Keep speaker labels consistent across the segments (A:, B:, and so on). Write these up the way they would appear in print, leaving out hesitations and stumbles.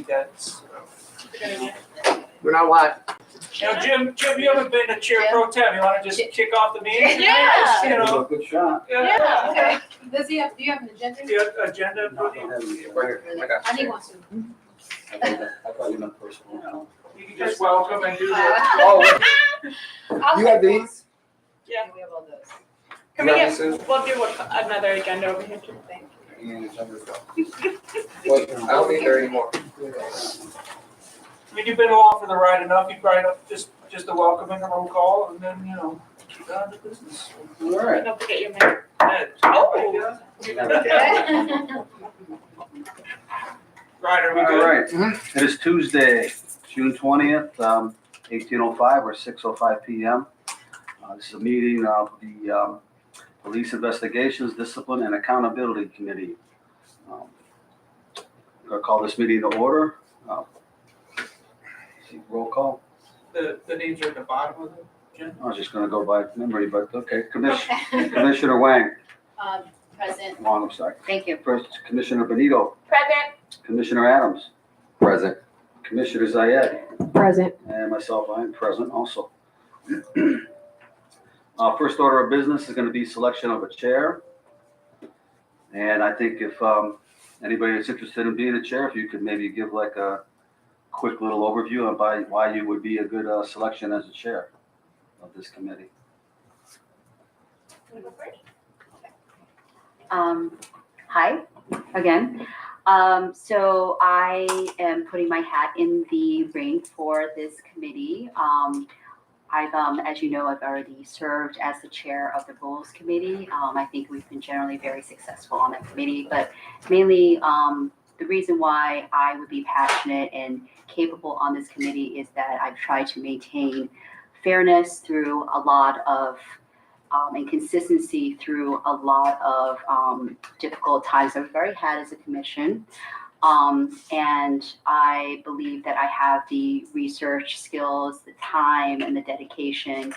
A: need that. So.
B: We're not live.
A: You know, Jim, you haven't been a chair pro tem. You want to just kick off the meeting?
C: Yeah.
A: You know,
D: Good shot.
C: Yeah, okay. Does he have, do you have an agenda?
A: the agenda.
D: No, I don't have any.
B: Right here. I got
C: I need one too.
D: I thought you meant personal.
A: You can just welcome and do the.
B: Oh, you have these?
C: Yeah, we have all those.
E: Can we
B: You
E: get,
B: have these?
E: we'll do another agenda over here too.
C: Thank you.
D: And it's under-
B: Wait, I don't need there anymore.
A: I mean, you've been along for the ride enough. You probably don't, just a welcome and a roll call, and then keep on to business.
D: All right.
E: Don't forget your minute.
A: Oh. Right, are we
D: All
A: good?
D: right. It is Tuesday, June 20th, 18:05 or 6:05 p.m. This is a meeting of the Police Investigations, Discipline, and Accountability Committee. I'm going to call this meeting to order. Roll call.
A: The names are at the bottom of the agenda.
D: I was just going to go by memory, but okay. Commissioner Wang.
C: Present.
D: Wong, I'm sorry.
C: Thank you.
D: First, Commissioner Benito.
E: Present.
D: Commissioner Adams.
B: Present.
D: Commissioner Zayed.
C: Present.
D: And myself, I am present also. First order of business is going to be selection of a chair. And I think if anybody is interested in being a chair, if you could maybe give like a quick little overview on why you would be a good selection as a chair of this committee.
F: Hi, again. So I am putting my hat in the ring for this committee. I've, as you know, I've already served as the chair of the Rules Committee. I think we've been generally very successful on that committee, but mainly the reason why I would be passionate and capable on this committee is that I've tried to maintain fairness through a lot of and consistency through a lot of difficult times that we've already had as a commission. And I believe that I have the research skills, the time, and the dedication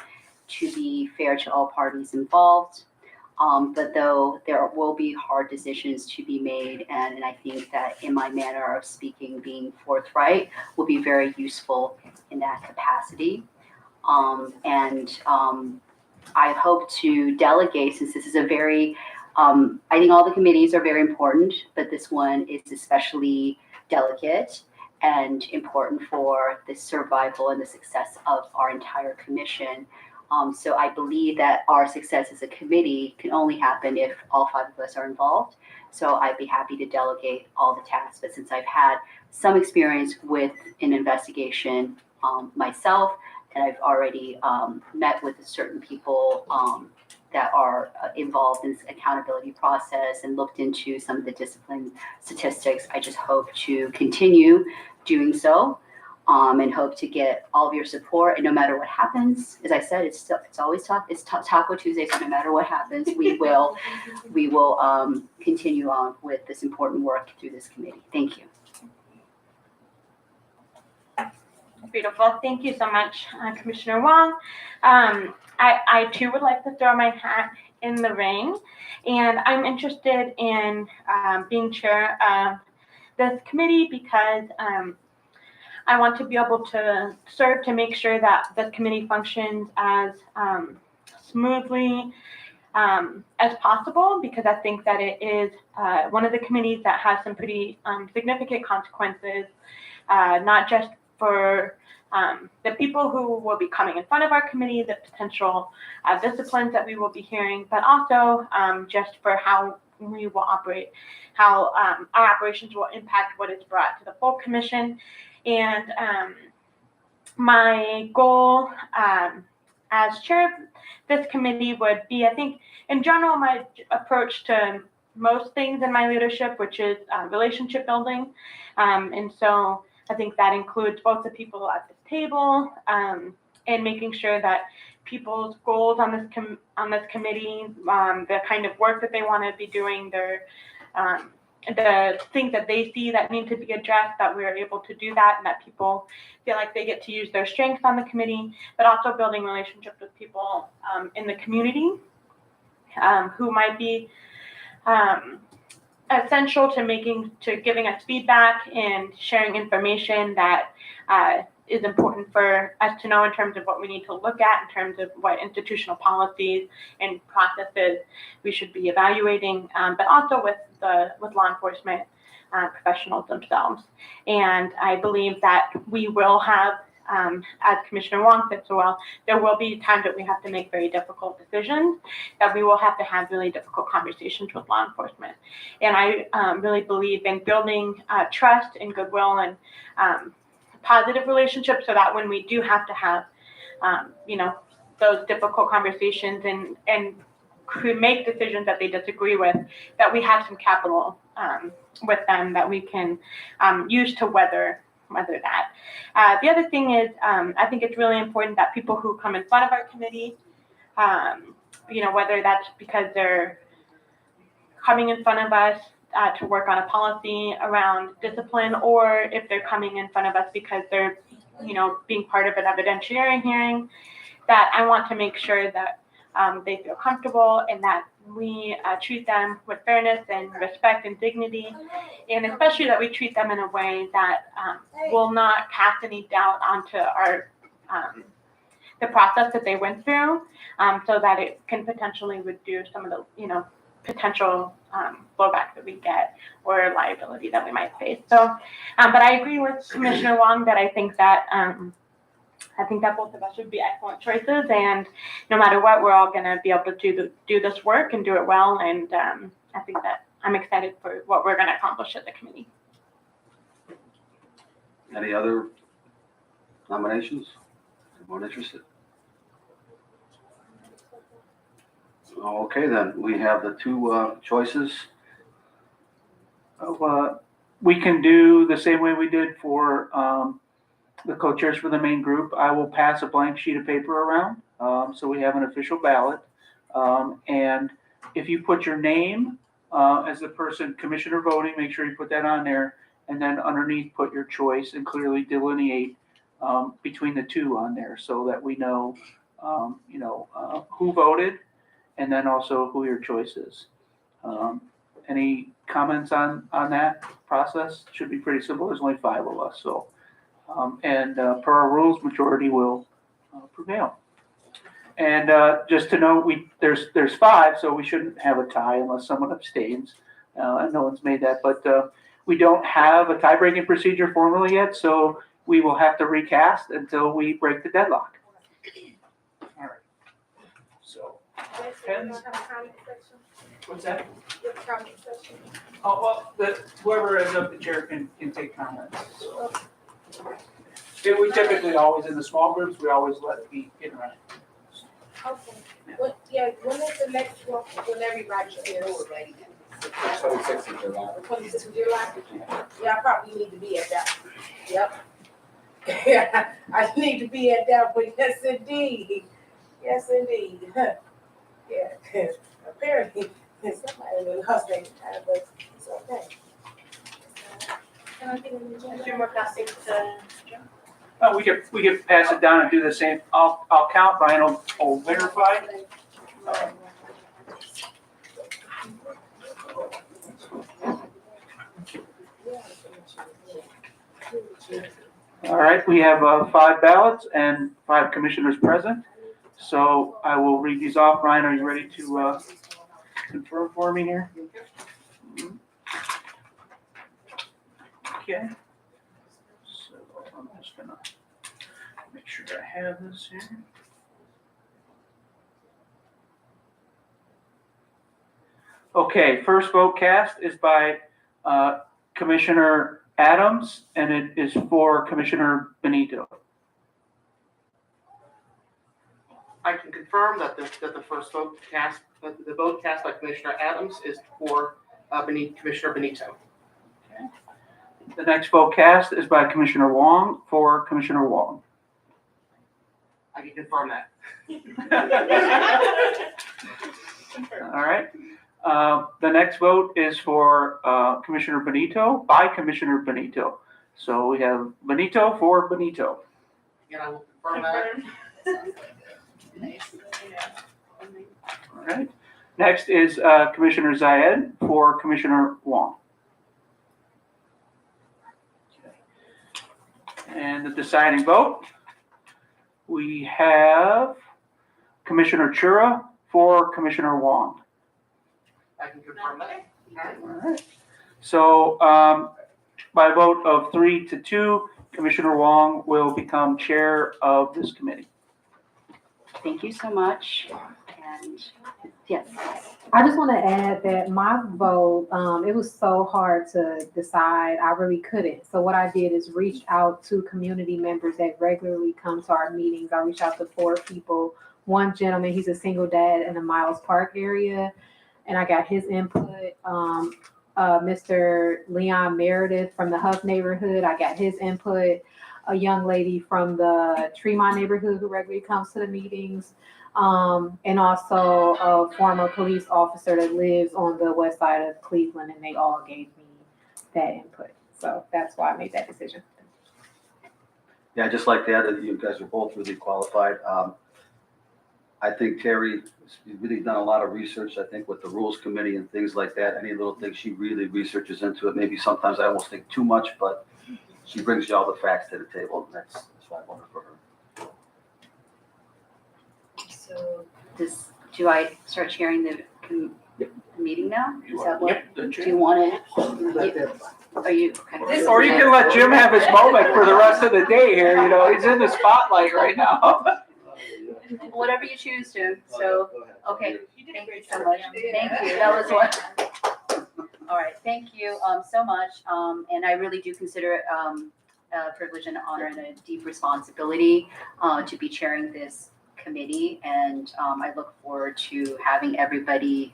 F: to be fair to all parties involved. But though there will be hard decisions to be made, and I think that in my manner of speaking, being forthright will be very useful in that capacity. I hope to delegate, since this is a very, I think all the committees are very important, but this one is especially delicate and important for the survival and the success of our entire commission. So I believe that our success as a committee can only happen if all five of us are involved. So I'd be happy to delegate all the tasks. But since I've had some experience with an investigation myself, and I've already met with certain people that are involved in this accountability process and looked into some of the discipline statistics, I just hope to continue doing so. And hope to get all of your support. And no matter what happens, as I said, it's always tough. It's Taco Tuesday, so no matter what happens, we will continue on with this important work through this committee. Thank you.
E: Beautiful. Thank you so much, Commissioner Wong. I too would like to throw my hat in the ring, and I'm interested in being chair of this committee because I want to be able to serve to make sure that the committee functions as smoothly as possible, because I think that it is one of the committees that has some pretty significant consequences, not just for the people who will be coming in front of our committee, the potential disciplines that we will be hearing, but also just for how we will operate, how our operations will impact what is brought to the full commission. And my goal as chair of this committee would be, I think, in general, my approach to most things in my leadership, which is relationship building. And so I think that includes both the people at this table and making sure that people's goals on this committee, the kind of work that they want to be doing, their the things that they see that need to be addressed, that we're able to do that, and that people feel like they get to use their strengths on the committee, but also building relationships with people in the community who might be essential to giving us feedback and sharing information that is important for us to know in terms of what we need to look at, in terms of what institutional policies and processes we should be evaluating, but also with law enforcement professionals themselves. And I believe that we will have, as Commissioner Wong said so well, there will be times that we have to make very difficult decisions, that we will have to have really difficult conversations with law enforcement. And I really believe in building trust and goodwill and positive relationships, so that when we do have to have, those difficult conversations and make decisions that they disagree with, that we have some capital with them that we can use to weather that. The other thing is, I think it's really important that people who come in front of our committee, whether that's because they're coming in front of us to work on a policy around discipline, or if they're coming in front of us because they're, being part of an evidentiary hearing, that I want to make sure that they feel comfortable and that we treat them with fairness and respect and dignity, and especially that we treat them in a way that will not cast any doubt onto our the process that they went through, so that it can potentially reduce some of the potential blowback that we get or liability that we might face. So, but I agree with Commissioner Wong that I think that both of us would be excellent choices, and no matter what, we're all going to be able to do this work and do it well. And I think that I'm excited for what we're going to accomplish at the committee.
D: Any other nominations? Anyone interested? Okay, then we have the two choices.
A: We can do the same way we did for the co-chairs for the main group. I will pass a blank sheet of paper around, so we have an official ballot. And if you put your name as the person, commissioner voting, make sure you put that on there, and then underneath put your choice and clearly delineate between the two on there, so that we know, who voted, and then also who your choice is. Any comments on that process? Should be pretty simple. There's only 5 of us, so. Per our rules, majority will prevail. And just to note, there's 5, so we shouldn't have a tie unless someone abstains. And no one's made that, but we don't have a tie-breaking procedure formally yet, so we will have to recast until we break the deadlock. All right. So, pens. What's that? Oh, well, whoever is up the chair can take comments. So. Yeah, we typically always, in the small groups, we always let it be interact.
G: Okay. When is the next one, when everybody should be ready?
B: 26th of July.
G: 26th of July? Yeah, I probably need to be at that. Yep. Yeah, I need to be at that, but yes, indeed. Yes, indeed. Yeah, apparently, somebody lost their time, but it's okay. Can I get an agenda?
E: 2 more plastics to
A: We could pass it down and do the same. I'll count, Brian will verify. All right, we have 5 ballots and 5 commissioners present. So I will read these off. Ryan, are you ready to confirm for me here? Okay. So I'm just gonna make sure I have this here. Okay, first vote cast is by Commissioner Adams, and it is for Commissioner Benito.
H: I can confirm that the first vote cast, the vote cast by Commissioner Adams is for Commissioner Benito.
A: Okay. The next vote cast is by Commissioner Wong for Commissioner Wong.
H: I can confirm that.
A: All right. The next vote is for Commissioner Benito by Commissioner Benito. So we have Benito for Benito.
H: Again, I will confirm that.
A: All right. Next is Commissioner Zayed for Commissioner Wong. And the deciding vote, we have Commissioner Chura for Commissioner Wong.
H: I can confirm that.
A: All right. So by a vote of 3-2, Commissioner Wong will become chair of this committee.
F: Thank you so much. And yes,
I: I just want to add that my vote, it was so hard to decide. I really couldn't. So what I did is reach out to community members that regularly come to our meetings. I reached out to 4 people. One gentleman, he's a single dad in the Miles Park area, and I got his input. Mr. Leon Meredith from the Huff neighborhood, I got his input. A young lady from the Tremont neighborhood who regularly comes to the meetings. And also a former police officer that lives on the west side of Cleveland, and they all gave me that input. So that's why I made that decision.
D: Yeah, I'd just like to add that you guys are both really qualified. I think Terry has really done a lot of research, I think, with the Rules Committee and things like that. Any little thing she really researches into it. Maybe sometimes I almost think too much, but she brings you all the facts to the table, and that's why I voted for her.
F: so do I start sharing the meeting now? Is that what, do you want to, are you? okay.
A: Or you can let Jim have his moment for the rest of the day here. You know, he's in the spotlight right now.
F: Whatever you choose to, so, okay, thank you so much, thank you, that was what. All right, thank you, so much, and I really do consider it, a privilege and an honor and a deep responsibility, to be chairing this committee, and, I look forward to having everybody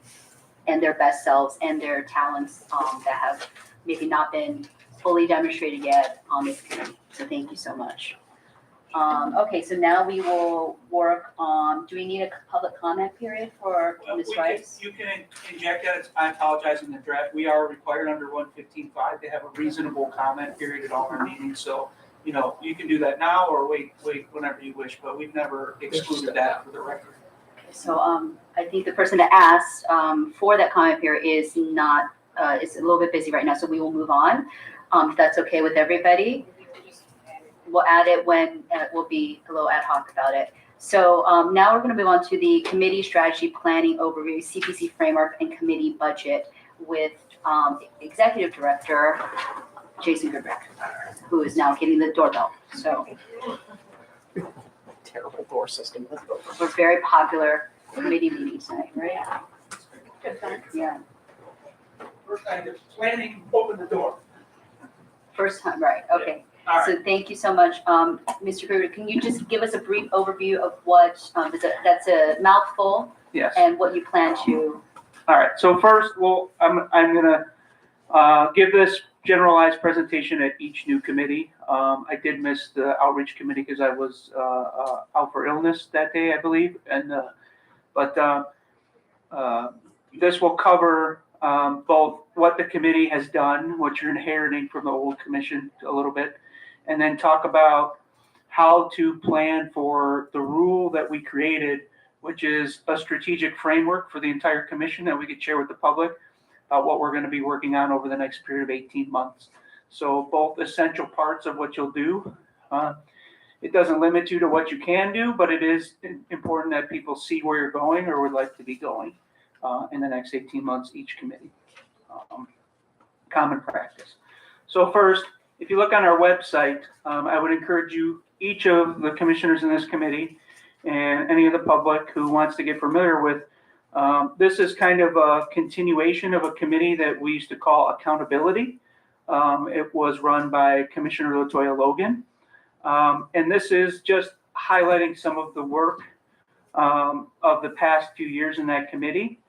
F: and their best selves and their talents, that have maybe not been fully demonstrated yet on this committee, so thank you so much. Okay, so now we will work on, do we need a public comment period for Ms. Rice?
A: You can inject that. I apologize in the draft. We are required under 115.5 to have a reasonable comment period at all our meetings. So, you know, you can do that now or wait whenever you wish, but we've never excluded that for the record.
F: So, I think the person that asked, for that comment period is not, is a little bit busy right now, so we will move on. If that's okay with everybody. We'll add it when, we'll be a little ad hoc about it. So now we're going to move on to the committee strategy planning overview, CPC framework and committee budget with Executive Director Jason Goodrick, who is now getting the doorbell. So
H: Terrible door system.
F: we're very popular committee meeting tonight, right? Yeah,
A: First time there's planning, open the door.
F: first time, right, okay.
A: All right.
F: So thank you so much. Mr. Goodrick, can you just give us a brief overview of what, that's a mouthful,
A: Yes.
F: and what you plan to?
A: All right. So first, I'm gonna give this generalized presentation at each new committee. I did miss the outreach committee because I was out for illness that day, I believe. And this will cover both what the committee has done, what you're inheriting from the old commission a little bit, and then talk about how to plan for the rule that we created, which is a strategic framework for the entire commission that we could share with the public about what we're going to be working on over the next period of 18 months. So both essential parts of what you'll do. It doesn't limit you to what you can do, but it is important that people see where you're going or would like to be going in the next 18 months, each committee. Common practice. So first, if you look on our website, I would encourage you, each of the commissioners in this committee and any of the public who wants to get familiar with, this is kind of a continuation of a committee that we used to call accountability. It was run by Commissioner LaToya Logan. And this is just highlighting some of the work of the past few years in that committee.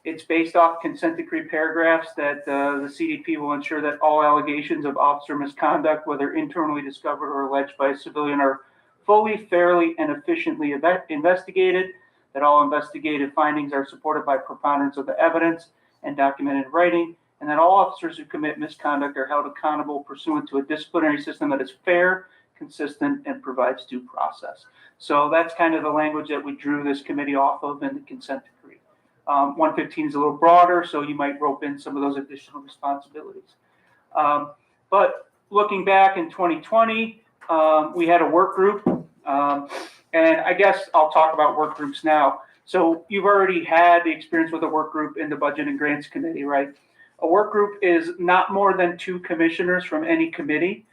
A: It's based off consent decree paragraphs that the CDP will ensure that all allegations of officer misconduct, whether internally discovered or alleged by a civilian, are fully, fairly, and efficiently investigated, that all investigative findings are supported by preponderance of the evidence and documented in writing, and that all officers who commit misconduct are held accountable pursuant to a disciplinary system that is fair, consistent, and provides due process. So that's kind of the language that we drew this committee off of in the consent decree. 115 is a little broader, so you might rope in some of those additional responsibilities. But looking back in 2020, we had a work group, and I guess I'll talk about work groups now. So you've already had the experience with a work group in the Budget and Grants Committee, right? A work group is not more than 2 commissioners from any committee,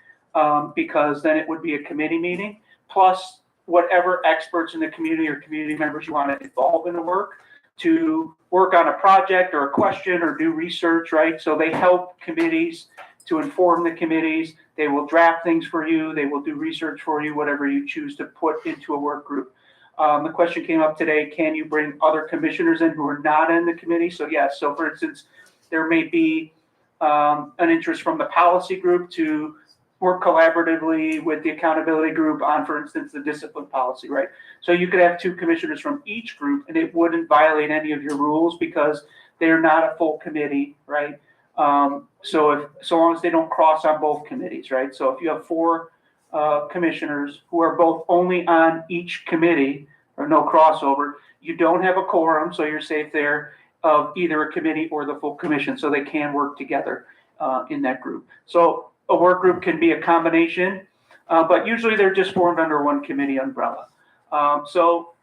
A: because then it would be a committee meeting, plus whatever experts in the community or community members you want to involve in the work to work on a project or a question or do research, right? So they help committees to inform the committees. They will draft things for you. They will do research for you, whatever you choose to put into a work group. The question came up today, can you bring other commissioners in who are not in the committee? So yes, so for instance, there may be an interest from the policy group to work collaboratively with the accountability group on, for instance, the discipline policy, right? So you could have 2 commissioners from each group and it wouldn't violate any of your rules because they're not a full committee, right? So long as they don't cross on both committees, right? So if you have 4 commissioners who are both only on each committee or no crossover, you don't have a quorum, so you're safe there of either a committee or the full commission, so they can work together in that group. So a work group can be a combination, but usually they're just formed under one committee umbrella. So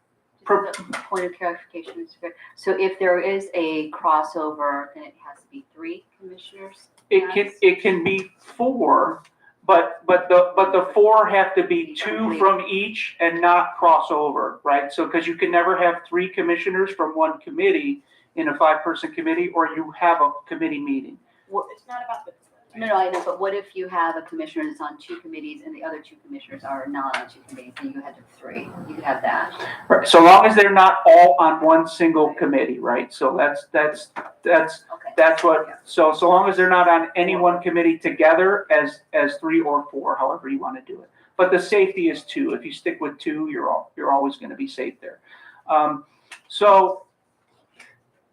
F: Just a point of clarification, Mr. Fair. So if there is a crossover, then it has to be 3 commissioners?
A: it can be 4, but the 4 have to be 2 from each and not cross over, right? So because you can never have 3 commissioners from one committee in a 5-person committee, or you have a committee meeting.
E: It's not about the.
F: No, I know, but what if you have a commissioner that's on 2 committees and the other 2 commissioners are not on 2 committees, and you had to have 3? You could have that.
A: Right. So long as they're not all on one single committee, right? So that's
F: Okay.
A: what. So long as they're not on any one committee together as 3 or 4, however you want to do it. But the safety is 2. If you stick with 2, you're always going to be safe there. So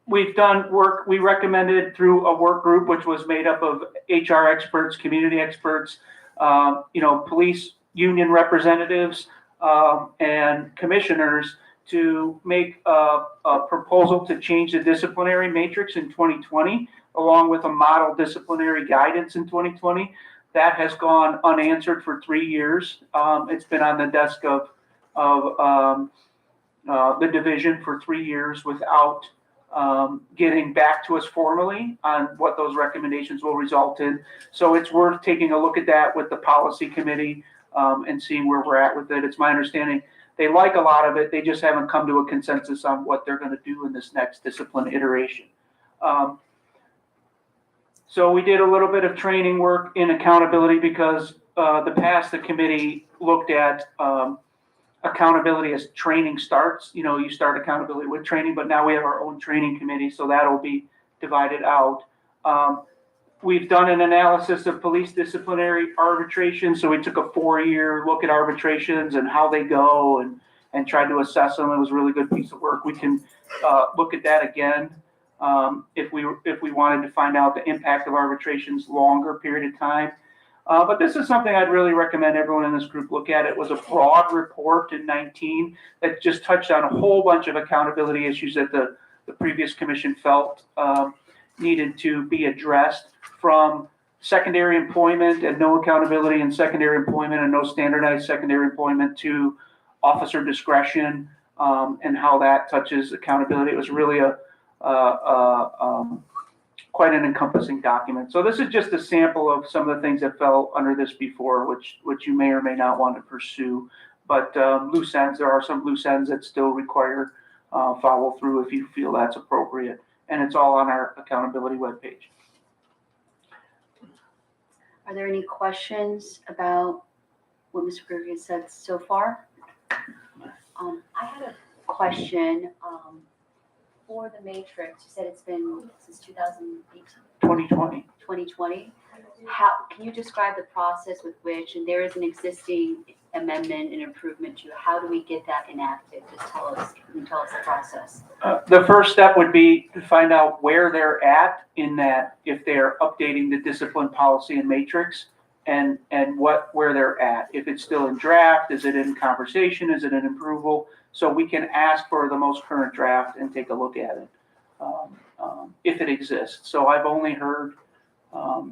A: we've done work. We recommended through a work group, which was made up of HR experts, community experts, police union representatives, and commissioners to make a proposal to change the disciplinary matrix in 2020, along with a model disciplinary guidance in 2020. That has gone unanswered for 3 years. It's been on the desk of the division for 3 years without getting back to us formally on what those recommendations will result in. So it's worth taking a look at that with the policy committee and seeing where we're at with it. It's my understanding they like a lot of it. They just haven't come to a consensus on what they're going to do in this next discipline iteration. So we did a little bit of training work in accountability because the committee looked at accountability as training starts. You start accountability with training, but now we have our own training committee, so that'll be divided out. We've done an analysis of police disciplinary arbitration, so we took a 4-year look at arbitrations and how they go and tried to assess them. It was a really good piece of work. We can look at that again if we wanted to find out the impact of arbitrations longer period of time. But this is something I'd really recommend everyone in this group look at. It was a broad report in 2019 that just touched on a whole bunch of accountability issues that the previous commission felt needed to be addressed, from secondary employment and no accountability in secondary employment and no standardized secondary employment to officer discretion and how that touches accountability. It was really quite an encompassing document. So this is just a sample of some of the things that fell under this before, which you may or may not want to pursue. But loose ends, there are some loose ends that still require follow through if you feel that's appropriate. And it's all on our accountability webpage.
F: Are there any questions about what Mr. Gregory has said so far? I had a question for the matrix. You said it's been since 2018,
A: 2020.
F: 2020. How can you describe the process with which, and there is an existing amendment and improvement to, how do we get that enacted? Just tell us the process.
A: The first step would be to find out where they're at in that, if they're updating the discipline policy and matrix, and where they're at. If it's still in draft, is it in conversation, is it in approval? So we can ask for the most current draft and take a look at it. if it exists. So I've only heard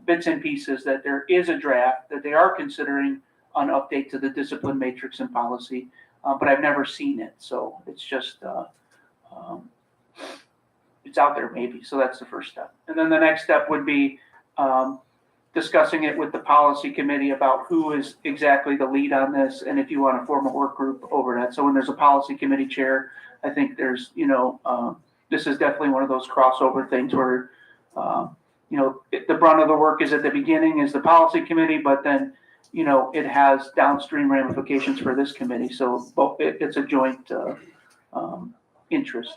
A: bits and pieces that there is a draft, that they are considering an update to the discipline matrix and policy, but I've never seen it. So it's just, it's out there maybe. So that's the first step. And then the next step would be discussing it with the policy committee about who is exactly the lead on this, and if you want to form a work group over that. So when there's a policy committee chair, I think there's, this is definitely one of those crossover things where, the brunt of the work is at the beginning is the policy committee, but then, it has downstream ramifications for this committee. So it's a joint interest.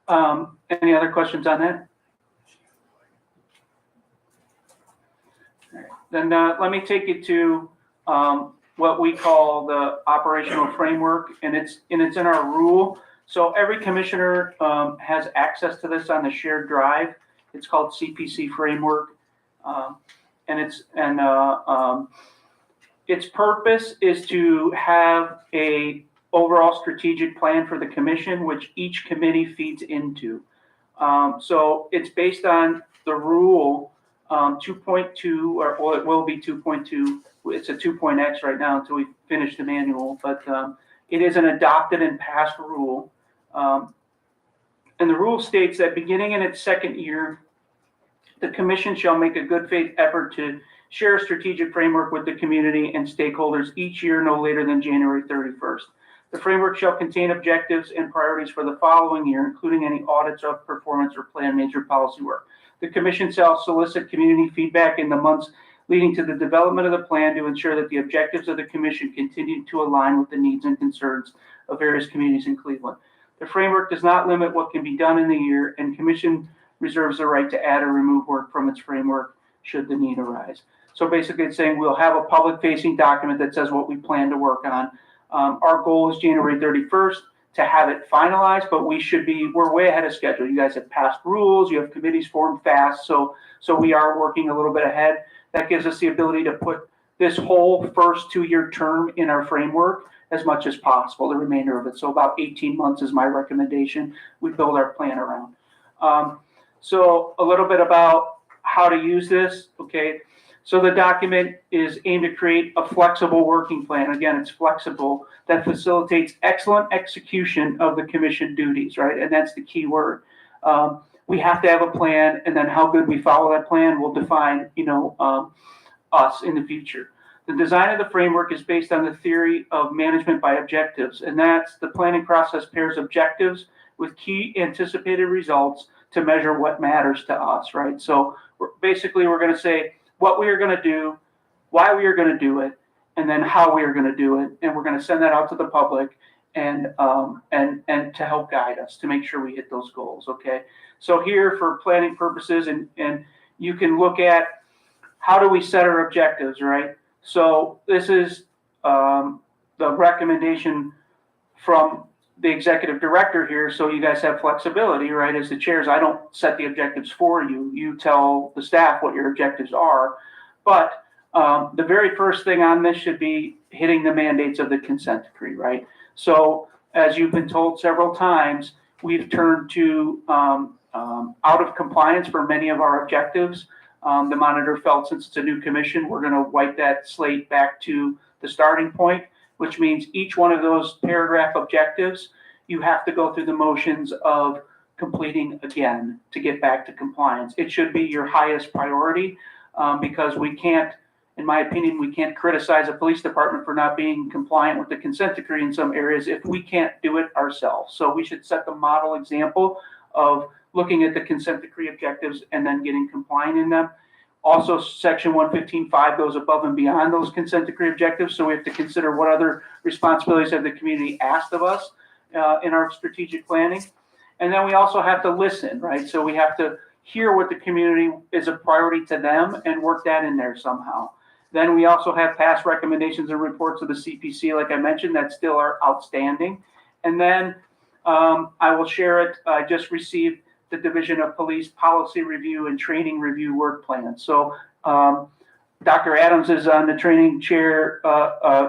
A: Any other questions on that? Then let me take you to what we call the operational framework, and it's in our rule. So every commissioner has access to this on the shared drive. It's called CPC framework, and its purpose is to have a overall strategic plan for the commission, which each committee feeds into. So it's based on the rule 2.2, or it will be 2.2. It's a 2.x right now until we finish the manual, but it is an adopted and passed rule. And the rule states that beginning in its second year, the commission shall make a good faith effort to share a strategic framework with the community and stakeholders each year no later than January 31st. The framework shall contain objectives and priorities for the following year, including any audits of performance or planned major policy work. The commission shall solicit community feedback in the months leading to the development of the plan to ensure that the objectives of the commission continue to align with the needs and concerns of various communities in Cleveland. The framework does not limit what can be done in the year, and commission reserves the right to add or remove work from its framework should the need arise. So basically it's saying we'll have a public-facing document that says what we plan to work on. Our goal is January 31st to have it finalized, but we're way ahead of schedule. You guys have passed rules, you have committees formed fast, so we are working a little bit ahead. That gives us the ability to put this whole first 2-year term in our framework as much as possible, the remainder of it. So about 18 months is my recommendation. We build our plan around. So a little bit about how to use this, okay? So the document is aimed to create a flexible working plan. Again, it's flexible, that facilitates excellent execution of the commission duties, right? And that's the key word. We have to have a plan, and then how good we follow that plan will define, us in the future. The design of the framework is based on the theory of management by objectives, and that's the planning process pairs objectives with key anticipated results to measure what matters to us, right? So we're going to say what we are going to do, why we are going to do it, and then how we are going to do it, and we're going to send that out to the public and to help guide us to make sure we hit those goals. Okay, so here for planning purposes, and you can look at how do we set our objectives, right? So this is the recommendation from the executive director here, so you guys have flexibility, right? As the chairs, I don't set the objectives for you. You tell the staff what your objectives are. But the very first thing on this should be hitting the mandates of the consent decree, right? So as you've been told several times, we've turned to out of compliance for many of our objectives. The monitor felt since it's a new commission, we're going to wipe that slate back to the starting point, which means each one of those paragraph objectives, you have to go through the motions of completing again to get back to compliance. It should be your highest priority because we can't, in my opinion, we can't criticize a police department for not being compliant with the consent decree in some areas if we can't do it ourselves. So we should set the model example of looking at the consent decree objectives and then getting compliant in them. Also, section 115.5 goes above and beyond those consent decree objectives. So we have to consider what other responsibilities have the community asked of us in our strategic planning. And then we also have to listen, right? So we have to hear what the community is a priority to them and work that in there somehow. Then we also have past recommendations and reports of the CPC, like I mentioned, that still are outstanding. And then I will share it. I just received the Division of Police Policy Review and Training Review Work Plan. So Dr. Adams is on the training chair.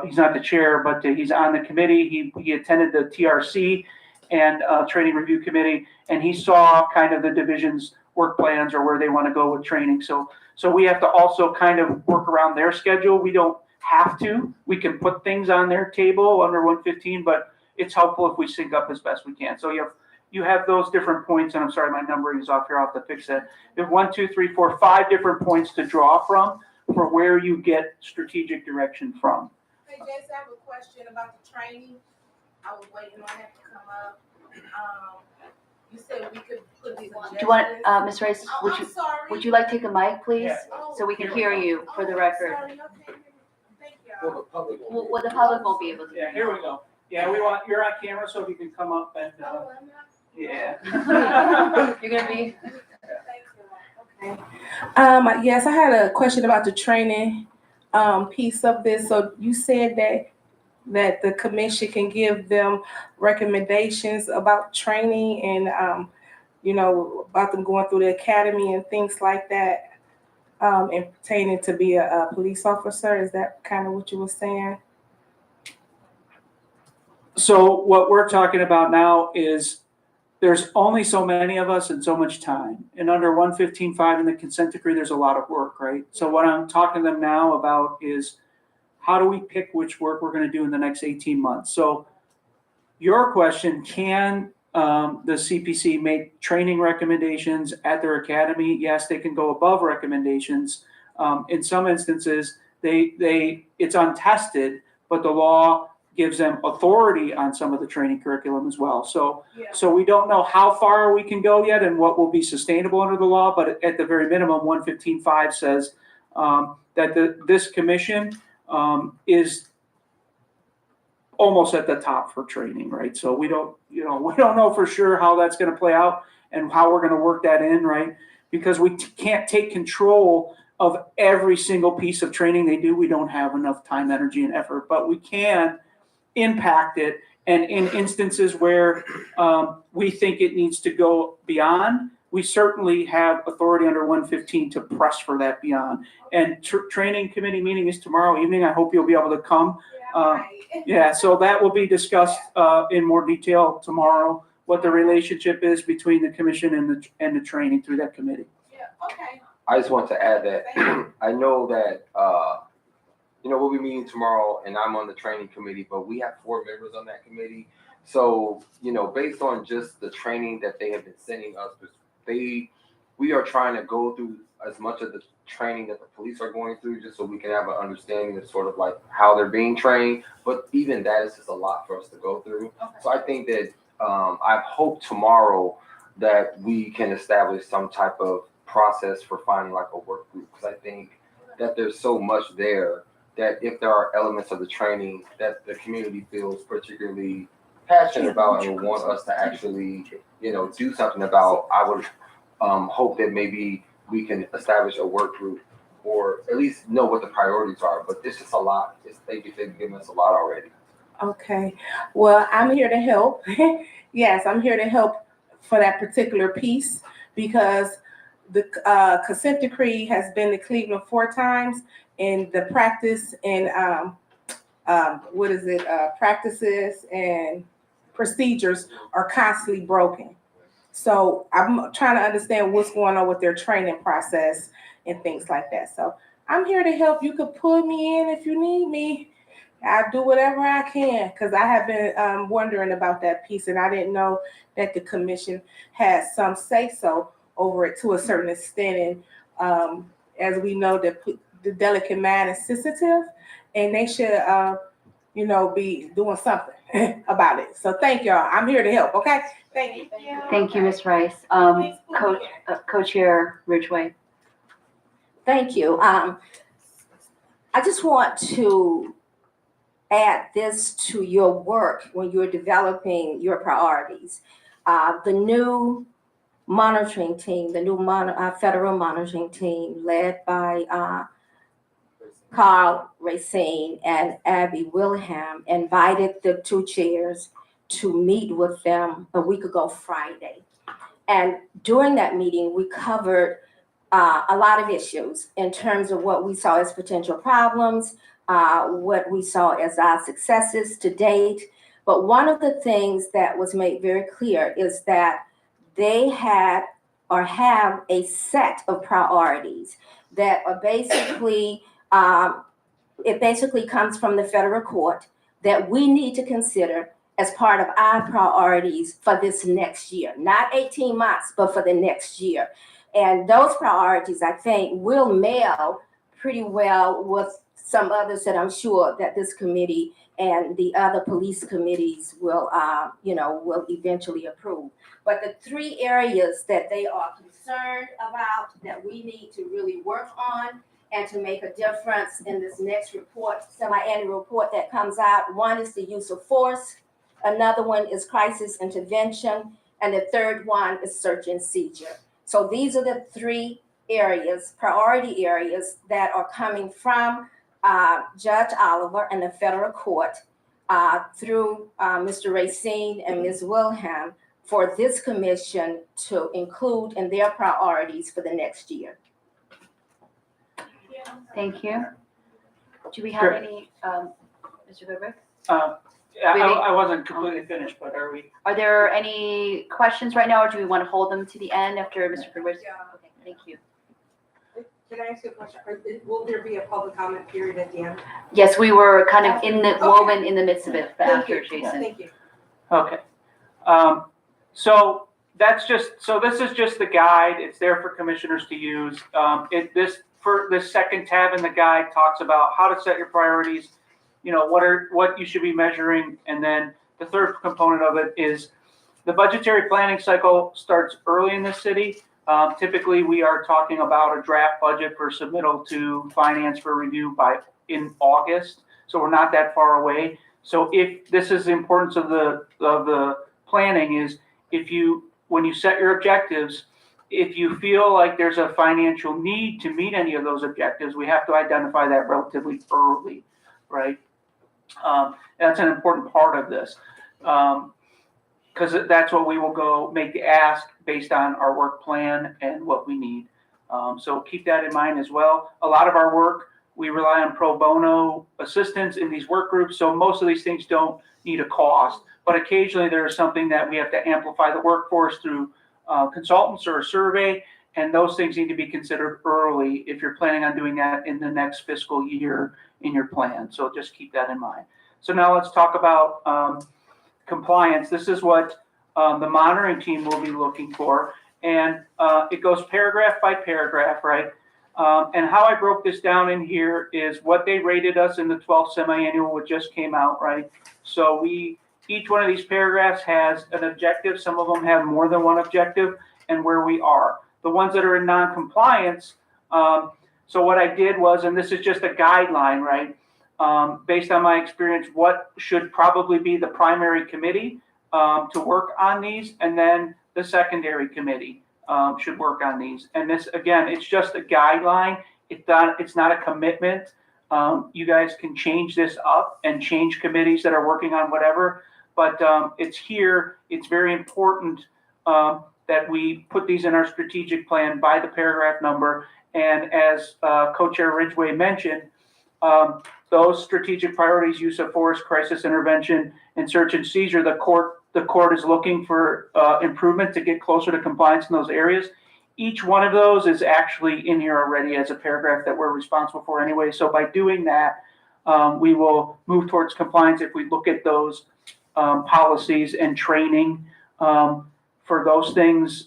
A: He's not the chair, but he's on the committee. He attended the TRC, and Training Review Committee, and he saw kind of the division's work plans or where they want to go with training. So we have to also kind of work around their schedule. We don't have to. We can put things on their table under 115, but it's helpful if we sync up as best we can. So you have those different points, and I'm sorry, my numbering is off here. I'll have to fix that. You have 1, 2, 3, 4, 5 different points to draw from for where you get strategic direction from.
G: Hey, Jess, I have a question about the training. I was waiting on that to come up. You said we could put these
F: Do you want,
G: agendas.
F: Ms. Rice,
G: Oh,
F: would
G: I'm
F: you,
G: sorry.
F: would you like to take a mic, please?
A: Yeah.
G: Oh,
F: So we can hear you for the
G: oh,
F: record.
G: sorry, okay. Thank
B: Well,
G: y'all.
B: the public.
F: Well, the public won't be able to.
A: Yeah, here we go. Yeah, you're on camera, so if you can come up and,
G: Oh, I'm not.
A: yeah.
F: You're gonna be,
G: Thank you. Okay. Yes, I had a question about the training, piece of this. So you said that the commission can give them recommendations about training and, about them going through the academy and things like that, and pertaining to be a police officer. Is that kind of what you were saying?
A: So what we're talking about now is there's only so many of us and so much time. And under 115.5 in the consent decree, there's a lot of work, right? So what I'm talking to them now about is how do we pick which work we're going to do in the next 18 months? So your question, can the CPC make training recommendations at their academy? Yes, they can go above recommendations. In some instances, it's untested, but the law gives them authority on some of the training curriculum as well. So we don't know how far we can go yet and what will be sustainable under the law, but at the very minimum, 115.5 says that this commission is almost at the top for training, right? So we don't know for sure how that's going to play out and how we're going to work that in, right? Because we can't take control of every single piece of training they do. We don't have enough time, energy, and effort, but we can impact it. And in instances where we think it needs to go beyond, we certainly have authority under 115 to press for that beyond. And training committee meeting is tomorrow evening. I hope you'll be able to come. Yeah, so that will be discussed in more detail tomorrow, what the relationship is between the commission and the training through that committee.
G: Yeah, okay.
B: I just want to add that I know that, we'll be meeting tomorrow and I'm on the training committee, but we have 4 members on that committee. So, based on just the training that they have been sending us, we are trying to go through as much of the training that the police are going through just so we can have an understanding of sort of like how they're being trained. But even that is just a lot for us to go through.
G: Okay.
B: So I think that I hope tomorrow that we can establish some type of process for finding like a work group, because I think that there's so much there that if there are elements of the training that the community feels particularly passionate about and want us to actually, do something about, I would hope that maybe we can establish a work group or at least know what the priorities are. But it's just a lot. They've given us a lot already.
G: Okay, well, I'm here to help. Yes, I'm here to help for that particular piece because the consent decree has been to Cleveland 4 times, and the practice and practices and procedures are constantly broken. So I'm trying to understand what's going on with their training process and things like that. So I'm here to help. You could pull me in if you need me. I'll do whatever I can, because I have been wondering about that piece, and I didn't know that the commission has some say-so over it to a certain extent. And as we know, the delicate mind is sensitive, and they should, be doing something about it. So thank y'all. I'm here to help, okay? Thank you.
F: thank you, Ms. Rice. Co-chair Ridgway.
J: Thank you. I just want to add this to your work when you're developing your priorities. The new monitoring team, the new federal monitoring team led by Carl Racine and Abby Wilhelm invited the 2 chairs to meet with them a week ago Friday. And during that meeting, we covered a lot of issues in terms of what we saw as potential problems, what we saw as our successes to date, But one of the things that was made very clear is that they had or have a set of priorities that are basically, it basically comes from the federal court that we need to consider as part of our priorities for this next year, not 18 months, but for the next year. And those priorities, I think, will meld pretty well with some others that I'm sure that this committee and the other police committees will, will eventually approve. But the three areas that they are concerned about that we need to really work on and to make a difference in this next report, semi-annual report that comes out, one is the use of force, another one is crisis intervention, and the third one is search and seizure. So these are the three areas, priority areas that are coming from Judge Oliver and the federal court through Mr. Racine and Ms. Wilhelm for this commission to include in their priorities for the next year.
F: Thank you. Do we have
A: Sure.
F: any, Mr. Goodrick?
A: I wasn't completely finished, but are we?
F: Are there any questions right now, or do we want to hold them to the end after Mr. Goodrick? Okay, thank you.
K: Can I ask you a question? Will there be a public comment period at the end?
F: Yes, we were kind of in the,
K: Okay.
F: woven in the midst of it, but
K: Thank
F: after
K: you.
F: Jason.
K: Thank you.
A: Okay. So this is just the guide. It's there for commissioners to use. This second tab in the guide talks about how to set your priorities, what you should be measuring. And then the third component of it is the budgetary planning cycle starts early in the city. Typically, we are talking about a draft budget for submittal to finance for review in August. So we're not that far away. So if this is the importance of the planning is when you set your objectives, if you feel like there's a financial need to meet any of those objectives, we have to identify that relatively early, right? That's an important part of this. Because that's what we will go make the ask based on our work plan and what we need. So keep that in mind as well. A lot of our work, we rely on pro bono assistance in these work groups. So most of these things don't need a cost, but occasionally there's something that we have to amplify the workforce through consultants or a survey. And those things need to be considered early if you're planning on doing that in the next fiscal year in your plan. So just keep that in mind. So now let's talk about compliance. This is what the monitoring team will be looking for. And it goes paragraph by paragraph, right? And how I broke this down in here is what they rated us in the 12th semi-annual, which just came out, right? So each one of these paragraphs has an objective. Some of them have more than one objective and where we are. The ones that are in non-compliance, so what I did was, and this is just a guideline, right? Based on my experience, what should probably be the primary committee to work on these, and then the secondary committee should work on these. And this, again, it's just a guideline. It's not a commitment. You guys can change this up and change committees that are working on whatever, but it's here. It's very important that we put these in our strategic plan by the paragraph number. And as Co-Chair Ridgway mentioned, those strategic priorities, use of force, crisis intervention, and search and seizure, the court is looking for improvement to get closer to compliance in those areas. Each one of those is actually in here already as a paragraph that we're responsible for anyway. So by doing that, we will move towards compliance if we look at those policies and training for those things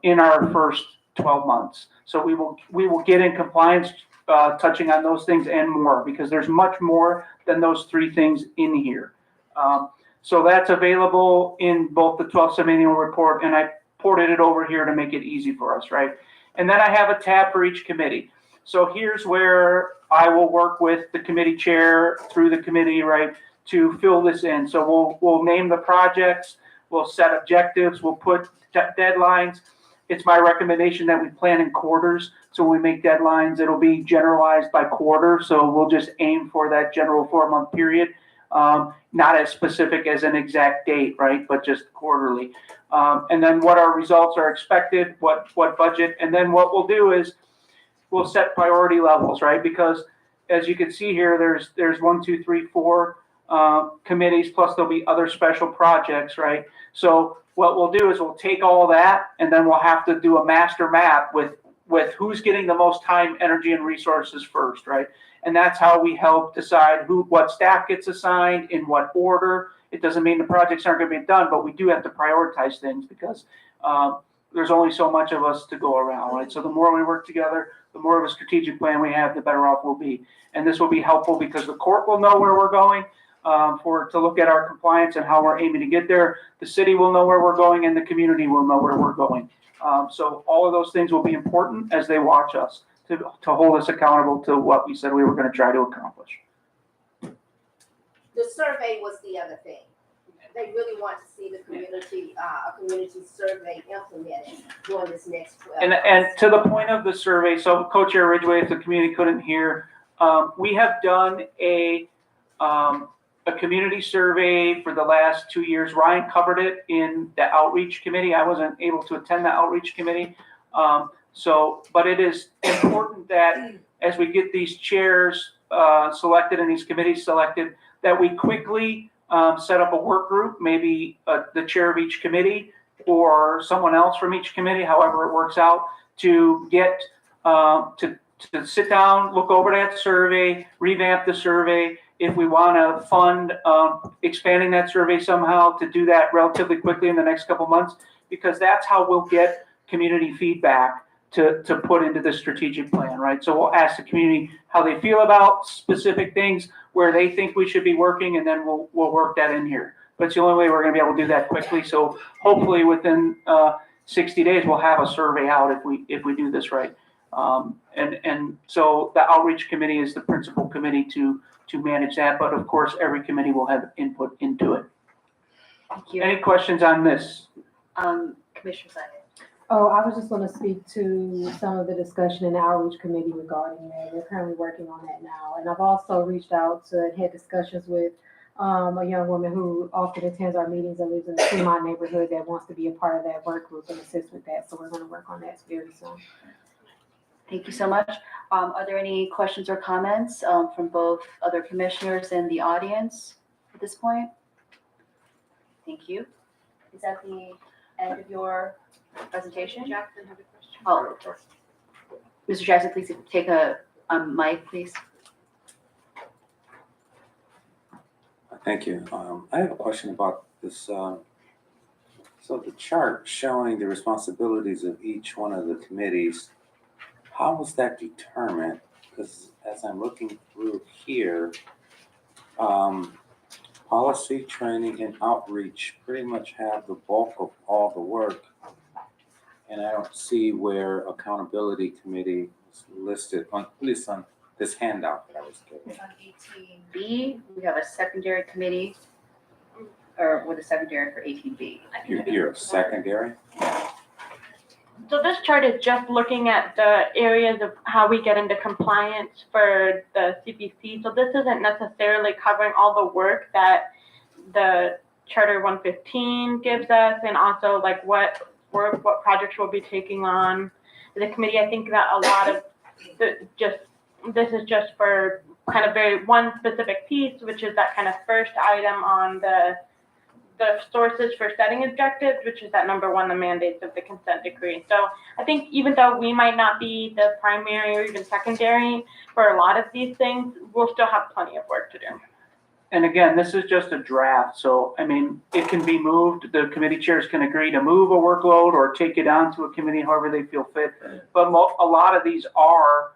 A: in our first 12 months. So we will get in compliance touching on those things and more, because there's much more than those three things in here. So that's available in both the 12th semi-annual report, and I ported it over here to make it easy for us, right? And then I have a tab for each committee. So here's where I will work with the committee chair through the committee, right, to fill this in. So we'll name the projects, we'll set objectives, we'll put deadlines. It's my recommendation that we plan in quarters. So when we make deadlines, it'll be generalized by quarter. So we'll just aim for that general 4-month period. Not as specific as an exact date, right? But just quarterly. And then what our results are expected, what budget. And then what we'll do is we'll set priority levels, right? Because as you can see here, there's 1, 2, 3, 4 committees, plus there'll be other special projects, right? So what we'll do is we'll take all that and then we'll have to do a master map with who's getting the most time, energy, and resources first, right? And that's how we help decide what staff gets assigned, in what order. It doesn't mean the projects aren't gonna be done, but we do have to prioritize things because there's only so much of us to go around, right? So the more we work together, the more of a strategic plan we have, the better off we'll be. And this will be helpful because the court will know where we're going to look at our compliance and how we're aiming to get there. The city will know where we're going and the community will know where we're going. So all of those things will be important as they watch us to hold us accountable to what we said we were going to try to accomplish.
J: The survey was the other thing. They really want to see the community, a community survey implemented during this next 12 months.
A: And to the point of the survey, so Co-Chair Ridgway, if the community couldn't hear, we have done a community survey for the last 2 years. Ryan covered it in the outreach committee. I wasn't able to attend the outreach committee. But it is important that as we get these chairs selected and these committees selected, that we quickly set up a work group, maybe the chair of each committee or someone else from each committee, however it works out, to get to sit down, look over that survey, revamp the survey. If we want to fund expanding that survey somehow, to do that relatively quickly in the next couple months, because that's how we'll get community feedback to put into the strategic plan, right? So we'll ask the community how they feel about specific things, where they think we should be working, and then we'll work that in here. But it's the only way we're going to be able to do that quickly. So hopefully within 60 days, we'll have a survey out if we do this right. And so the outreach committee is the principal committee to manage that. But of course, every committee will have input into it.
F: Thank you.
A: Any questions on this?
F: Commissioner Simon.
I: Oh, I was just going to speak to some of the discussion in the outreach committee regarding that. We're currently working on that now. And I've also reached out to and had discussions with a young woman who often attends our meetings and lives in the Tremont neighborhood that wants to be a part of that work group and assist with that. So we're going to work on that very soon.
F: Thank you so much. Are there any questions or comments from both other commissioners and the audience at this point? Thank you. Is that the end of your presentation?
C: Jackson have a question.
F: Oh, Mr. Jackson, please take a mic, please.
L: Thank you. I have a question about this. So the chart showing the responsibilities of each one of the committees, how was that determined? Because as I'm looking through here, policy, training, and outreach pretty much have the bulk of all the work. And I don't see where accountability committee is listed, at least on this handout that I was given.
F: On 18B, we have a secondary committee, or with a secondary for 18B.
L: You're secondary?
E: So this chart is just looking at the areas of how we get into compliance for the CPC. So this isn't necessarily covering all the work that the Charter 115 gives us, and also like what projects we'll be taking on the committee. I think that a lot of this is just for kind of very one specific piece, which is that kind of first item on the sources for setting objectives, which is that number one, the mandates of the consent decree. So I think even though we might not be the primary or even secondary for a lot of these things, we'll still have plenty of work to do.
A: And again, this is just a draft. So, I mean, it can be moved. The committee chairs can agree to move a workload or take it on to a committee, however they feel fit. But a lot of these are,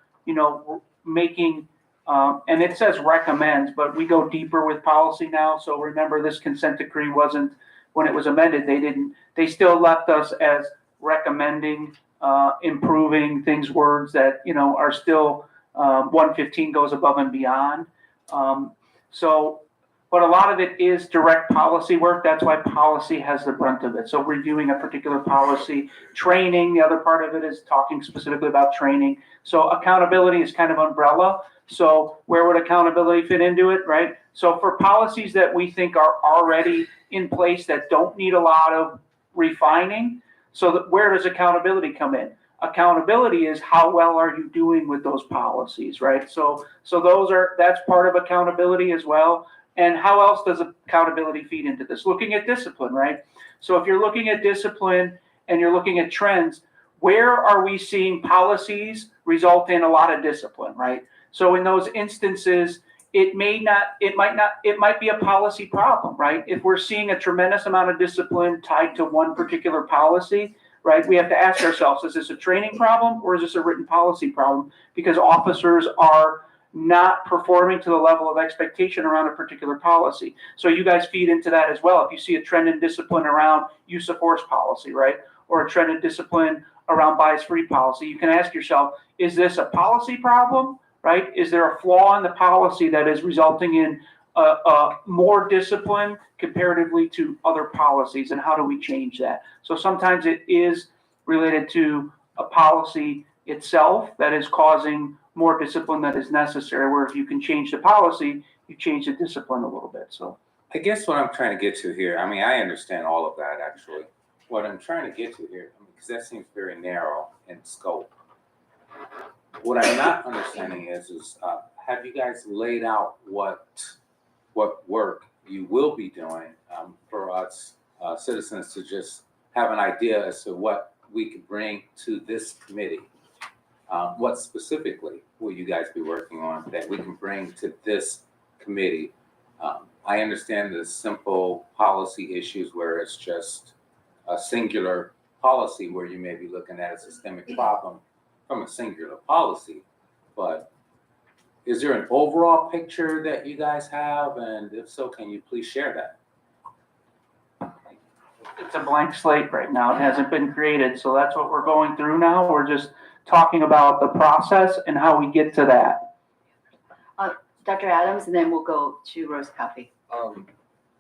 A: making, and it says recommends, but we go deeper with policy now. So remember, this consent decree wasn't, when it was amended, they still left us as recommending, improving things, words that, are still, 115 goes above and beyond. But a lot of it is direct policy work. That's why policy has the brunt of it. So reviewing a particular policy, training, the other part of it is talking specifically about training. So accountability is kind of umbrella. So where would accountability fit into it, right? So for policies that we think are already in place that don't need a lot of refining, so where does accountability come in? Accountability is how well are you doing with those policies, right? So that's part of accountability as well. And how else does accountability feed into this? Looking at discipline, right? So if you're looking at discipline and you're looking at trends, where are we seeing policies result in a lot of discipline, right? So in those instances, it might be a policy problem, right? If we're seeing a tremendous amount of discipline tied to one particular policy, right, we have to ask ourselves, is this a training problem or is this a written policy problem? Because officers are not performing to the level of expectation around a particular policy. So you guys feed into that as well. If you see a trend in discipline around use of force policy, right, or a trend in discipline around bias-free policy, you can ask yourself, is this a policy problem, right? Is there a flaw in the policy that is resulting in more discipline comparatively to other policies, and how do we change that? So sometimes it is related to a policy itself that is causing more discipline that is necessary, where if you can change the policy, you change the discipline a little bit. So
L: I guess what I'm trying to get to here, I mean, I understand all of that actually. What I'm trying to get to here, because that seems very narrow in scope. What I'm not understanding is have you guys laid out what work you will be doing for us citizens to just have an idea as to what we could bring to this committee? What specifically will you guys be working on that we can bring to this committee? I understand the simple policy issues where it's just a singular policy where you may be looking at a systemic problem from a singular policy, but is there an overall picture that you guys have? And if so, can you please share that?
A: it's a blank slate right now. It hasn't been created. So that's what we're going through now. We're just talking about the process and how we get to that.
F: Dr. Adams, and then we'll go to Rose Coffee.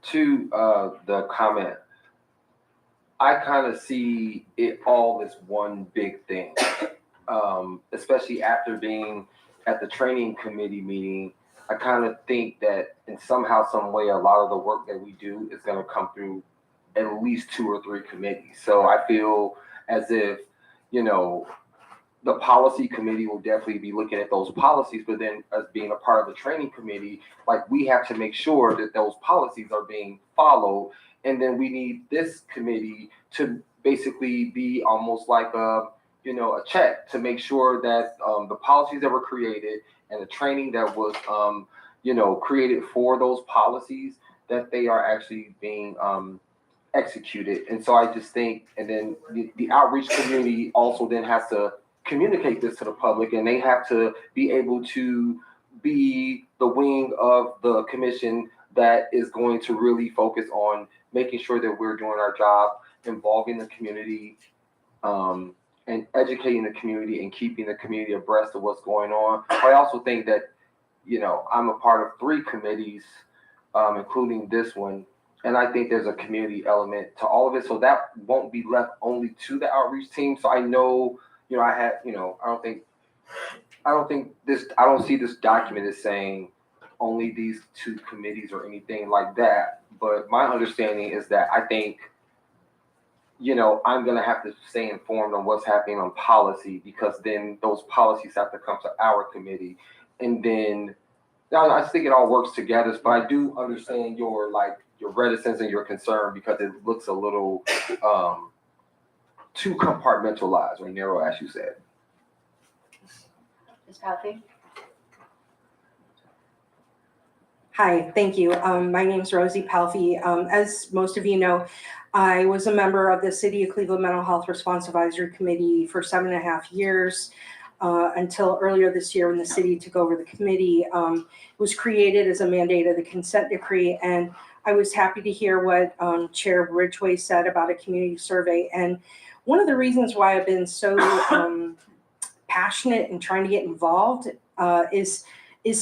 B: To the comment, I kind of see it all as one big thing, especially after being at the training committee meeting. I kind of think that in somehow, some way, a lot of the work that we do is going to come through at least 2 or 3 committees. So I feel as if, the policy committee will definitely be looking at those policies, but then as being a part of the training committee, like we have to make sure that those policies are being followed. And then we need this committee to basically be almost like a check to make sure that the policies that were created and the training that was, created for those policies, that they are actually being executed. And so I just think, and then the outreach community also then has to communicate this to the public, and they have to be able to be the wing of the commission that is going to really focus on making sure that we're doing our job, involving the community, and educating the community and keeping the community abreast of what's going on. I also think that, I'm a part of 3 committees, including this one, and I think there's a community element to all of it. So that won't be left only to the outreach team. So I know, I don't see this document as saying only these 2 committees or anything like that. But my understanding is that I think, I'm going to have to stay informed on what's happening on policy, because then those policies have to come to our committee. And then I think it all works together, but I do understand your reticence and your concern, because it looks a little too compartmentalized or narrow, as you said.
F: Ms. Coffee?
J: Hi, thank you. My name is Rosie Palfy. As most of you know, I was a member of the City of Cleveland Mental Health Response Advisory Committee for 7.5 years until earlier this year when the city took over the committee. It was created as a mandate of the consent decree, and I was happy to hear what Chair Ridgway said about a community survey. And one of the reasons why I've been so passionate and trying to get involved is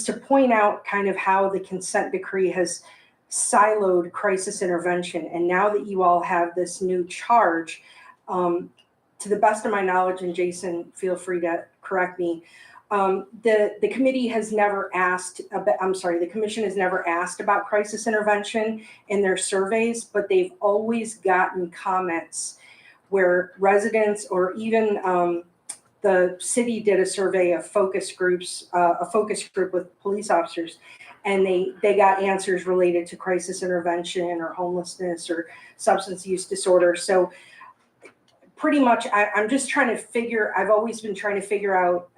J: to point out kind of how the consent decree has siloed crisis intervention. And now that you all have this new charge, to the best of my knowledge, and Jason, feel free to correct me, the committee has never asked about, the commission has never asked about crisis intervention in their surveys, but they've always gotten comments where residents or even the city did a survey of focus groups, a focus group with police officers, and they got answers related to crisis intervention or homelessness or substance use disorder. So pretty much, I'm just trying to figure, I've always been trying to figure out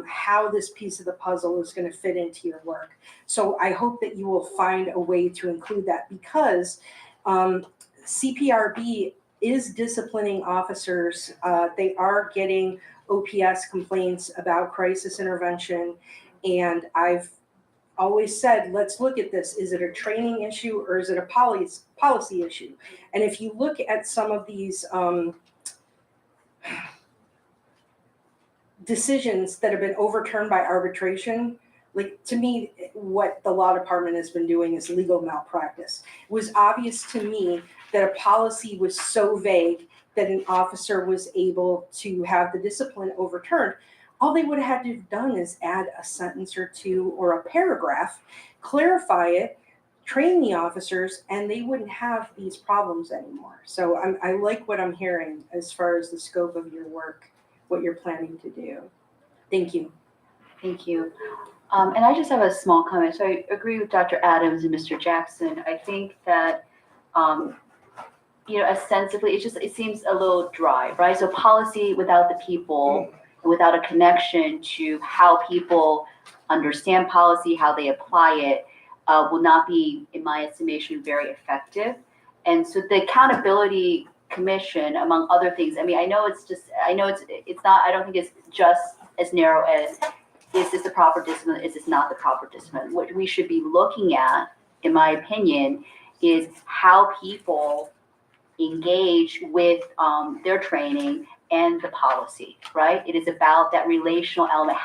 J: how this piece of the puzzle is going to fit into your work. So I hope that you will find a way to include that, because CPRB is disciplining officers. They are getting OPS complaints about crisis intervention. And I've always said, let's look at this. Is it a training issue or is it a policy issue? And if you look at some of these decisions that have been overturned by arbitration, like, to me, what the law department has been doing is legal malpractice. It was obvious to me that a policy was so vague that an officer was able to have the discipline overturned. All they would have had to have done is add a sentence or two or a paragraph, clarify it, train the officers, and they wouldn't have these problems anymore. So I like what I'm hearing as far as the scope of your work, what you're planning to do. Thank you.
F: Thank you. And I just have a small comment. So I agree with Dr. Adams and Mr. Jackson. I think that, ostensibly, it seems a little dry, right? So policy without the people, without a connection to how people understand policy, how they apply it, will not be, in my estimation, very effective. And so the Accountability Commission, among other things, I don't think it's just as narrow as, is this the proper discipline? Is this not the proper discipline? What we should be looking at, in my opinion, is how people engage with their training and the policy, right? It is about that relational element.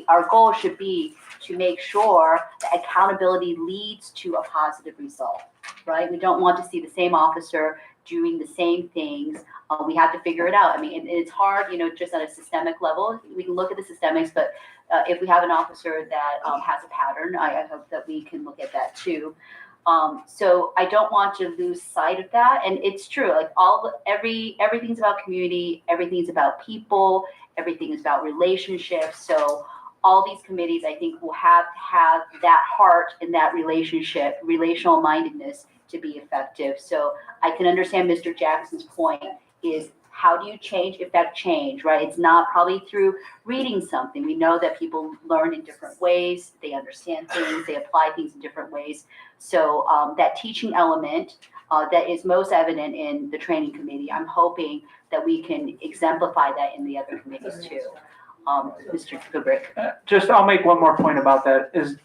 F: Our goal should be to make sure that accountability leads to a positive result, right? We don't want to see the same officer doing the same things. We have to figure it out. I mean, it's hard, just at a systemic level. We can look at the systemics, but if we have an officer that has a pattern, I hope that we can look at that too. So I don't want to lose sight of that. And it's true, like everything's about community, everything's about people, everything is about relationships. So all these committees, I think, will have that heart and that relational mindedness to be effective. So I can understand Mr. Jackson's point is, how do you effect change, right? It's not probably through reading something. We know that people learn in different ways. They understand things. They apply things in different ways. So that teaching element that is most evident in the training committee, I'm hoping that we can exemplify that in the other committees too. Mr. Kubrick.
A: I'll make one more point about that is,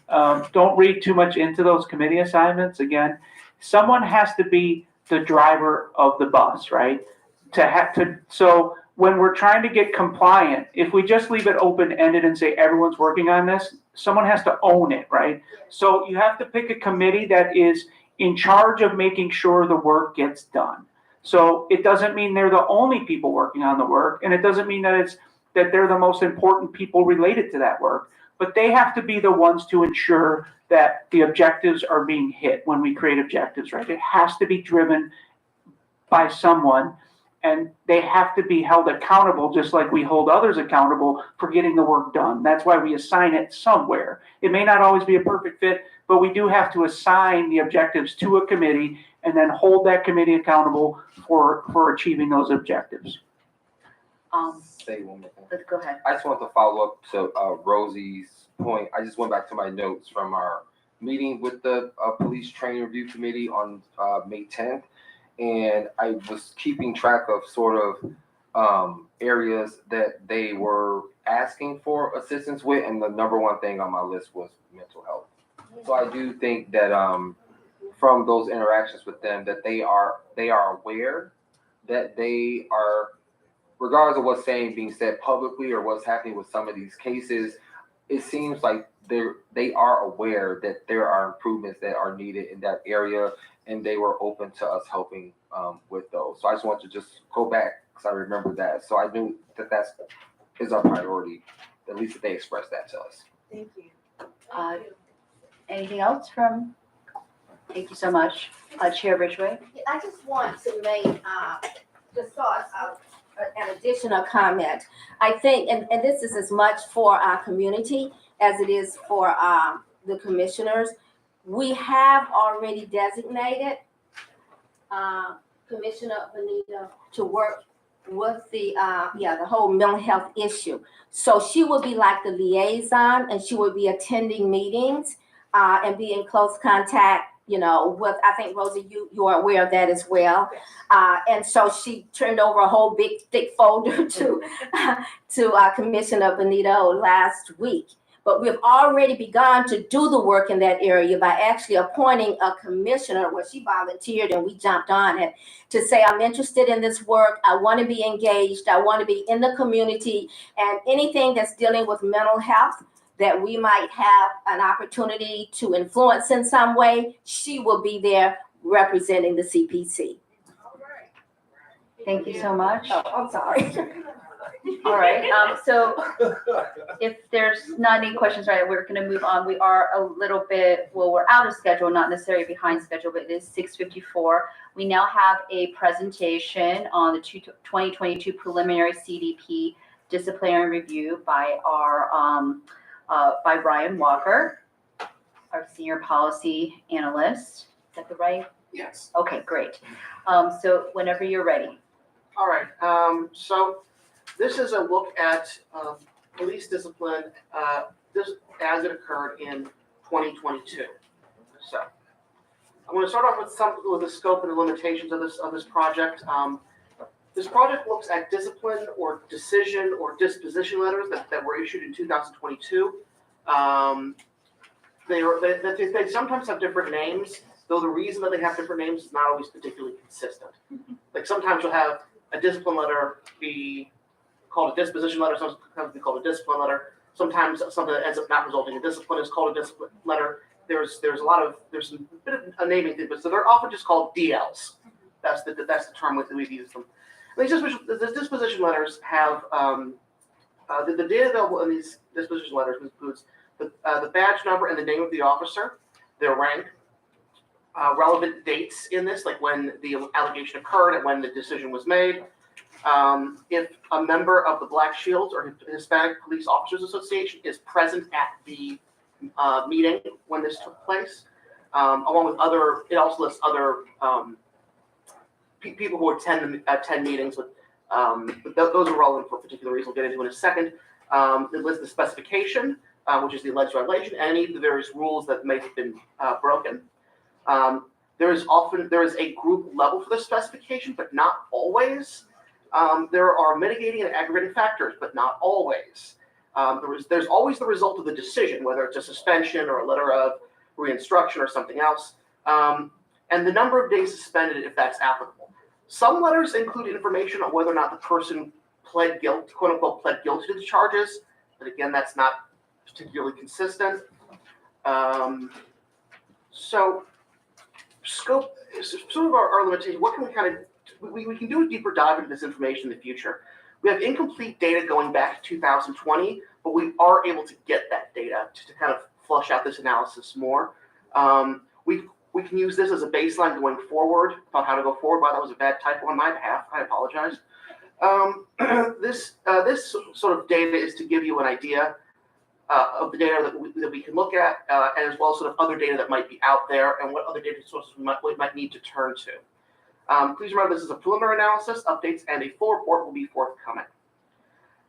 A: don't read too much into those committee assignments. Again, someone has to be the driver of the bus, right? So when we're trying to get compliant, if we just leave it open-ended and say everyone's working on this, someone has to own it, right? So you have to pick a committee that is in charge of making sure the work gets done. So it doesn't mean they're the only people working on the work, and it doesn't mean that they're the most important people related to that work, but they have to be the ones to ensure that the objectives are being hit when we create objectives, right? It has to be driven by someone, and they have to be held accountable just like we hold others accountable for getting the work done. That's why we assign it somewhere. It may not always be a perfect fit, but we do have to assign the objectives to a committee and then hold that committee accountable for achieving those objectives.
B: Say one more thing.
F: Go ahead.
B: I just want to follow up to Rosie's point. I just went back to my notes from our meeting with the Police Training Review Committee on May 10th. And I was keeping track of sort of areas that they were asking for assistance with, and the number one thing on my list was mental health. So I do think that from those interactions with them, that they are aware that they are, regardless of what's being said publicly or what's happening with some of these cases, it seems like they are aware that there are improvements that are needed in that area, and they were open to us helping with those. So I just want to just go back because I remember that. So I knew that is our priority, at least that they expressed that to us.
K: Thank you.
F: Anything else from? Thank you so much. Chair Ridgway.
C: I just want to make the thoughts of
J: an additional comment. I think, and this is as much for our community as it is for the commissioners. We have already designated Commissioner Benita to work with the whole mental health issue. So she will be like the liaison, and she will be attending meetings and be in close contact, with, I think, Rosie, you are aware of that as well. And so she turned over a whole big thick folder to Commissioner Benito last week. But we've already begun to do the work in that area by actually appointing a commissioner, where she volunteered and we jumped on it, to say, I'm interested in this work. I want to be engaged. I want to be in the community, and anything that's dealing with mental health that we might have an opportunity to influence in some way, she will be there representing the CPC.
F: Thank you so much.
J: Oh, I'm sorry.
F: All right, so if there's not any questions, right, we're gonna move on. We are a little bit, well, we're out of schedule, not necessarily behind schedule, but it is 6:54. We now have a presentation on the 2022 preliminary CDP disciplinary review by by Brian Walker, our senior policy analyst. Is that the right?
H: Yes.
F: Okay, great. So whenever you're ready.
H: All right, so this is a look at police discipline this as it occurred in 2022. So I'm going to start off with the scope and the limitations of this project. This project looks at discipline or decision or disposition letters that were issued in 2022. They sometimes have different names, though the reason that they have different names is not always particularly consistent. Like sometimes you'll have a discipline letter be called a disposition letter, sometimes be called a discipline letter. Sometimes something that ends up not resulting in discipline is called a discipline letter. There's a bit of a naming thing, but so they're often just called DLs. That's the term with we use them. The disposition letters have the data available in these disposition letters includes the badge number and the name of the officer, their rank, relevant dates in this, like when the allegation occurred and when the decision was made. If a member of the Black Shields or Hispanic Police Officers Association is present at the meeting when this took place, along with it also lists other people who attend meetings with, but those are relevant for a particular reason we'll get into in a second. It lists the specification, which is the alleged violation, and any of the various rules that may have been broken. There is a group level for the specification, but not always. There are mitigating and aggravating factors, but not always. There's always the result of the decision, whether it's a suspension or a letter of reinstruction or something else, and the number of days suspended if that's applicable. Some letters include information on whether or not the person pled guilty, quote unquote, pled guilty to the charges, but again, that's not particularly consistent. So scope, some of our limitations, what can we kind of, we can do a deeper dive into this information in the future. We have incomplete data going back to 2020, but we are able to get that data to kind of flush out this analysis more. We can use this as a baseline going forward about how to go forward. Wow, that was a bad typo on my behalf. I apologize. This sort of data is to give you an idea of the data that we can look at, and as well as sort of other data that might be out there and what other data sources we might need to turn to. Please remember this is a preliminary analysis, updates, and a full report will be forthcoming.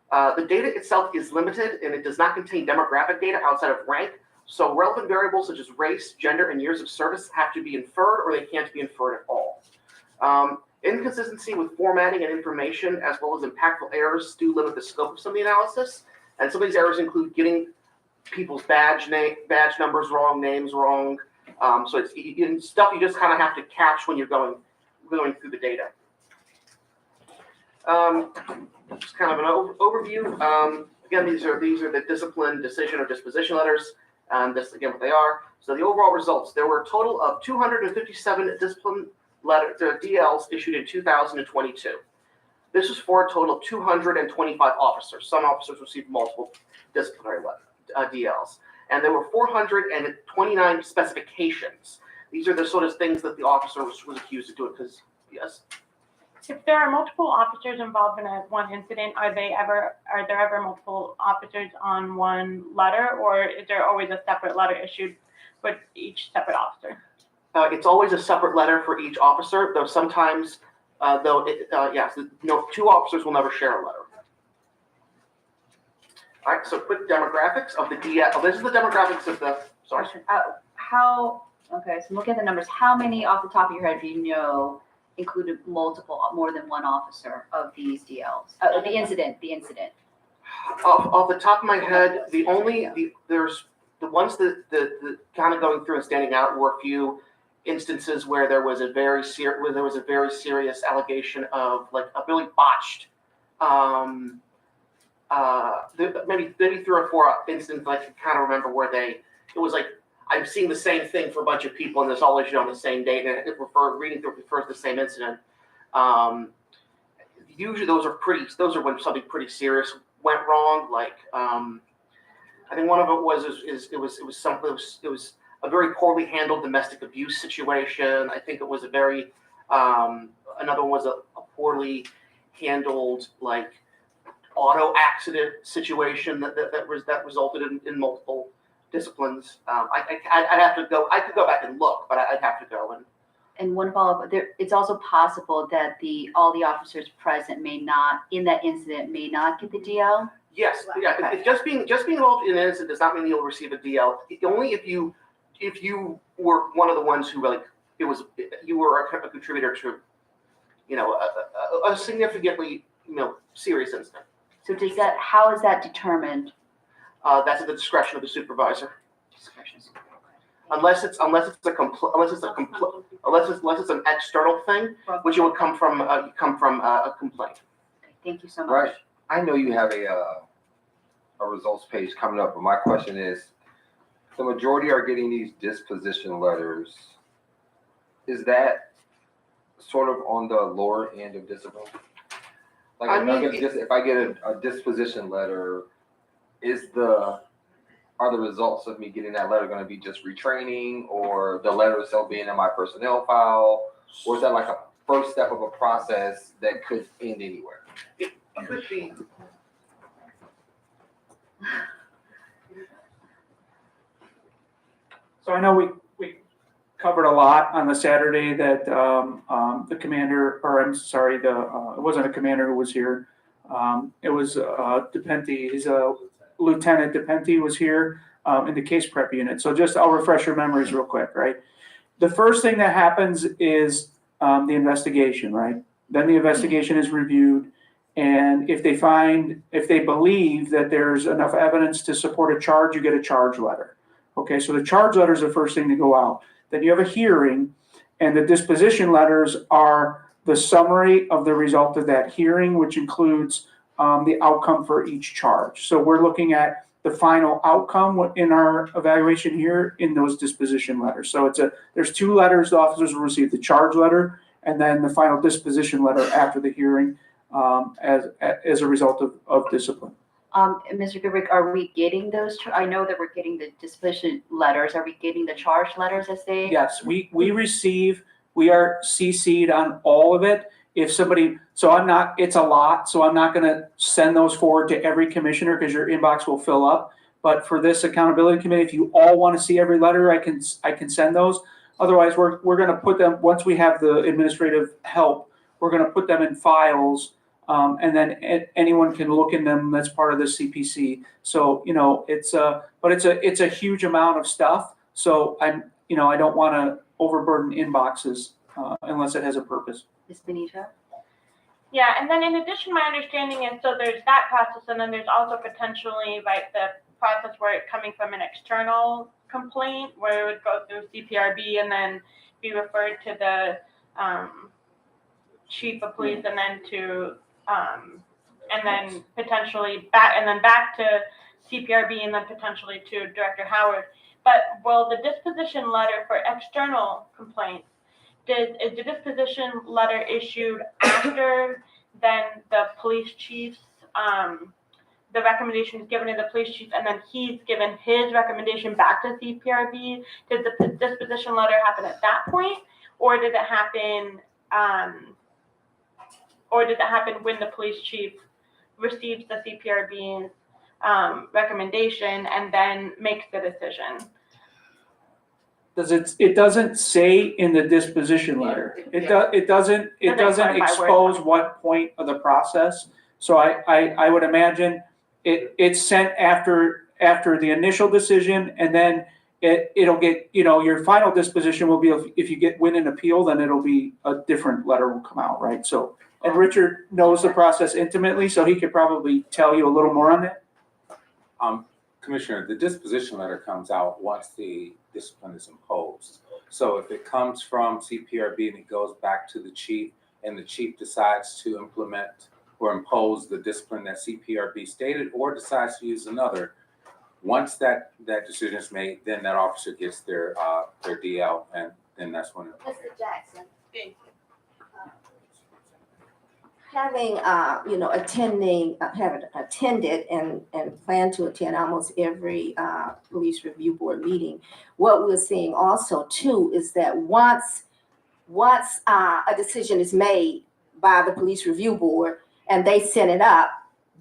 H: The data itself is limited and it does not contain demographic data outside of rank, so relevant variables such as race, gender, and years of service have to be inferred or they can't be inferred at all. Inconsistency with formatting and information as well as impactful errors do limit the scope of some of the analysis, and some of these errors include getting people's badge numbers wrong, names wrong, so it's stuff you just kind of have to catch when you're going through the data. Just kind of an overview. Again, these are the discipline, decision, or disposition letters. This again what they are. So the overall results: there were a total of 257 discipline DLs issued in 2022. This was for a total of 225 officers. Some officers received multiple disciplinary DLs, and there were 429 specifications. These are the sort of things that the officer was accused of doing. Because yes,
E: If there are multiple officers involved in one incident, are there ever multiple officers on one letter, or is there always a separate letter issued with each separate officer?
H: It's always a separate letter for each officer, though sometimes, yes, no, two officers will never share a letter. All right, so quick demographics of the DL. Oh, this is the demographics of the, sorry.
F: Okay, so look at the numbers. How many off the top of your head do you know included more than one officer of these DLs? The incident.
H: Off the top of my head, there's the ones that kind of going through and standing out were a few instances where there was a very serious allegation of like a really botched, maybe 3 or 4 instances I can kind of remember where it was like, I'm seeing the same thing for a bunch of people and it's all issued on the same date and it refers to the same incident. Usually those are when something pretty serious went wrong. Like, I think one of it was a very poorly handled domestic abuse situation. I think it was another one was a poorly handled like auto accident situation that resulted in multiple disciplines. I'd have to go. I could go back and look, but I'd have to go
F: and one follow-up. It's also possible that all the officers present in that incident may not get the DL.
H: Yes, yeah.
F: Okay.
H: Just being involved in an incident does not mean you'll receive a DL. Only if you were one of the ones who you were a contributor to, a significantly serious incident.
F: So how is that determined?
H: That's at the discretion of the supervisor. Unless it's an external thing, which would come from a complaint.
F: Thank you so much.
B: Right. I know you have a results page coming up, but my question is, the majority are getting these disposition letters. Is that sort of on the lower end of discipline? Like, if I get a disposition letter, are the results of me getting that letter going to be just retraining, or the letter itself being in my personnel file, or is that like a first step of a process that could end anywhere?
H: It could be.
A: So I know we covered a lot on the Saturday that the commander, or I'm sorry, it wasn't a commander who was here. It was DePente. He's a Lieutenant DePente was here in the case prep unit. So I'll refresh your memories real quick, right? The first thing that happens is the investigation, right? Then the investigation is reviewed. And if they believe that there's enough evidence to support a charge, you get a charge letter. Okay, so the charge letter is the first thing to go out. Then you have a hearing, and the disposition letters are the summary of the result of that hearing, which includes the outcome for each charge. So we're looking at the final outcome in our evaluation here in those disposition letters. So there's 2 letters the officers will receive: the charge letter and then the final disposition letter after the hearing as a result of discipline.
F: Mr. Goodrick, are we getting those? I know that we're getting the disposition letters. Are we getting the charge letters as they?
A: Yes, we are CC'd on all of it. It's a lot, so I'm not going to send those forward to every commissioner because your inbox will fill up. But for this accountability committee, if you all want to see every letter, I can send those. Otherwise, we're going to put them, once we have the administrative help, we're going to put them in files. And then anyone can look in them. That's part of the CPC. So, it's a huge amount of stuff. So I don't want to overburden inboxes unless it has a purpose.
F: Ms. Benita?
E: Yeah, and then in addition, my understanding is, so there's that process, and then there's also potentially like the process where it's coming from an external complaint, where it would go through CPRB and then be referred to the chief of police, and then to and then potentially back to CPRB, and then potentially to Director Howard. But will the disposition letter for external complaints, is the disposition letter issued after then the police chief's, the recommendation is given to the police chief, and then he's given his recommendation back to CPRB? Did the disposition letter happen at that point, or did it happen or did that happen when the police chief receives the CPRB's recommendation and then makes the decision?
A: It doesn't say in the disposition letter. It doesn't
E: Doesn't clarify where it's
A: expose
E: coming
A: what point of the process. So I would imagine it's sent after the initial decision, and then it'll get, your final disposition will be if you win an appeal, then it'll be a different letter will come out, right? So, and Richard knows the process intimately, so he could probably tell you a little more on that.
L: Commissioner, the disposition letter comes out once the discipline is imposed. So if it comes from CPRB and it goes back to the chief, and the chief decides to implement or impose the discipline that CPRB stated, or decides to use another, once that decision is made, then that officer gets their DL, and then that's when.
J: Mr. Jackson,
C: Thank you.
J: having, having attended and plan to attend almost every police review board meeting, what we're seeing also too is that once a decision is made by the police review board and they send it up,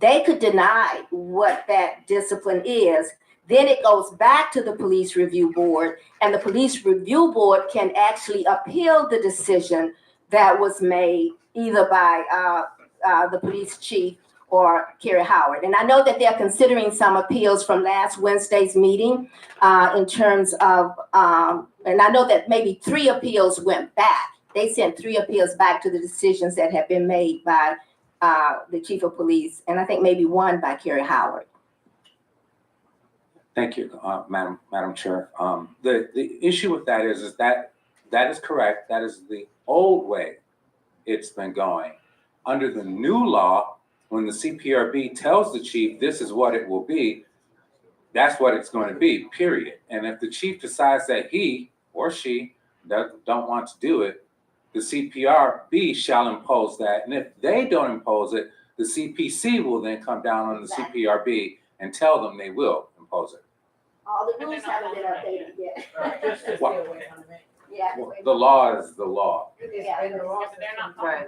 J: they could deny what that discipline is. Then it goes back to the police review board, and the police review board can actually appeal the decision that was made either by the police chief or Kerry Howard. And I know that they're considering some appeals from last Wednesday's meeting in terms of, and I know that maybe 3 appeals went back. They sent 3 appeals back to the decisions that have been made by the chief of police, and I think maybe 1 by Kerry Howard.
L: Thank you, Madam Chair. The issue with that is that is correct. That is the old way it's been going. Under the new law, when the CPRB tells the chief this is what it will be, that's what it's going to be, period. And if the chief decides that he or she don't want to do it, the CPRB shall impose that. And if they don't impose it, the CPC will then come down on the CPRB and tell them they will impose it.
J: All the rules haven't been updated yet.
G: Just to stay away from it.
J: Yeah.
L: The law is the law.
J: Yeah.
C: They're not
G: Right.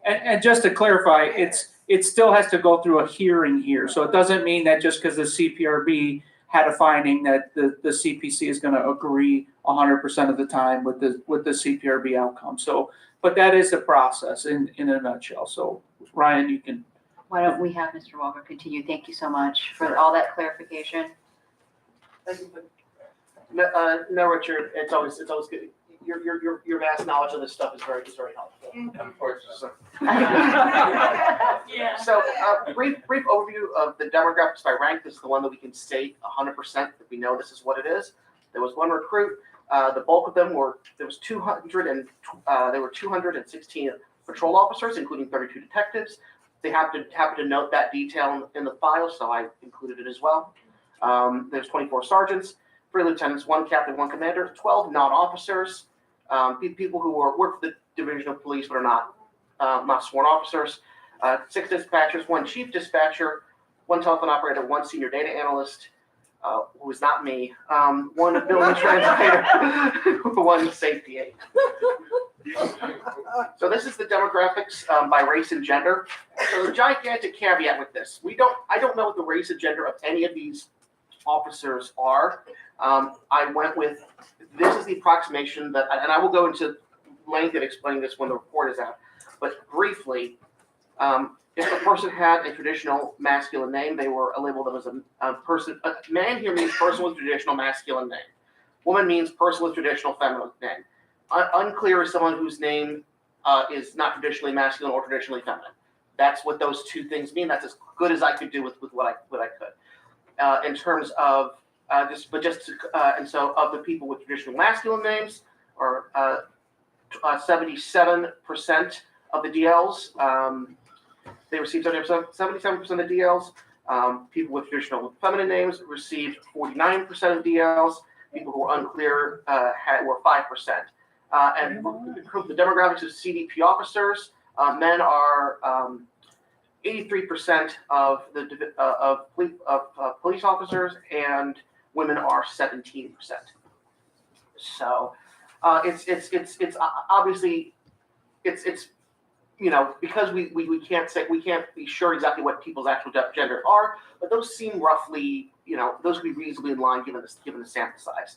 A: And just to clarify, it still has to go through a hearing here. So it doesn't mean that just because the CPRB had a finding that the CPC is going to agree 100% of the time with the CPRB outcome. So, but that is the process in a nutshell. So Ryan, you can.
F: Why don't we have Mr. Walker continue? Thank you so much for all that clarification.
H: No, Richard, it's always good. Your vast knowledge of this stuff is very helpful.
L: Unfortunately.
E: Yeah.
H: So, brief overview of the demographics by rank. This is the one that we can state 100% that we know this is what it is. There was 1 recruit. The bulk of them there were 216 patrol officers, including 32 detectives. They happened to note that detail in the file, so I included it as well. There's 24 sergeants, 3 lieutenants, 1 captain, 1 commander, 12 non-officers, people who work for the division of police but are not sworn officers, 6 dispatchers, 1 chief dispatcher, 1 telephone operator, 1 senior data analyst, who is not me, 1 billing translator, 1 safety aide. So this is the demographics by race and gender. So the gigantic caveat with this, I don't know what the race and gender of any of these officers are. I went with, this is the approximation that, and I will go into length in explaining this when the report is out, but briefly, if the person had a traditional masculine name, they were labeled as a person. A man here means person with traditional masculine name. Woman means person with traditional feminine name. Unclear is someone whose name is not traditionally masculine or traditionally feminine. That's what those 2 things mean. That's as good as I could do with what I could. In terms of and so of the people with traditional masculine names, are 77% of the DLs. They received 77% of the DLs. People with traditional feminine names received 49% of DLs. People who were unclear were 5%. And the demographics of CDP officers, men are 83% of police officers, and women are 17%. So it's obviously it's because we can't say, we can't be sure exactly what people's actual gender are, but those seem roughly, those could be reasonably in line given the sample size.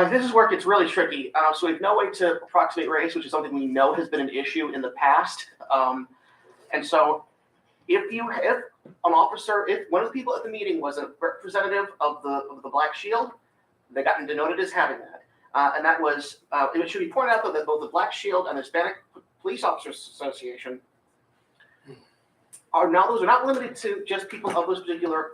H: This is where it gets really tricky. So we have no way to approximate race, which is something we know has been an issue in the past. And so if one of the people at the meeting was a representative of the Black Shield, they got denoted as having that. And that was, it should be pointed out though that both the Black Shield and the Hispanic Police Officers Association those are not limited to just people of those particular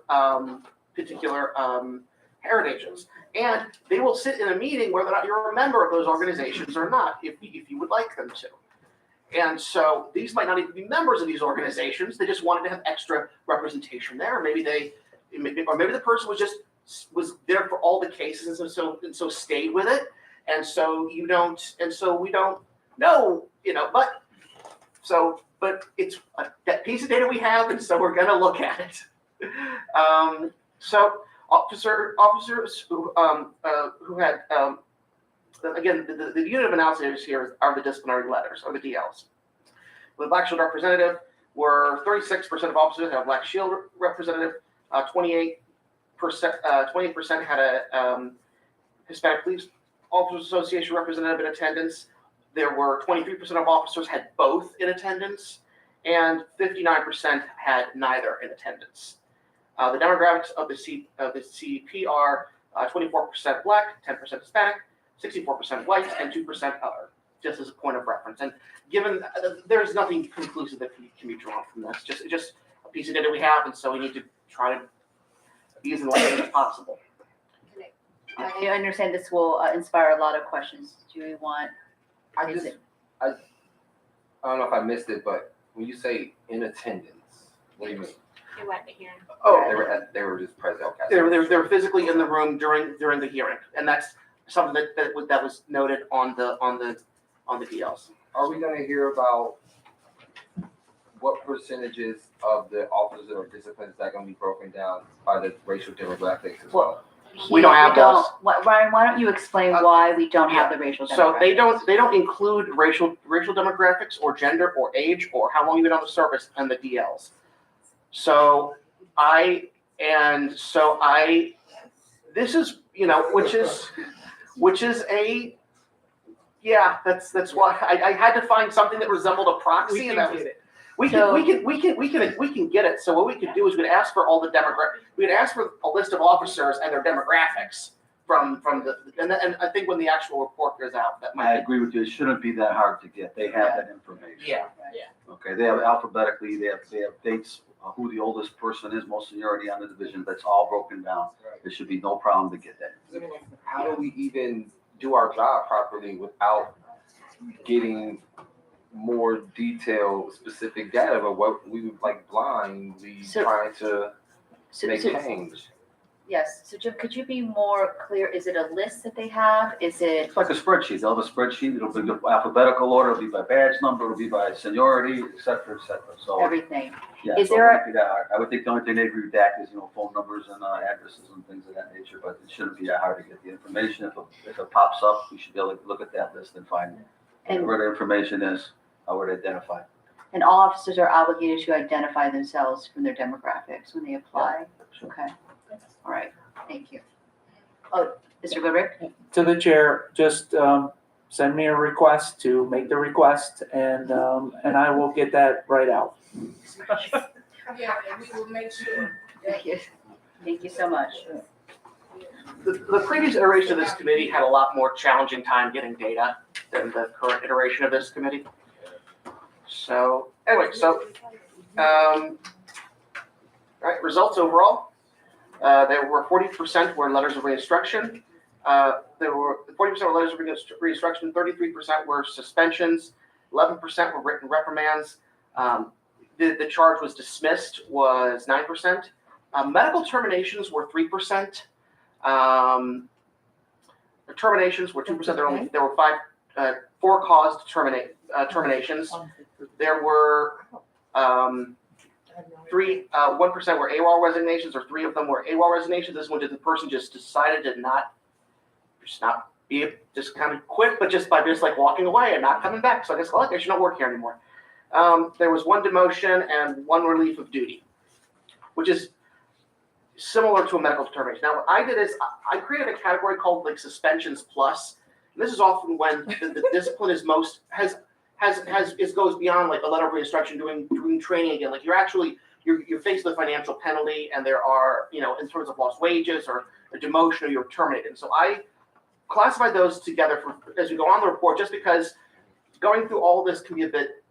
H: heritages. And they will sit in a meeting whether or not you're a member of those organizations or not, if you would like them to. And so these might not even be members of these organizations. They just wanted to have extra representation there. Maybe the person was there for all the cases and so stayed with it. And so we don't know, but it's that piece of data we have, and so we're gonna look at it. So officers who had again, the unit of analysis here are the disciplinary letters, or the DLs. The Black Shield representative were 36% of officers had a Black Shield representative, 28% had a Hispanic Police Officers Association representative in attendance. There were 23% of officers had both in attendance, and 59% had neither in attendance. The demographics of the CP are 24% Black, 10% Hispanic, 64% white, and 2% other, just as a point of reference. And given there's nothing conclusive that can be drawn from this, just a piece of data we have, and so we need to try to be as enlightening as possible.
F: I understand this will inspire a lot of questions. Do we want?
B: I don't know if I missed it, but when you say in attendance, what do you mean?
E: You went to hearing.
H: Oh,
B: They were just present. Okay.
H: they were physically in the room during the hearing, and that's something that was noted on the DLs.
B: Are we going to hear about what percentages of the officers or disciplines that are going to be broken down by the racial demographics as well?
H: We don't have those.
F: Ryan, why don't you explain why we don't have the racial demographics?
H: So they don't include racial demographics or gender or age or how long you've been on the service and the DLs. This is, which is a, that's why I had to find something that resembled a proxy, and that was it. We can get it. So what we could do is we'd ask for all the we'd ask for a list of officers and their demographics from and I think when the actual report goes out, that might.
D: I agree with you. It shouldn't be that hard to get. They have that information.
H: Yeah.
D: Okay, they have alphabetically. They have dates, who the oldest person is, most seniority on the division. That's all broken down. There should be no problem to get that.
B: How do we even do our job properly without getting more detailed, specific data about what we would blindly trying to make change?
F: Yes. So Jim, could you be more clear? Is it a list that they have? Is it?
D: It's like a spreadsheet. They'll have a spreadsheet. It'll be the alphabetic order. It'll be by badge number. It'll be by seniority, et cetera, et cetera. So
F: Everything.
D: yeah.
F: Is
D: so
F: there
D: it wouldn't be that hard. I would think the only thing they'd redact is phone numbers and addresses and things of that nature. But it shouldn't be that hard to get the information. If it pops up, we should be able to look at that list and find where the information is. I would identify.
F: And all officers are obligated to identify themselves from their demographics when they apply?
D: Sure.
F: Okay. All right. Thank you. Oh, Mr. Goodrick?
A: To the chair, just send me a request to make the request, and I will get that right out.
G: Yeah, and we will make sure.
F: Thank you. Thank you so much.
H: The previous iteration of this committee had a lot more challenging time getting data than the current iteration of this committee. So anyway, all right, results overall. There were 40% were letters of re-instruction. There were 40% were letters of re-instruction, 33% were suspensions, 11% were written reprimands. The charge was dismissed was 9%. Medical terminations were 3%. The terminations were 2%. There were four caused terminations. There were 1% were AWOL resignations, or 3 of them were AWOL resignations. This one did the person just decided to just kind of quit, but just by walking away and not coming back. So I guess I should not work here anymore. There was one demotion and one relief of duty, which is similar to a medical determination. Now, what I did is I created a category called like suspensions plus. And this is often when the discipline is most goes beyond like a letter of instruction, doing training again. Like you're faced with a financial penalty, and there are, in terms of lost wages or a demotion, or you're terminated. And so I classified those together as we go on the report, just because going through all of this can be a bit,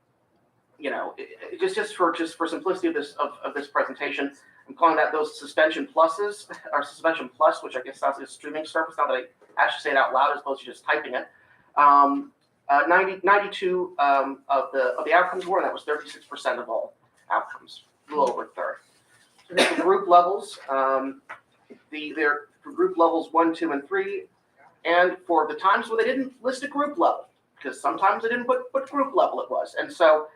H: just for simplicity of this presentation, I'm calling that those suspension pluses, or suspension plus, which I guess sounds like a streaming service now that I actually say it out loud as opposed to just typing it. 92 of the outcomes were, and that was 36% of all outcomes, a little over a third. So then for group levels, for group levels 1, 2, and 3, and for the times where they didn't list a group level, because sometimes they didn't put what group level it was, and so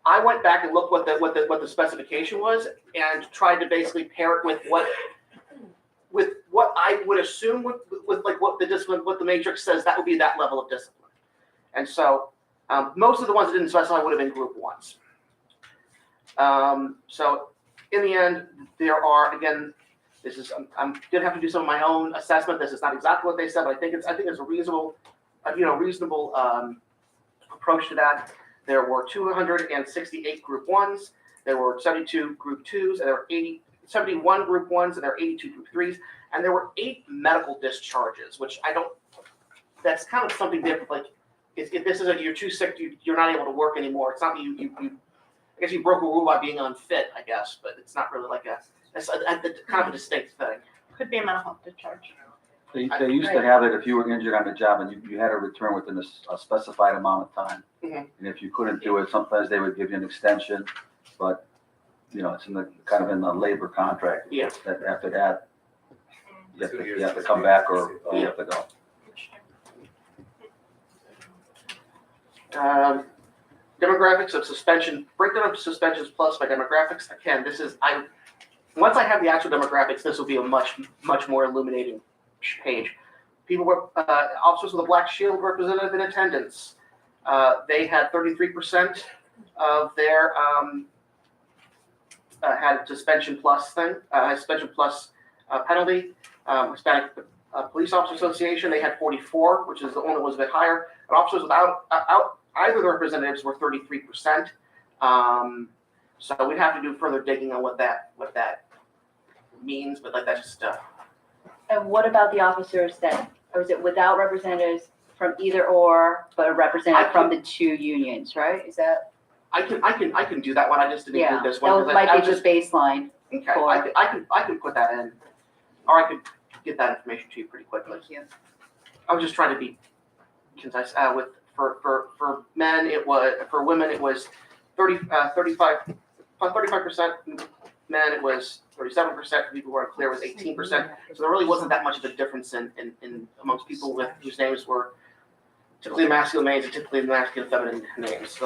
H: I went back and looked what the specification was, and tried to basically pair it with what I would assume with like what the discipline, what the matrix says that would be that level of discipline. And so most of the ones that didn't specify would have been group 1s. So in the end, there are, again, I'm gonna have to do some of my own assessment. This is not exactly what they said, but I think it's a reasonable approach to that. There were 268 group 1s, there were 72 group 2s, and there were 71 group 1s, and there were 82 group 3s, and there were 8 medical discharges, which that's kind of something different. Like, if this is you're too sick, you're not able to work anymore. It's not that I guess you broke a rule by being unfit, I guess, but it's not really like it's kind of a distinct thing.
E: Could be a mental health discharge.
D: They used to have it if you were injured on the job and you had to return within a specified amount of time.
H: Mhm.
D: And if you couldn't do it, sometimes they would give you an extension, but, it's kind of in the labor contract.
H: Yeah.
D: That after that, you have to come back or you have to go.
H: Demographics of suspension, breakdown of suspensions plus by demographics. Again, once I have the actual demographics, this will be a much more illuminating page. People were officers with a black shield representative in attendance. They had 33% of their had suspension plus penalty. Hispanic Police Officer Association, they had 44, which is the one that was a bit higher. And officers without either of the representatives were 33%. So we'd have to do further digging on what that means, but like that's just
F: And what about the officers or is it without representatives from either or, but a representative from the 2 unions, right? Is that?
H: I can do that one. I just didn't include this
F: That
H: one.
F: might be the baseline.
H: Okay, I can put that in, or I could get that information to you pretty quickly.
F: Thank you.
H: I was just trying to be concise. For men, for women it was 35%. Men, it was 37%. For people who weren't clear, it was 18%. So there really wasn't that much of a difference in amongst people whose names were typically masculine names and typically masculine feminine names.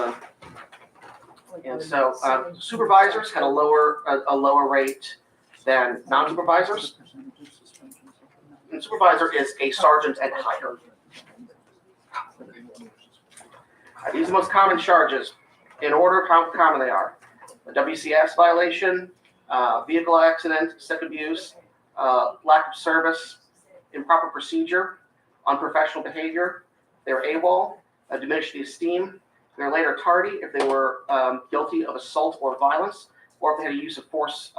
H: And so supervisors had a lower rate than non-supervisors. And supervisor is a sergeant and higher. These are the most common charges in order of how common they are. A WCS violation, vehicle accident, sick abuse, lack of service, improper procedure, unprofessional behavior. They were AWOL, diminished the esteem. They're later tardy if they were guilty of assault or violence, or if they had a use of force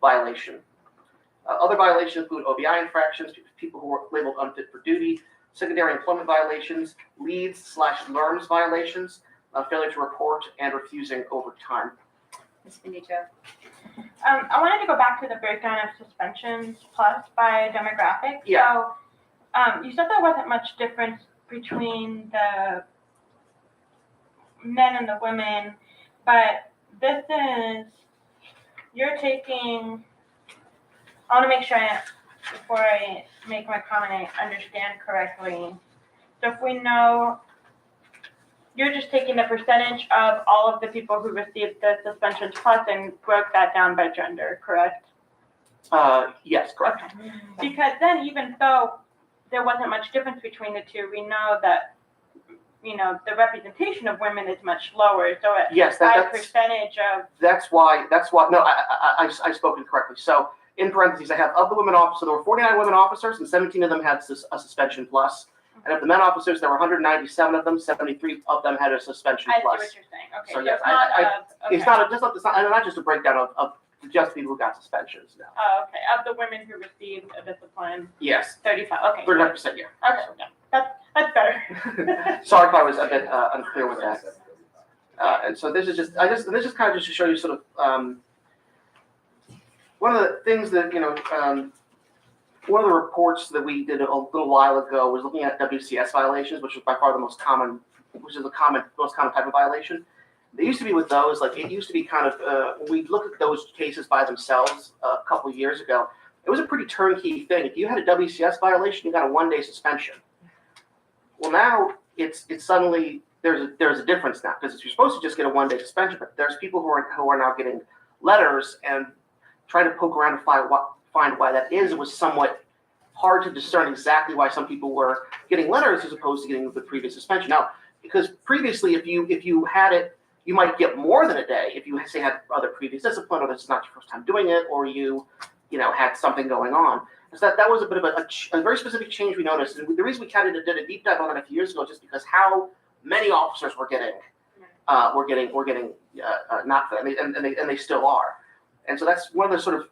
H: violation. Other violations include OBI infractions, people who were labeled unfit for duty, secondary employment violations, leads/LERMS violations, failure to report, and refusing overtime.
F: Ms. Benito.
E: I wanted to go back to the breakdown of suspensions plus by demographic.
H: Yeah.
E: So, you said there wasn't much difference between the men and the women, but you're taking, I want to make sure before I make my comment, I understand correctly. So if we know, you're just taking the percentage of all of the people who received the suspensions plus and broke that down by gender, correct?
H: Yes, correct.
E: Okay. Because then even though there wasn't much difference between the two, we know that the representation of women is much lower, so
H: Yes,
E: by
H: that's,
E: percentage of,
H: that's why, no, I spoke incorrectly. So in parentheses, I have of the women officers, there were 49 women officers and 17 of them had a suspension plus. And of the men officers, there were 197 of them, 73 of them had a suspension
E: I see
H: plus.
E: what you're saying, okay.
H: So
E: So
H: yes,
E: it's not of,
H: It's not just a breakdown of just people who got suspensions, no.
E: Oh, okay, of the women who received a discipline,
H: Yes,
E: 35, okay.
H: 39%, yeah.
E: Okay, yeah, that's better.
H: Sorry if I was a bit unclear with that. And so this is just kind of just to show you sort of, one of the things that, one of the reports that we did a little while ago was looking at WCS violations, which is by far the most common type of violation. They used to be with those, like it used to be kind of, when we looked at those cases by themselves a couple of years ago, it was a pretty turnkey thing. If you had a WCS violation, you got a 1-day suspension. Well, now it's suddenly, there's a difference now, because you're supposed to just get a 1-day suspension, but there's people who are now getting letters and trying to poke around to find why that is. It was somewhat hard to discern exactly why some people were getting letters as opposed to getting the previous suspension. Now, because previously, if you had it, you might get more than a day if you say had other previous discipline, or this is not your first time doing it, or you had something going on. So that was a bit of a very specific change we noticed. And the reason we kind of did a deep dive on it a few years ago, just because how many officers were getting not for that, and they still are. And so that's one of the sort of,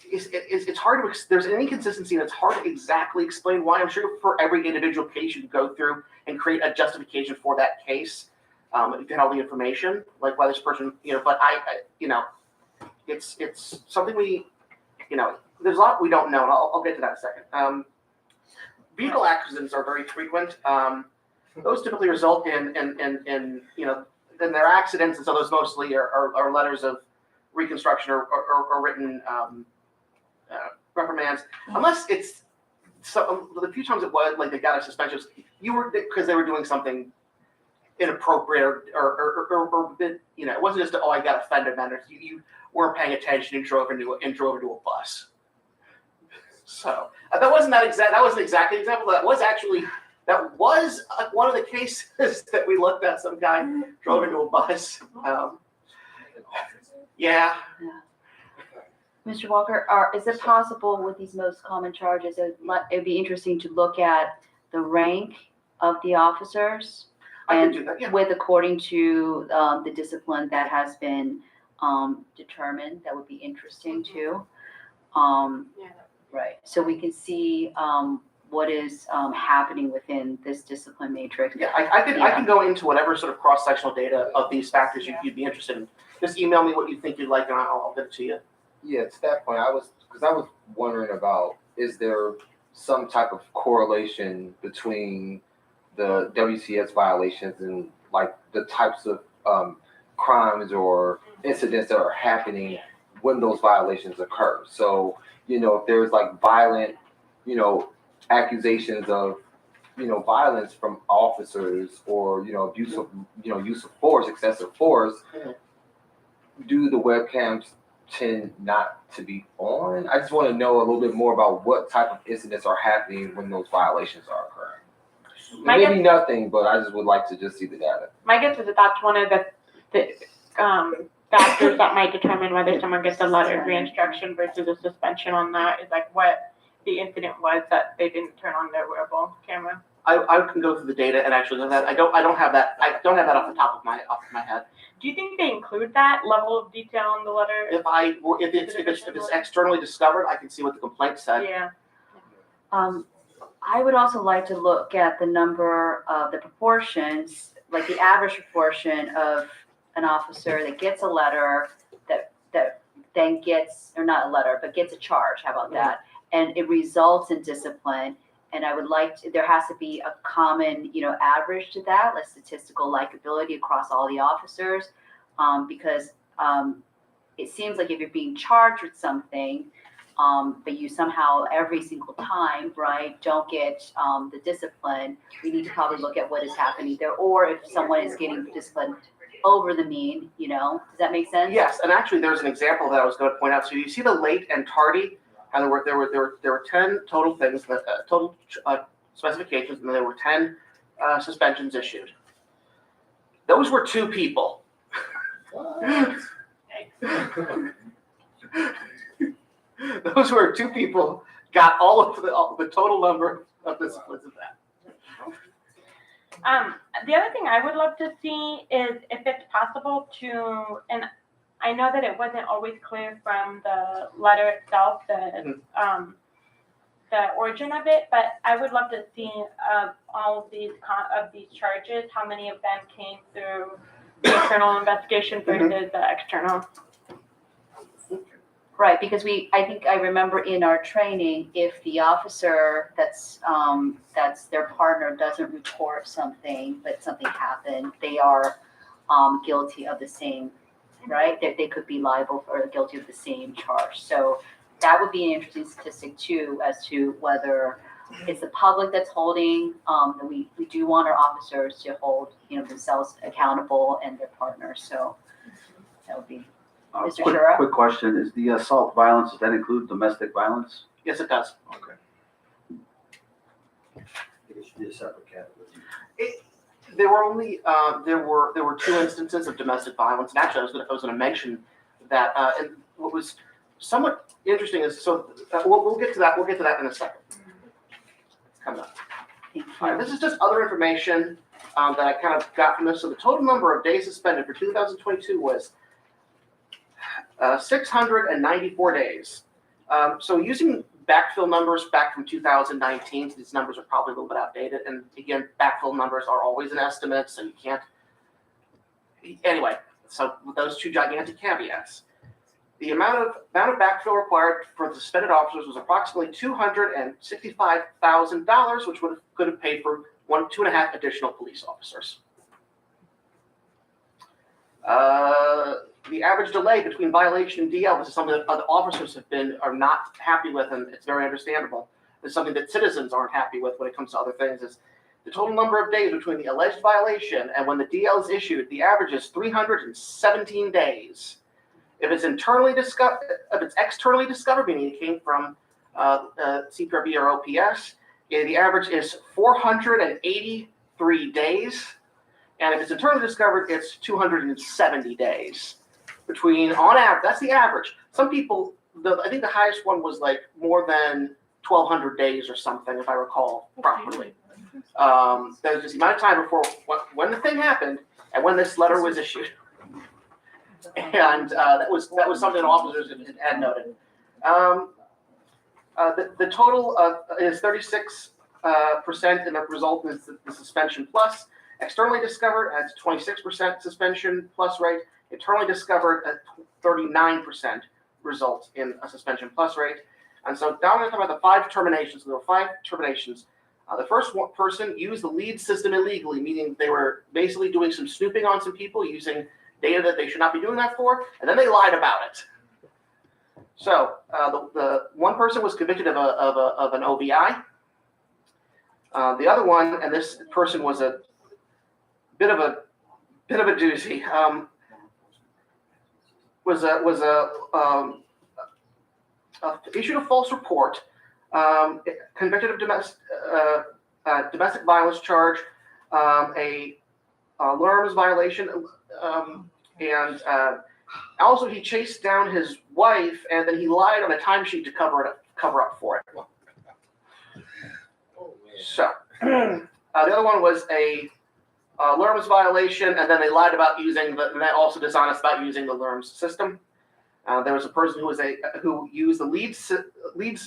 H: it's hard to, there's an inconsistency and it's hard to exactly explain why. I'm sure for every individual case you can go through and create a justification for that case. If you had all the information, like why this person, but it's something we, there's a lot we don't know, and I'll get to that in a second. Vehicle accidents are very frequent. Those typically result in they're accidents, and so those mostly are letters of reconstruction or written reprimands, unless it's the few times it was like they got a suspension, because they were doing something inappropriate or it wasn't just I got a fender bender. You weren't paying attention and drove into a bus. So that wasn't exactly an example. That was one of the cases that we looked at. Some guy drove into a bus. Yeah.
F: Mr. Walker, is it possible with these most common charges, it'd be interesting to look at the rank of the officers?
H: I can
F: And
H: do that, yeah.
F: with according to the discipline that has been determined, that would be interesting too. Right, so we can see what is happening within this discipline matrix.
H: Yeah, I can go into whatever sort of cross-sectional data of these factors you'd be interested in. Just email me what you think you'd like, and I'll get it to you.
B: Yeah, to that point, I was wondering about, is there some type of correlation between the WCS violations and like the types of crimes or incidents that are happening when those violations occur? So, if there's like violent, accusations of, violence from officers or, abuse of, use of force, excessive force, do the webcams tend not to be on? I just want to know a little bit more about what type of incidents are happening when those violations are occurring. Maybe nothing, but I just would like to just see the data.
E: My guess is that that's one of the factors that might determine whether someone gets a letter of reinstruction versus a suspension on that, is like what the incident was that they didn't turn on their wearable camera.
H: I can go through the data and actually know that. I don't have that off the top of my head.
E: Do you think they include that level of detail in the letter?
H: If it's externally discovered, I can see what the complaint said.
E: Yeah.
F: I would also like to look at the number of the proportions, like the average proportion of an officer that gets a letter that then gets, or not a letter, but gets a charge. How about that? And it results in discipline. And I would there has to be a common, average to that, like statistical likability across all the officers, because it seems like if you're being charged with something, but you somehow every single time, right, don't get the discipline, we need to probably look at what is happening there, or if someone is getting disciplined over the mean, does that make sense?
H: Yes, and actually there's an example that I was going to point out. So you see the late and tardy, and there were 10 total things, total specifications, and there were 10 suspensions issued. Those were 2 people. Those were 2 people got all of the total number of disciplines of that.
E: The other thing I would love to see is if it's possible to, and I know that it wasn't always clear from the letter itself, the origin of it, but I would love to see all of these charges, how many of them came through the internal investigation versus the external.
F: Right, because I think I remember in our training, if the officer that's their partner doesn't report something, but something happened, they are guilty of the same, right? That they could be liable for guilty of the same charge. So that would be an interesting statistic too, as to whether it's the public that's holding, that we do want our officers to hold, themselves accountable and their partners. So that would be. Mr. Shura?
D: Quick question, is the assault violence, does that include domestic violence?
H: Yes, it does.
D: Okay. I think it should be a separate category.
H: There were only there were 2 instances of domestic violence, and actually I was going to mention that. And what was somewhat interesting is we'll get to that. We'll get to that in a second. It's coming up. All right, this is just other information that I kind of got from this. So the total number of days suspended for 2022 was 694 days. So using backfill numbers back from 2019, these numbers are probably a little bit outdated. And again, backfill numbers are always an estimate, so you can't. Anyway, so with those 2 gigantic caveats, the amount of backfill required for the suspended officers was approximately $265,000, which could have paid for 2.5 additional police officers. The average delay between violation and DL, this is something that other officers are not happy with, and it's very understandable. It's something that citizens aren't happy with when it comes to other things. Is the total number of days between the alleged violation and when the DL is issued, the average is 317 days. If it's externally discovered, meaning it came from CPRB or OPS, the average is 483 days. And if it's internally discovered, it's 270 days. On average, that's the average. Some people, I think the highest one was like more than 1,200 days or something, if I recall properly. That was just the amount of time before when the thing happened and when this letter was issued. And that was something officers had noted. The total is 36%, and the result is the suspension plus. Externally discovered at 26% suspension plus rate. Internally discovered at 39% results in a suspension plus rate. And so now I'm going to talk about the 5 terminations. There were 5 terminations. The first person used the lead system illegally, meaning they were basically doing some snooping on some people using data that they should not be doing that for, and then they lied about it. So the one person was convicted of an OBI. The other one, and this person was a bit of a doozy. Issued a false report, convicted of domestic violence charge, a LERMS violation, and also he chased down his wife, and then he lied on a timesheet to cover up for it. So the other one was a LERMS violation, and then they lied about and then also dishonest about using the LERMS system. There was a person who used the leads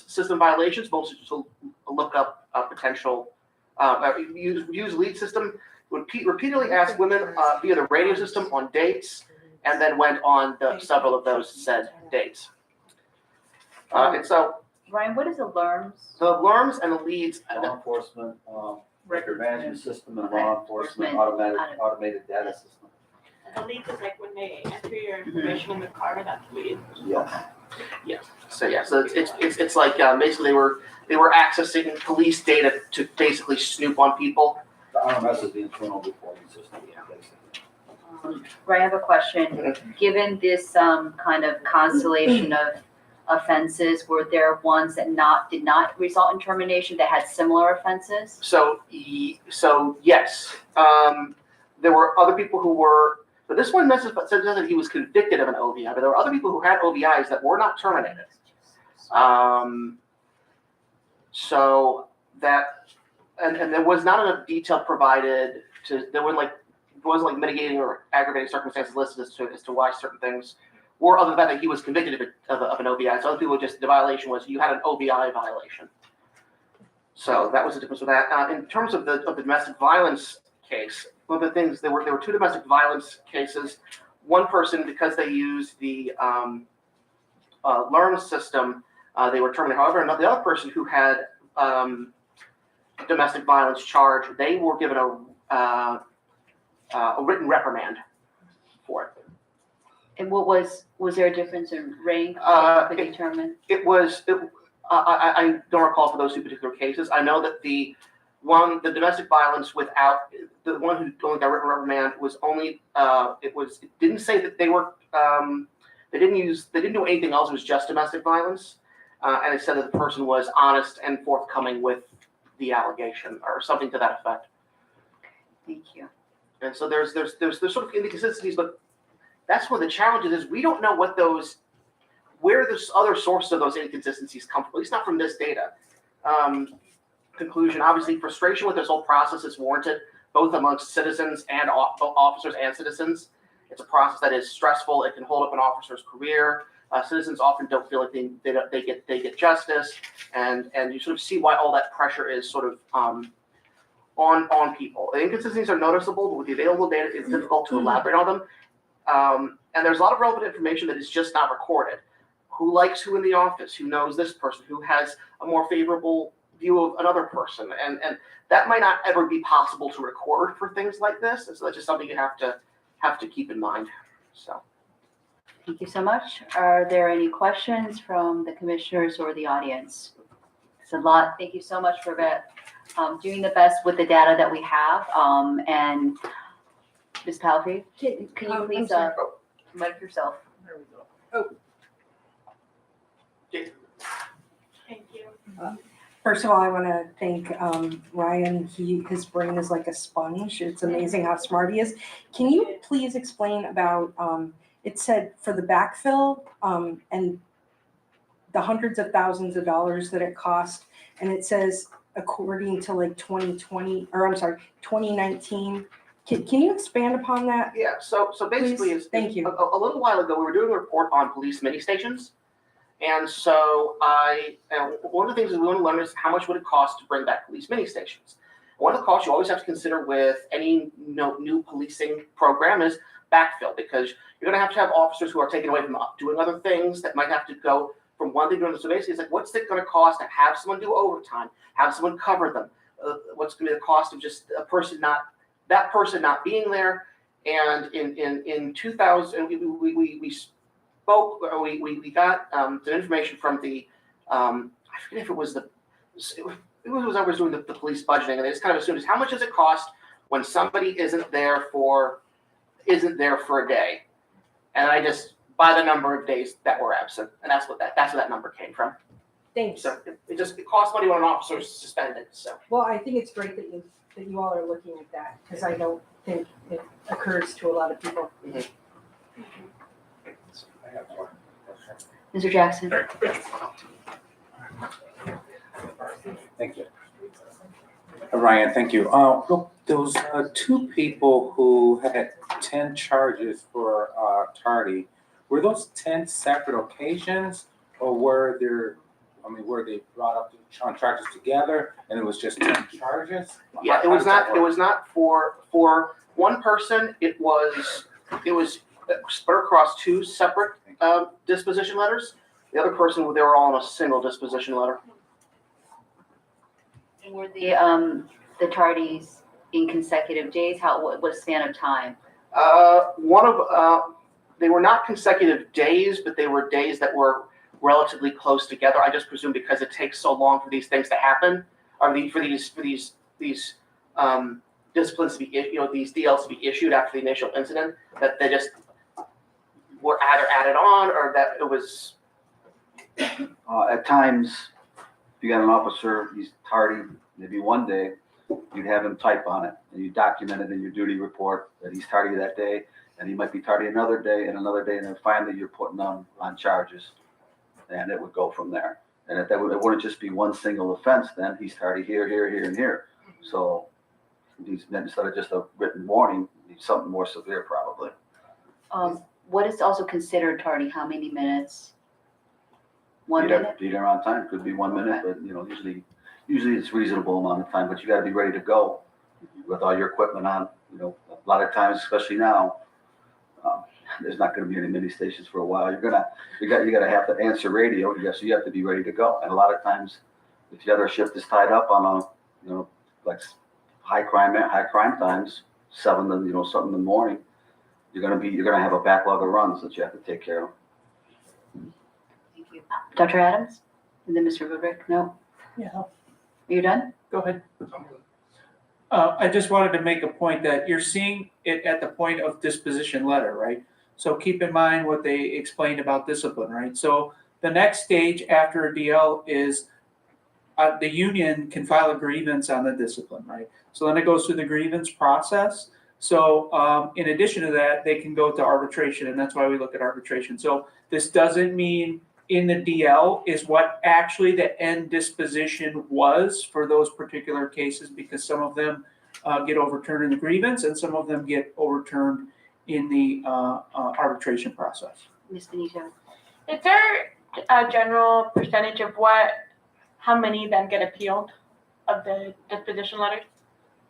H: system violations, mostly to look up potential use lead system. Would repeatedly ask women via the radio system on dates, and then went on several of those said dates. And so,
F: Ryan, what is a LERMS?
H: the LERMS and the leads.
D: Law enforcement, record management system, and law enforcement automated data system.
E: The leads is like when they enter your information in the car, that's lead.
D: Yes.
H: So it's like basically they were accessing police data to basically snoop on people.
D: The RMS is the internal reporting system, basically.
F: Ryan, I have a question. Given this kind of constellation of offenses? Were there ones that did not result in termination that had similar offenses?
H: So yes, there were other people who were, but this one says that he was convicted of an OVI, but there were other people who had OVIs that were not terminated. So that, and there was not enough detail provided there wasn't like mitigating or aggravating circumstances listed as to why certain things were, other than that he was convicted of an OVI. So other people the violation was you had an OVI violation. So that was the difference with that. In terms of the domestic violence case, one of the things, there were two domestic violence cases. One person, because they used the LEARN system, they were terminated. However, the other person who had domestic violence charge, they were given a written reprimand for it.
F: And was there a difference in rank could determine?
H: I don't recall for those two particular cases. I know that the domestic violence without the one who only got written reprimand was only it didn't say that they were they didn't do anything else. It was just domestic violence, and it said that the person was honest and forthcoming with the allegation or something to that effect.
F: Thank you.
H: And so there's sort of inconsistencies, but that's one of the challenges is we don't know where the other sources of those inconsistencies come from, at least not from this data. Conclusion, obviously frustration with this whole process is warranted, both amongst citizens and officers and citizens. It's a process that is stressful. It can hold up an officer's career. Citizens often don't feel like they get justice, and you sort of see why all that pressure is sort of on people. The inconsistencies are noticeable, but with the available data, it's difficult to elaborate on them. And there's a lot of relevant information that is just not recorded. Who likes who in the office? Who knows this person? Who has a more favorable view of another person? And that might not ever be possible to record for things like this. And so that's just something you have to keep in mind. So.
F: Thank you so much. Are there any questions from the commissioners or the audience? It's a lot. Thank you so much for doing the best with the data that we have. And Ms. Palfrey, can you please mic yourself?
H: There we go.
K: Oh.
E: Thank you.
J: First of all, I want to thank Ryan. His brain is like a sponge. It's amazing how smart he is. Can you please explain about, it said for the backfill and the hundreds of thousands of dollars that it cost, and it says according to like 2019. Can you expand upon that?
H: Yeah, so basically,
J: Thank you.
H: A little while ago, we were doing a report on police mini stations. And so one of the things that we want to learn is how much would it cost to bring back police mini stations. One of the costs you always have to consider with any new policing program is backfill, because you're going to have officers who are taken away from doing other things that might have to go from one thing to another. So basically, it's like, what's it going to cost to have someone do overtime, have someone cover them? What's going to be the cost of just that person not being there? And in 2000, we spoke, or we got the information from the I forget if it was I was doing the police budgeting, and they just kind of assumed is how much does it cost when somebody isn't there for a day, and I just by the number of days that were absent, and that's where that number came from.
K: Thanks.
H: So it costs money when an officer is suspended. So
K: Well, I think it's great that you all are looking at that, because I don't think it occurs to a lot of people.
F: Mr. Jackson.
L: Thank you. Ryan, thank you. Look, there was two people who had 10 charges for tardy. Were those 10 separate occasions, or were they brought up on charges together and it was just 10 charges?
H: yeah, it was not for one person. It was spread across two separate disposition letters. The other person, they were all on a single disposition letter.
F: And were the tardies in consecutive days? What span of time?
H: They were not consecutive days, but they were days that were relatively close together. I just presume because it takes so long for these things to happen, or for these disciplines to be, these DLs to be issued after the initial incident, that they just were either added on or that it was
D: At times, if you got an officer, he's tardy, maybe one day, you'd have him type on it, and you document it in your duty report that he's tardy that day, and he might be tardy another day, and then finally you're putting on charges. And it would go from there. And it wouldn't just be one single offense then, he's tardy here, here, here, and here. So instead of just a written warning, it's something more severe probably.
F: What is also considered tardy? How many minutes? 1 minute?
D: Be there on time, could be 1 minute, but usually it's reasonable amount of time, but you gotta be ready to go with all your equipment on. A lot of times, especially now, there's not gonna be any mini stations for a while. You gotta have to answer radio, so you have to be ready to go. And a lot of times, if the other shift is tied up on like high crime times, 7 to something in the morning, you're gonna have a backlog of runs that you have to take care of.
F: Thank you. Dr. Adams? And then Mr. Goodrick? No?
A: Yeah.
F: Are you done?
A: Go ahead. I just wanted to make a point that you're seeing it at the point of disposition letter, right? So keep in mind what they explained about discipline, right? So the next stage after a DL is the union can file a grievance on the discipline, right? So then it goes through the grievance process. So in addition to that, they can go to arbitration, and that's why we look at arbitration. So this doesn't mean in the DL is what actually the end disposition was for those particular cases, because some of them get overturned in the grievance and some of them get overturned in the arbitration process.
F: Ms. Benito?
E: Is there a general percentage of how many then get appealed of the disposition letters?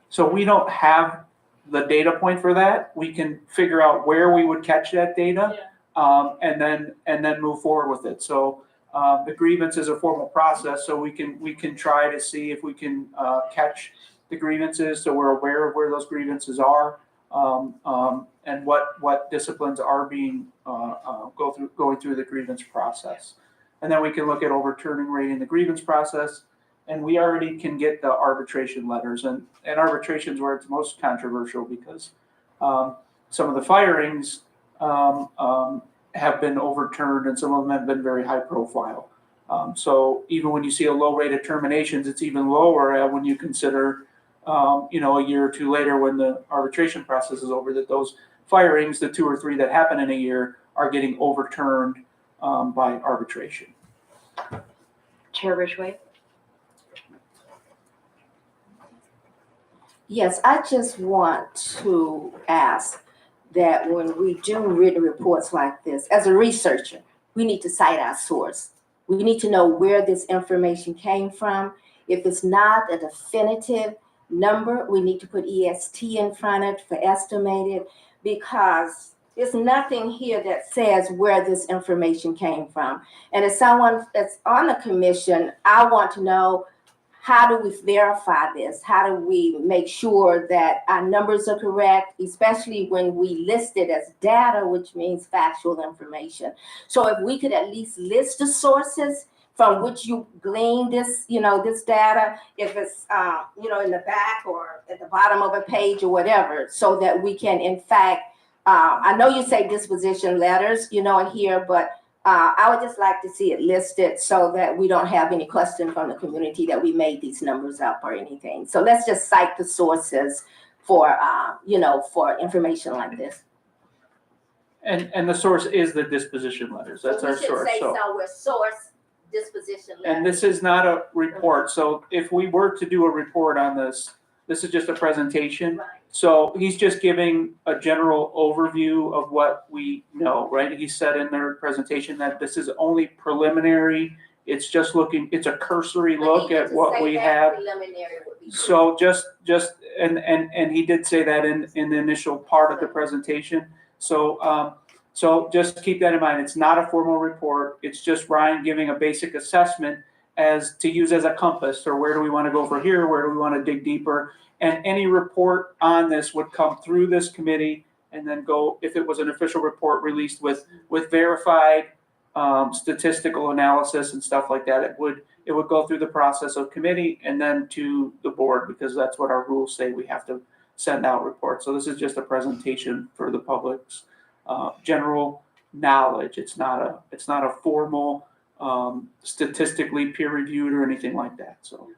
A: So we don't have the data point for that. We can figure out where we would catch that data. And then move forward with it. So the grievance is a formal process, so we can try to see if we can catch the grievances, so we're aware of where those grievances are, and what disciplines are being going through the grievance process. And then we can look at overturning rate in the grievance process, and we already can get the arbitration letters, and arbitration's where it's most controversial, because some of the firings have been overturned, and some of them have been very high profile. So even when you see a low rate of terminations, it's even lower when you consider, a year or two later when the arbitration process is over, that those firings, the 2 or 3 that happen in a year, are getting overturned by arbitration.
F: Chair Ridgway?
J: Yes, I just want to ask that when we do written reports like this, as a researcher, we need to cite our source. We need to know where this information came from. If it's not a definitive number, we need to put EST in front of it for estimated, because there's nothing here that says where this information came from. And as someone that's on the commission, I want to know, how do we verify this? How do we make sure that our numbers are correct, especially when we list it as data, which means factual information? So if we could at least list the sources from which you glean this, this data, if it's, in the back or at the bottom of a page or whatever, so that we can, in fact, I know you say disposition letters, here, but I would just like to see it listed so that we don't have any question from the community that we made these numbers up or anything. So let's just cite the sources for, for information like this.
A: And the source is the disposition letters. That's our source.
J: We should say somewhere, source, disposition letter.
A: And this is not a report. So if we were to do a report on this, this is just a presentation.
J: Right.
A: So he's just giving a general overview of what we know, right? He said in their presentation that this is only preliminary. It's just it's a cursory look at what we have. So just and he did say that in the initial part of the presentation. So so just keep that in mind. It's not a formal report. It's just Ryan giving a basic assessment as to use as a compass, or where do we want to go from here? Where do we want to dig deeper? And any report on this would come through this committee and then go, if it was an official report released with verified statistical analysis and stuff like that, it would go through the process of committee and then to the board, because that's what our rules say. We have to send out reports. So this is just a presentation for the public's general knowledge. It's not a formal statistically peer reviewed or anything like that, so.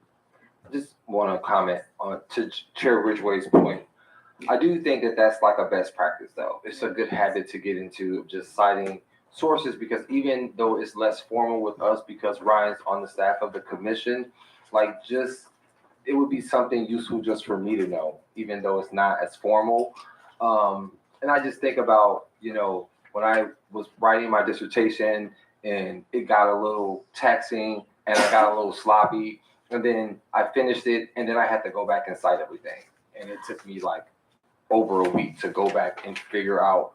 B: Just want to comment on to Chair Ridgway's point. I do think that that's like a best practice, though. It's a good habit to get into, just citing sources, because even though it's less formal with us, because Ryan's on the staff of the commission, like just it would be something useful just for me to know, even though it's not as formal. And I just think about, you know, when I was writing my dissertation and it got a little taxing and I got a little sloppy, and then I finished it and then I had to go back and cite everything. And it took me like over a week to go back and figure out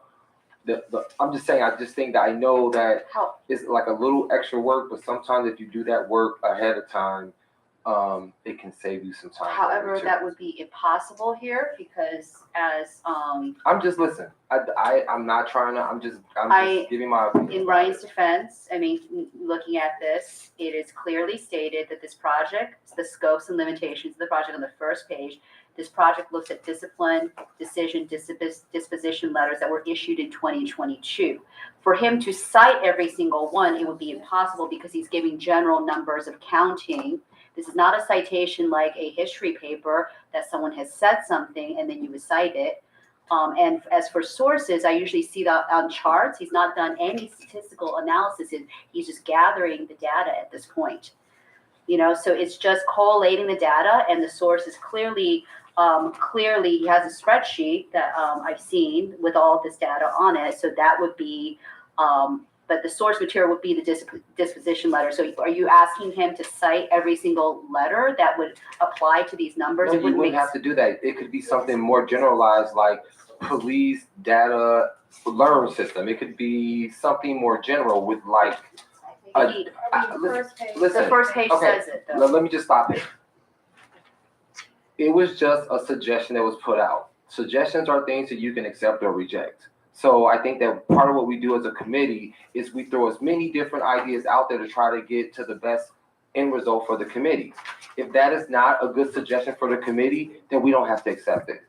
B: I'm just saying, I just think that I know that it's like a little extra work, but sometimes if you do that work ahead of time, it can save you some time.
F: However, that would be impossible here because
B: I'm just listening. I'm not trying to, I'm just giving my opinion.
F: in Ryan's defense, I mean, looking at this, it is clearly stated that this project, the scopes and limitations of the project on the first page, this project looks at discipline, decision, disposition letters that were issued in 2022. For him to cite every single one, it would be impossible because he's giving general numbers of counting. This is not a citation like a history paper that someone has said something and then you would cite it. And as for sources, I usually see that on charts. He's not done any statistical analysis. He's just gathering the data at this point. You know, so it's just collating the data, and the source is clearly he has a spreadsheet that I've seen with all of this data on it. So that would be, but the source material would be the disposition letter. So are you asking him to cite every single letter that would apply to these numbers?
B: No, you wouldn't have to do that. It could be something more generalized, like police data learn system. It could be something more general with like.
F: The first page
B: okay,
F: says it, though.
B: Let me just stop here. It was just a suggestion that was put out. Suggestions are things that you can accept or reject. So I think that part of what we do as a committee is we throw as many different ideas out there to try to get to the best end result for the committee. If that is not a good suggestion for the committee, then we don't have to accept it.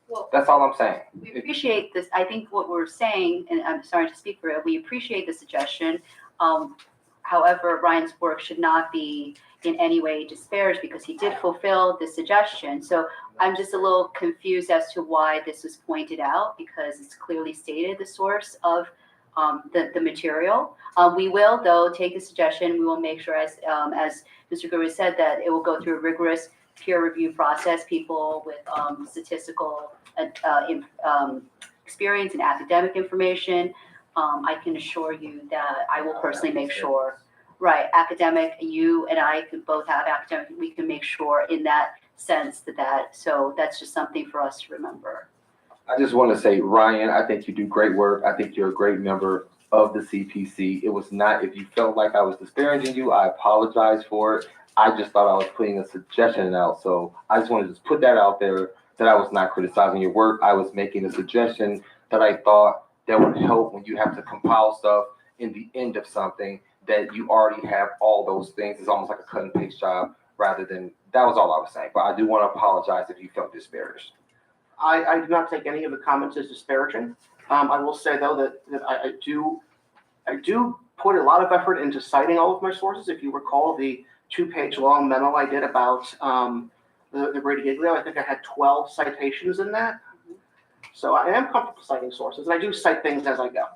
F: Well,
B: that's all I'm saying.
F: We appreciate this. I think what we're saying, and I'm sorry to speak for it, we appreciate the suggestion. However, Ryan's work should not be in any way disparaged because he did fulfill the suggestion. So I'm just a little confused as to why this was pointed out because it's clearly stated the source of the material. We will, though, take the suggestion. We will make sure, as Mr. Guru said, that it will go through a rigorous peer review process. People with statistical experience and academic information. I can assure you that I will personally make sure, right, academic, you and I can both have academic, we can make sure in that sense so that's just something for us to remember.
B: I just want to say, Ryan, I think you do great work. I think you're a great member of the CPC. It was not, if you felt like I was disparaging you, I apologize for it. I just thought I was putting a suggestion out. So I just wanted to just put that out there that I was not criticizing your work. I was making a suggestion that I thought that would help when you have to compile stuff in the end of something that you already have all those things. It's almost like a cut and paste job rather than, that was all I was saying. But I do want to apologize if you felt disparaged.
H: I do not take any of the comments as disparaging. I will say though that I do put a lot of effort into citing all of my sources. If you recall the 2-page long memo I did about the Brady Giglio, I think I had 12 citations in that. So I am comfortable citing sources, and I do cite things as I go.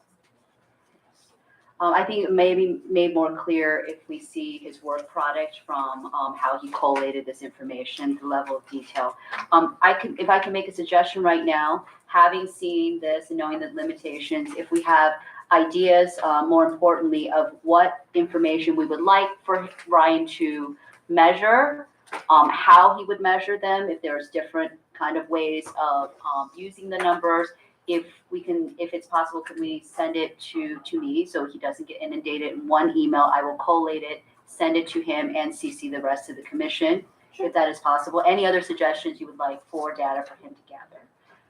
F: I think it may be made more clear if we see his work product from how he collated this information, the level of detail. If I can make a suggestion right now, having seen this and knowing the limitations, if we have ideas, more importantly, of what information we would like for Ryan to measure, how he would measure them, if there's different kind of ways of using the numbers. If it's possible, can we send it to me so he doesn't get inundated in one email? I will collate it, send it to him, and CC the rest of the commission, if that is possible. Any other suggestions you would like for data for him to gather?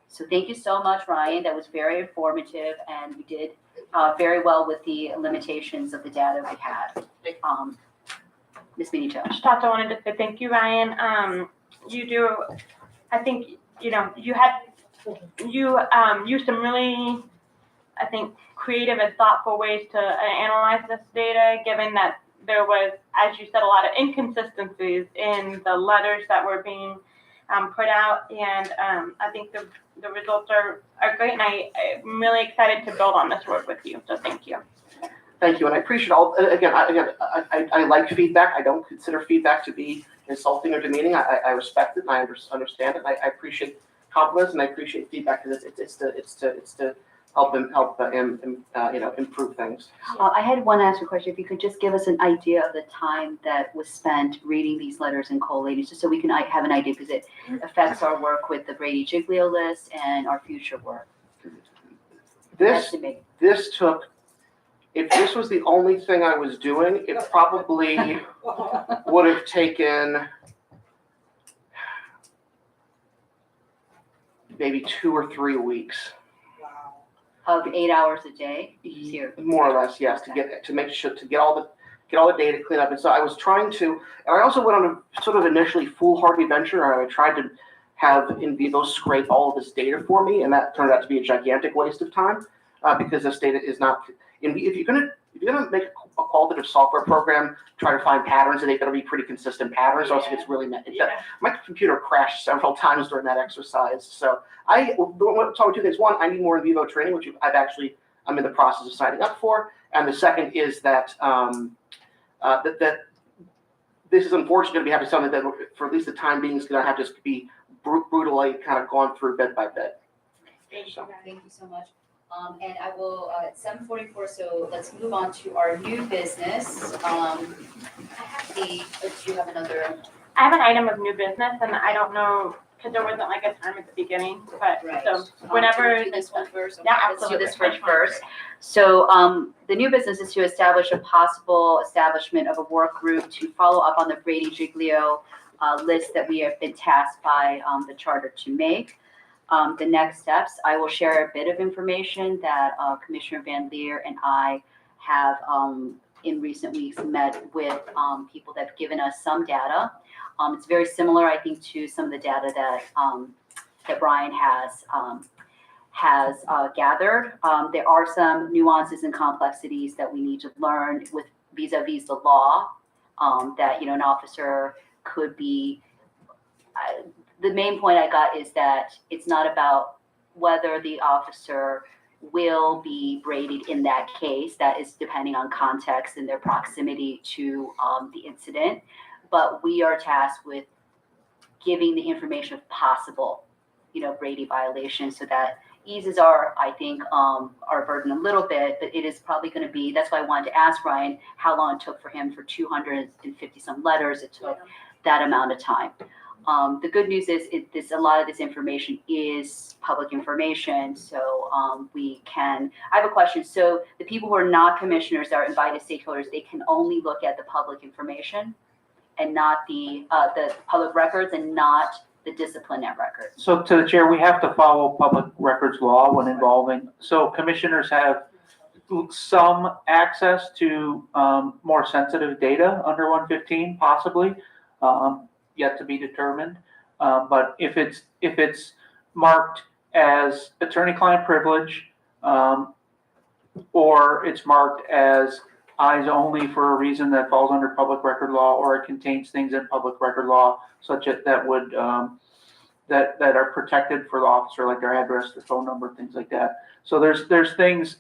F: So thank you so much, Ryan. That was very informative, and you did very well with the limitations of the data we had. Ms. Benito.
E: Tata wanted to say thank you, Ryan. You do, I think, you used some really, I think, creative and thoughtful ways to analyze this data, given that there was, as you said, a lot of inconsistencies in the letters that were being put out, and I think the results are great, and I'm really excited to build on this work with you, so thank you.
H: Thank you, and I appreciate all, I like feedback. I don't consider feedback to be insulting or demeaning. I respect it, and I understand it. I appreciate compliments, and I appreciate feedback, because it's to help improve things.
F: I had one extra question. If you could just give us an idea of the time that was spent reading these letters and collating, just so we can have an idea, because it affects our work with the Brady Giglio list and our future work. Estimate.
H: This took, if this was the only thing I was doing, it probably would have taken maybe 2 or 3 weeks.
F: Of 8 hours a day? Here.
H: More or less, yes, to get all the data cleaned up. And so I was trying to, and I also went on a sort of initially foolhardy venture. I tried to have in vivo scrape all of this data for me, and that turned out to be a gigantic waste of time, because this data is not. If you're gonna make a qualitative software program, try to find patterns, and they've got to be pretty consistent patterns, or else it gets really my computer crashed several times during that exercise. So I saw 2 things. One, I need more in vivo training, which I'm in the process of signing up for. And the second is that that this is unfortunately going to have something that, for at least the time being, is going to have to just be brutally kind of gone through bed by bed.
C: Thank you so much. And I will, at 7:44, so let's move on to our new business. Do you have another?
E: I have an item of new business, and I don't know, because there wasn't like a time at the beginning, but
C: Right.
E: so whenever.
C: Do this one first.
E: Yeah,
F: Let's do
E: absolutely.
F: this one first. So the new business is to establish a possible establishment of a work group to follow up on the Brady Giglio list that we have been tasked by the charter to make. The next steps, I will share a bit of information that Commissioner Van Leer and I have in recent weeks met with people that have given us some data. It's very similar, I think, to some of the data that Brian has gathered. There are some nuances and complexities that we need to learn with vis-a-vis the law, that, an officer could be. The main point I got is that it's not about whether the officer will be braided in that case. That is depending on context and their proximity to the incident. But we are tasked with giving the information if possible, Brady violations, so that eases our burden a little bit, but it is probably going to be, that's why I wanted to ask Ryan how long it took for him for 250 some letters. It took that amount of time. The good news is a lot of this information is public information, so I have a question. So the people who are not commissioners that are invited stakeholders, they can only look at the public information and not the public records and not the disciplinary records.
A: So to the chair, we have to follow public records law when involving, so commissioners have some access to more sensitive data under 115, possibly, yet to be determined. But if it's marked as attorney-client privilege, or it's marked as eyes only for a reason that falls under public record law, or it contains things in public record law such that would that are protected for the officer, like their address, their phone number, things like that. So there's things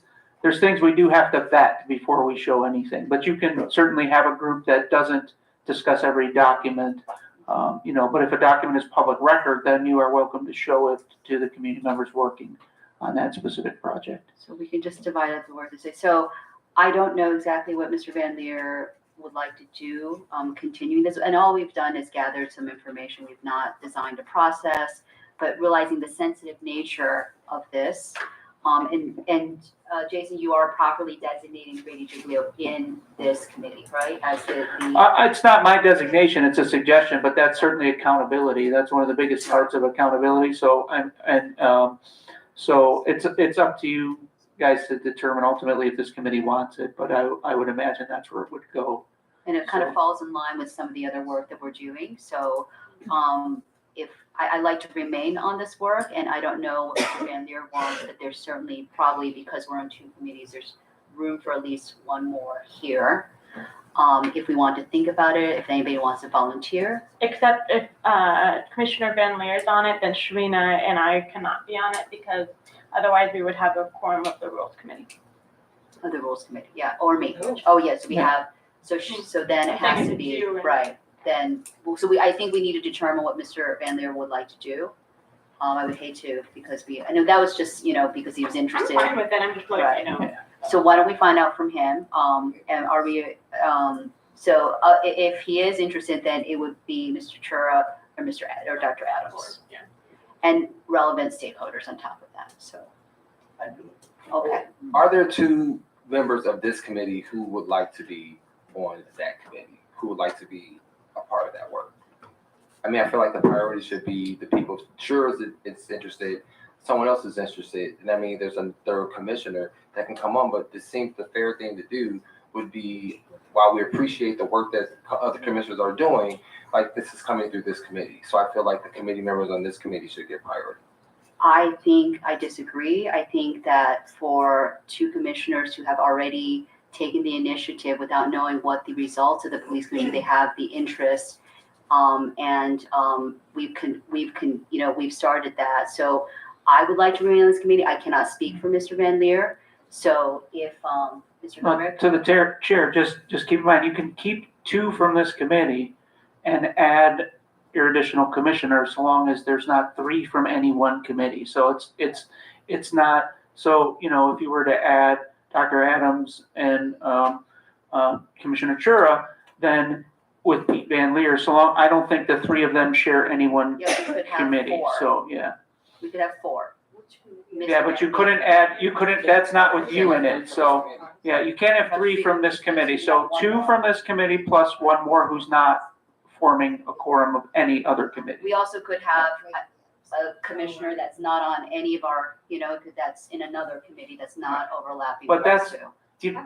A: we do have to vet before we show anything. But you can certainly have a group that doesn't discuss every document, but if a document is public record, then you are welcome to show it to the community members working on that specific project.
F: So we can just divide up the work and say, so I don't know exactly what Mr. Van Leer would like to do, continuing this. And all we've done is gathered some information. We've not designed a process, but realizing the sensitive nature of this. Jason, you are properly designating Brady Giglio in this committee, right? As the
A: It's not my designation, it's a suggestion, but that's certainly accountability. That's one of the biggest parts of accountability. So, so it's up to you guys to determine ultimately if this committee wants it, but I would imagine that's where it would go.
F: And it kind of falls in line with some of the other work that we're doing. So if I like to remain on this work, and I don't know what Mr. Van Leer wants, but there's certainly, probably because we're on 2 committees, there's room for at least one more here. if we want to think about it, if anybody wants to volunteer.
E: Except if Commissioner Van Leer is on it, then Sharina and I cannot be on it because otherwise we would have a quorum of the Rules Committee.
F: Of the Rules Committee, yeah, or me. Oh, yes, we
A: Yeah.
F: have, so then it has to be,
E: You and-
F: right, then, I think we need to determine what Mr. Van Leer would like to do. I would hate to, because I know that was just, because he was
E: I'm
F: interested.
E: fine with it, I'm just letting you know.
F: So why don't we find out from him, and are we, if he is interested, then it would be Mr. Chura or Dr. Adams.
E: Yeah.
F: And relevant stakeholders on top of that, so. Okay,
B: Are there two members of this committee who would like to be on that committee, who would like to be a part of that work? I mean, I feel like the priority should be the people, sure it's interested, someone else is interested, and I mean, there's a third commissioner that can come on, but it seems the fair thing to do would be, while we appreciate the work that other commissioners are doing, like this is coming through this committee. So I feel like the committee members on this committee should get priority.
F: I think I disagree. I think that for two commissioners who have already taken the initiative without knowing what the results of the police commission, they have the interest. We've started that. So I would like to remain on this committee. I cannot speak for Mr. Van Leer. So if, Mr. Conrad.
A: To the chair, just keep in mind, you can keep two from this committee and add your additional commissioner, so long as there's not three from any one committee. So it's not, so, if you were to add Dr. Adams and Commissioner Chura, then with Pete Van Leer, so long, I don't think the three of them share any one
F: Yeah, we could have
A: committee,
F: four.
A: so, yeah.
F: We could have four.
A: Yeah, but you couldn't add, that's not with you in it, so, yeah, you can't have three from this committee. So two from this committee plus one more who's not forming a quorum of any other committee.
F: We also could have a commissioner that's not on any of our, that's in another committee that's not overlapping.
A: But
F: with us
A: that's-
F: too.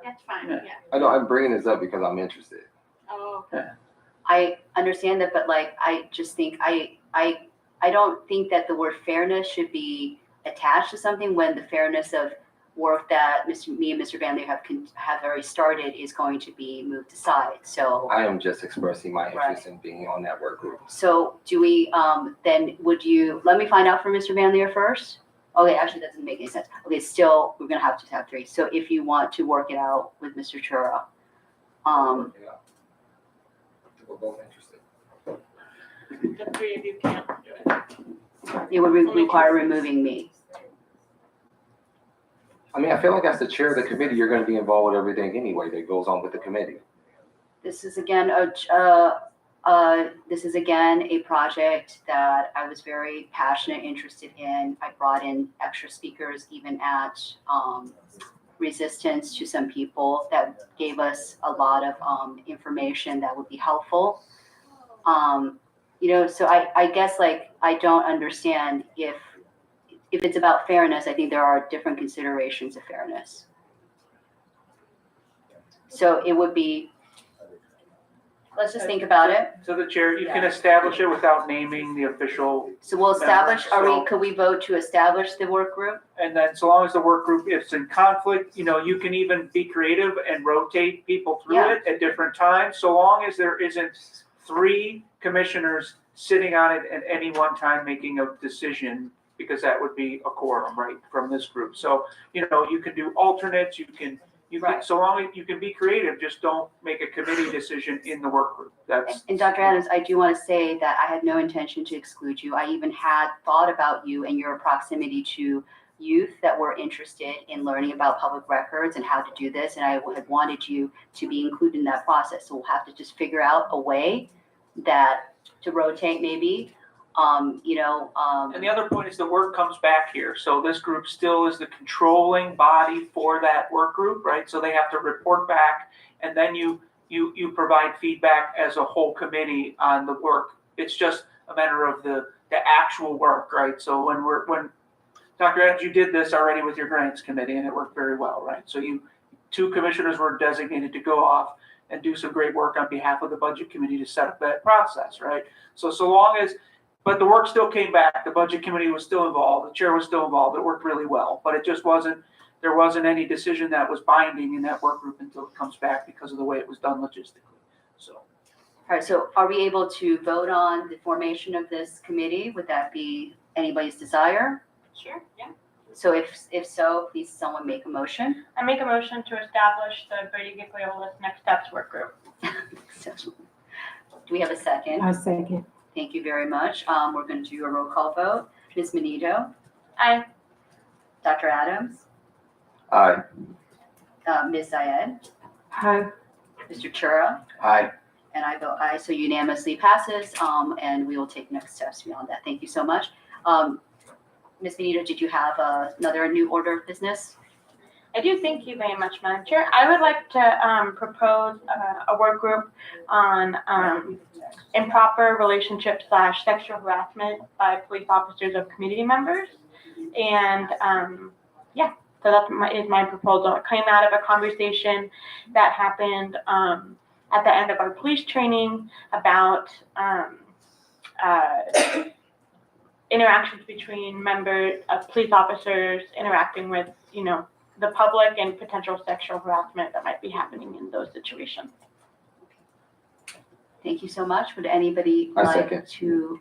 E: That's fine,
A: Yeah.
E: yeah.
B: I know I'm bringing this up because I'm interested.
E: Oh,
F: I understand that, but I just think, I don't think that the word fairness should be attached to something when the fairness of work that me and Mr. Van Leer have already started is going to be moved aside. So,
B: I am just expressing my interest in being on that work group.
F: so do we, then would you, let me find out from Mr. Van Leer first? Okay, actually, that doesn't make any sense. Okay, still, we're gonna have to have three. So if you want to work it out with Mr. Chura,
B: We're both interested.
E: the three of you can't do it.
F: it would require removing me.
B: I mean, I feel like as the chair of the committee, you're going to be involved with everything anyway that goes on with the committee.
F: This is again a project that I was very passionate, interested in. I brought in extra speakers, even at resistance to some people that gave us a lot of information that would be helpful. So I guess I don't understand if it's about fairness. I think there are different considerations of fairness. So it would be, let's just think about it.
A: So the chair, you can establish it without naming the official,
F: So we'll establish, could we vote to establish the work group?
A: and then so long as the work group is in conflict, you can even be creative and rotate people through it at different times, so long as there isn't three commissioners sitting on it at any one time making a decision, because that would be a quorum, right, from this group. So, you can do alternates, you can,
F: Right.
A: so long as you can be creative, just don't make a committee decision in the work group. That's.
F: And Dr. Adams, I do want to say that I had no intention to exclude you. I even had thought about you and your proximity to youth that were interested in learning about public records and how to do this. And I had wanted you to be included in that process. So we'll have to just figure out a way to rotate maybe,
A: And the other point is the work comes back here. So this group still is the controlling body for that work group, right? So they have to report back, and then you provide feedback as a whole committee on the work. It's just a matter of the actual work, right? So when Dr. Adams, you did this already with your grants committee, and it worked very well, right? So two commissioners were designated to go off and do some great work on behalf of the budget committee to set up that process, right? So long as, but the work still came back, the budget committee was still involved, the chair was still involved, it worked really well, but it just wasn't there wasn't any decision that was binding in that work group until it comes back because of the way it was done logistically, so.
F: All right, so are we able to vote on the formation of this committee? Would that be anybody's desire?
E: Sure, yeah.
F: So if so, please someone make a motion.
E: I make a motion to establish the Brady Gigliola's Next Steps Work Group.
F: Do we have a second?
I: I second.
F: Thank you very much. We're going to do a roll call vote. Ms. Benito,
E: Aye.
F: Dr. Adams,
B: Aye.
F: Ms. Syed,
I: Hi.
F: Mr. Chura,
B: Aye.
F: and I vote aye, so unanimously passes, and we will take next steps beyond that. Thank you so much. Ms. Benito, did you have another new order of business?
E: I do, thank you very much, Madam Chair. I would like to propose a work group on improper relationship / sexual harassment by police officers of community members. And so that is my proposal. It came out of a conversation that happened at the end of our police training about interactions between members of police officers interacting with, the public and potential sexual harassment that might be happening in those situations.
F: Thank you so much. Would anybody
B: I
F: like
B: second.
F: to?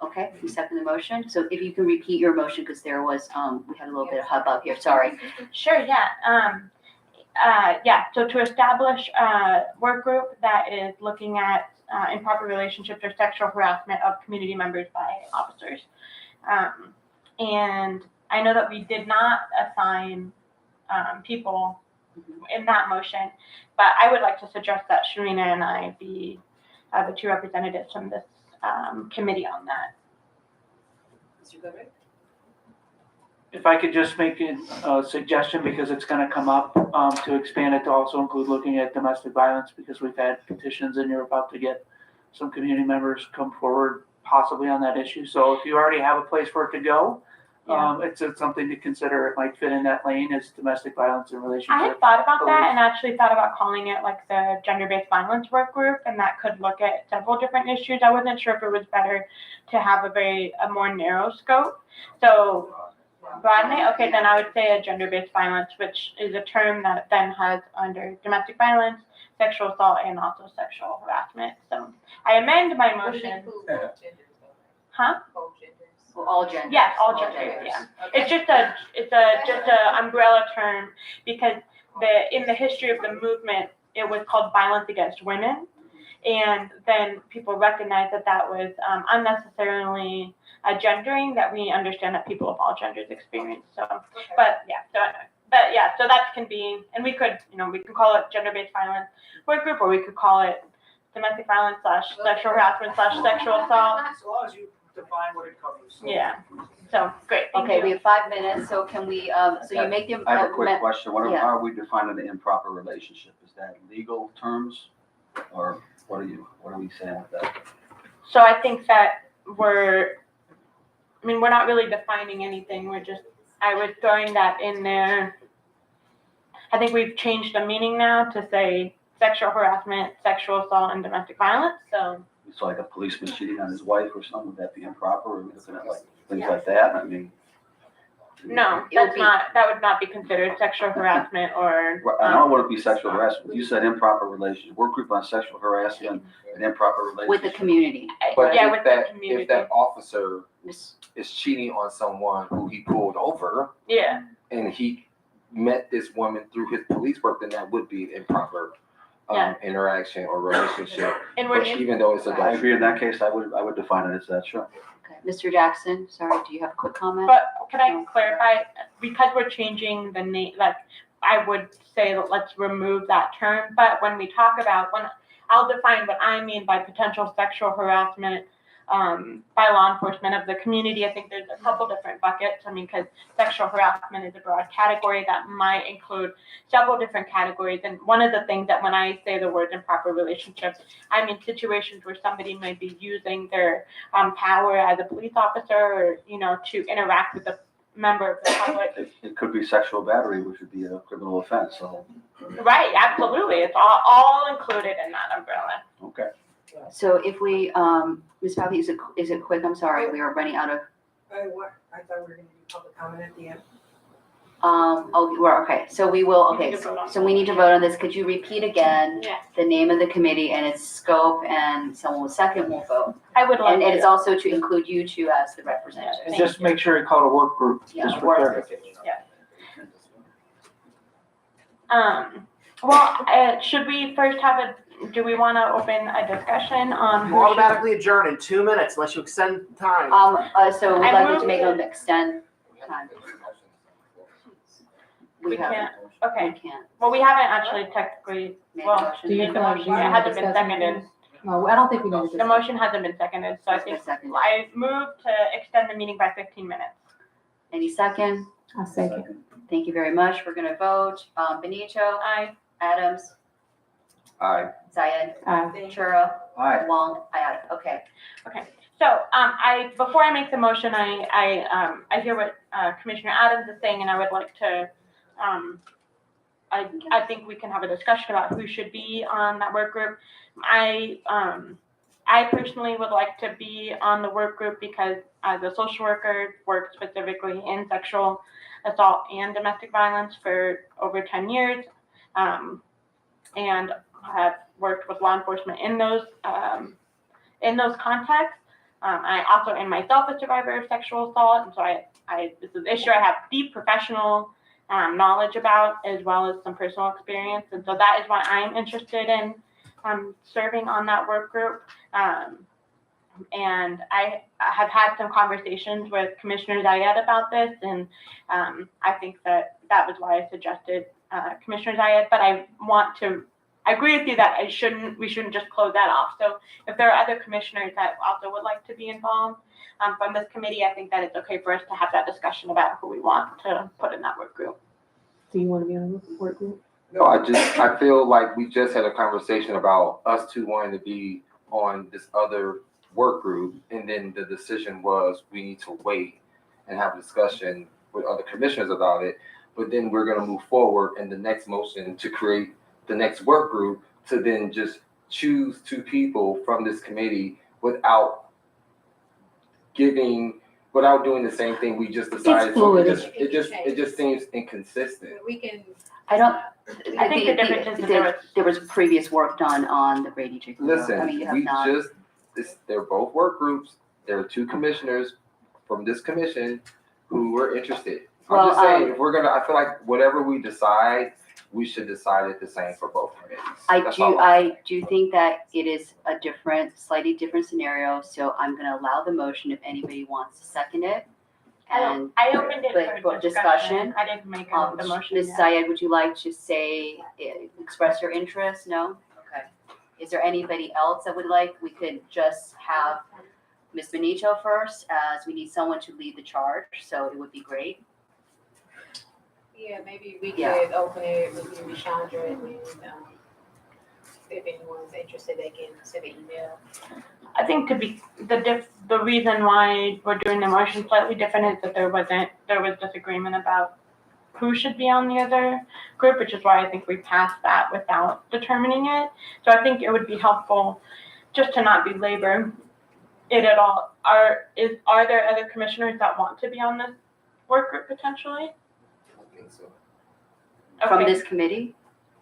F: Okay, you second the motion. So if you can repeat your motion, because there was, we had a little bit of hubbub here, sorry.
E: Sure, yeah. So to establish a work group that is looking at improper relationships or sexual harassment of community members by officers. And I know that we did not assign people in that motion, but I would like to suggest that Sharina and I be the two representatives from this committee on that.
C: Mr. Goodrich?
A: If I could just make a suggestion, because it's gonna come up, to expand it to also include looking at domestic violence, because we've had petitions and you're about to get some community members come forward possibly on that issue. So if you already have a place for it to go, it's something to consider. It might fit in that lane as domestic violence and
E: I
A: relationship.
E: had thought about that and actually thought about calling it like the gender-based violence work group, and that could look at several different issues. I wasn't sure if it was better to have a more narrow scope. So broaden it. Okay, then I would say a gender-based violence, which is a term that then has under domestic violence, sexual assault, and also sexual harassment. So I amend my motion. Huh?
F: Well, all genders.
E: Yes, all genders, yeah. It's just a umbrella term, because in the history of the movement, it was called violence against women. And then people recognized that was unnecessarily gendering, that we understand that people of all genders experience. So that can be, and we could call it gender-based violence work group, or we could call it domestic violence / sexual harassment / sexual assault.
A: As long as you define what it covers.
E: Yeah, so, great, thank
F: Okay,
E: you.
F: we have 5 minutes, so can we, so you make the.
D: I have a quick question.
F: Yeah.
D: How are we defining an improper relationship? Is that legal terms? Or what are we saying with that?
E: So I think that we're not really defining anything, I was throwing that in there. I think we've changed the meaning now to say sexual harassment, sexual assault, and domestic violence, so.
D: It's like a policeman cheating on his wife or something, would that be improper? Or are we looking at like things like that? I mean.
E: No, that would not be considered sexual harassment or.
D: I know it wouldn't be sexual harassment. You said improper relationship, work group on sexual harassment and improper relationship.
F: With the community.
B: But
E: Yeah,
B: if
E: with the
B: that,
E: community.
B: if that officer is cheating on someone who he pulled over
E: Yeah,
B: and he met this woman through his police work, then that would be improper
E: Yeah.
B: interaction or relationship.
E: and
B: But
E: we're,
B: even though it's
D: I
B: adult.
D: agree in that case, I would define it as that, sure.
F: Okay, Mr. Jackson, sorry, do you have a quick comment?
E: but could I clarify, because we're changing the name, like, I would say that let's remove that term, but when we talk about, I'll define what I mean by potential sexual harassment by law enforcement of the community. I think there's a couple different buckets. Because sexual harassment is a broad category that might include several different categories. And one of the things that when I say the word improper relationships, I mean situations where somebody might be using their power as a police officer or, to interact with a member of the public.
D: It could be sexual battery, which would be a criminal offense, so,
E: Right, absolutely. It's all included in that umbrella.
D: okay.
F: So if we, Ms. Poppy, is it quick? I'm sorry, we are running out of.
G: I thought we were gonna do public comment at the end.
F: Okay, so we will,
E: We need
F: okay,
E: to vote on
F: so we need to vote on this. Could you repeat again
E: Yeah,
F: the name of the committee and its scope, and someone will second, we'll vote.
E: I would like
F: And it's
E: to.
F: also to include you two as the representatives.
A: And just make sure you call it a work group,
F: Yeah,
A: just for
F: work.
A: clarification.
E: Should we first do we want to open a discussion on
H: You
E: who should?
H: automatically adjourn in 2 minutes unless you extend time.
F: So we'd
E: I
F: like
E: move
F: to make them extend time.
E: We
F: haven't.
E: can't,
F: We
E: okay,
F: can't.
E: well, we haven't actually technically,
F: Make a
E: well,
F: motion.
I: Do you
E: made the
I: feel like
E: motion,
I: we
E: it
I: need to
E: hasn't been
I: discuss
E: seconded.
I: anything? No, I don't think we need to.
E: The motion hasn't been seconded, so I think
F: Second.
E: I move to extend the meeting by 15 minutes.
F: Any second?
I: I second.
F: Thank you very much. We're gonna vote. Benito,
E: Aye.
F: Adams,
B: Aye.
F: Zayed,
I: Aye.
F: Churro,
D: Aye.
F: Wong, aye. Okay.
E: So, before I make the motion, I hear what Commissioner Adams is saying, and I would like to, I think we can have a discussion about who should be on that work group. I personally would like to be on the work group because as a social worker, work specifically in sexual assault and domestic violence for over 10 years, and have worked with law enforcement in those contexts. I also am myself a survivor of sexual assault, and so this is an issue I have deep professional knowledge about, as well as some personal experience, and so that is why I'm interested in serving on that work group. And I have had some conversations with Commissioner Zayed about this, and I think that was why I suggested Commissioner Zayed, but I agree with you that we shouldn't just close that off. So if there are other commissioners that also would like to be involved from this committee, I think that it's okay for us to have that discussion about who we want to put in that work group.
I: Do you want to be on the work group?
B: No, I feel like we just had a conversation about us two wanting to be on this other work group, and then the decision was we need to wait and have a discussion with other commissioners about it. But then we're gonna move forward in the next motion to create the next work group to then just choose two people from this committee without doing the same thing we just decided. So it just seems inconsistent.
G: We can.
F: I don't.
E: I think the difference is that
F: there was previous work done on the Brady Chicken.
B: Listen,
F: I mean, you have
B: we
F: not.
B: they're both work groups. There are two commissioners from this commission who were interested. I'm just saying, if we're gonna, I feel like whatever we decide, we should decide it the same for both committees.
F: I do think that it is a slightly different scenario, so I'm gonna allow the motion if anybody wants to second it. And,
E: I opened it
F: but
E: for discussion. I didn't make the motion
F: Ms.
E: yet.
F: Zayed, would you like to express your interest? No? Okay. Is there anybody else that would like? We could just have Ms. Benito first, as we need someone to lead the charge, so it would be great.
G: Yeah, maybe we
F: Yeah.
G: could open it with you, Chandra, and then, if anyone's interested, they can send an email.
E: I think the reason why we're doing the motion slightly different is that there was disagreement about who should be on the other group, which is why I think we passed that without determining it. So I think it would be helpful just to not belabor it at all. Are there other commissioners that want to be on this work group potentially?
B: I think so.
F: From
E: Okay.
F: this committee?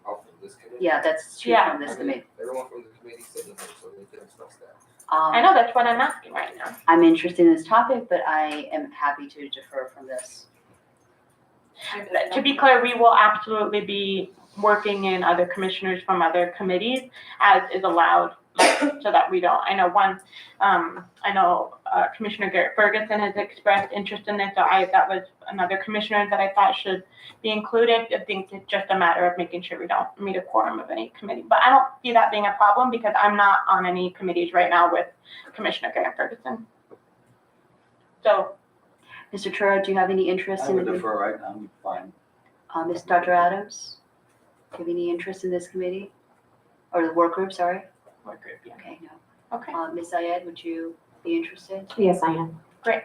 B: Oh, from this committee?
F: Yeah, that's two
E: Yeah.
F: from this committee.
B: Everyone from the committee said no, so they can discuss that.
E: I know that's what I'm asking right now.
F: I'm interested in this topic, but I am happy to defer from this.
E: To be clear, we will absolutely be working in other commissioners from other committees as is allowed, so that we don't, I know Commissioner Garrett Ferguson has expressed interest in this, so that was another commissioner that I thought should be included. I think it's just a matter of making sure we don't meet a quorum of any committee, but I don't see that being a problem because I'm not on any committees right now with Commissioner Garrett Ferguson. So,
F: Mr. Churro, do you have any interest
D: I
F: in
D: would
F: the,
D: defer, right? I'm fine.
F: Dr. Adams? Do you have any interest in this committee? Or the work group, sorry?
E: work group, yeah.
F: Okay, no.
E: Okay.
F: Ms. Zayed, would you be interested?
I: Yes, I am.
E: Great.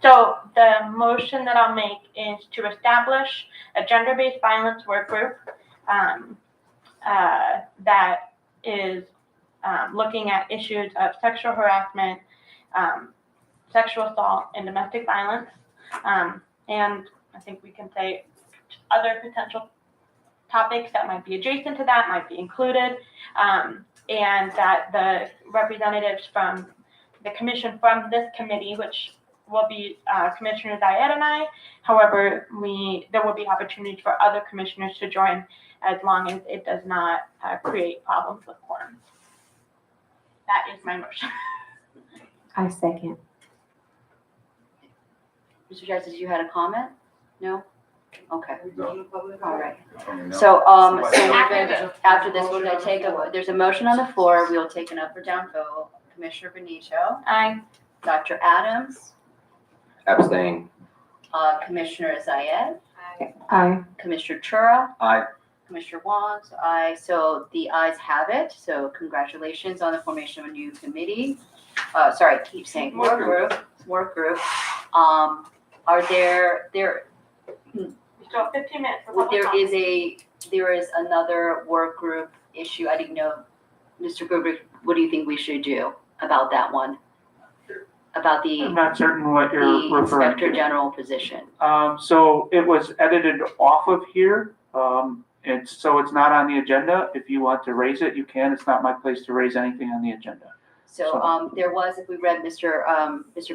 E: So the motion that I'll make is to establish a gender-based violence work group that is looking at issues of sexual harassment, sexual assault, and domestic violence. And I think we can say other potential topics that might be adjacent to that might be included, and that the representatives from the commission from this committee, which will be Commissioner Zayed and I. However, there will be opportunities for other commissioners to join as long as it does not create problems with quorum. That is my motion.
I: I second.
F: Mr. Justice, you had a comment? No? Okay,
D: No.
F: all right.
D: No.
F: So,
E: After
F: after this, we're gonna take there's a motion on the floor. We'll take an up or down vote. Commissioner Benito,
E: Aye.
F: Dr. Adams,
B: Abstain.
F: Commissioner Zayed,
I: Aye.
F: Commissioner Chura,
D: Aye.
F: Commissioner Wong, so aye. So the ayes have it. So congratulations on the formation of a new committee. Sorry, I keep saying work group. Are there
E: So 15 minutes for public
F: there is another work group issue. I didn't know, Mr. Gruber, what do you think we should do about that one? About
A: I'm
F: the
A: not certain what you're referring
F: Inspector
A: to.
F: General position.
A: So it was edited off of here. So it's not on the agenda. If you want to raise it, you can. It's not my place to raise anything on the agenda.
F: So there was, if we read Mr.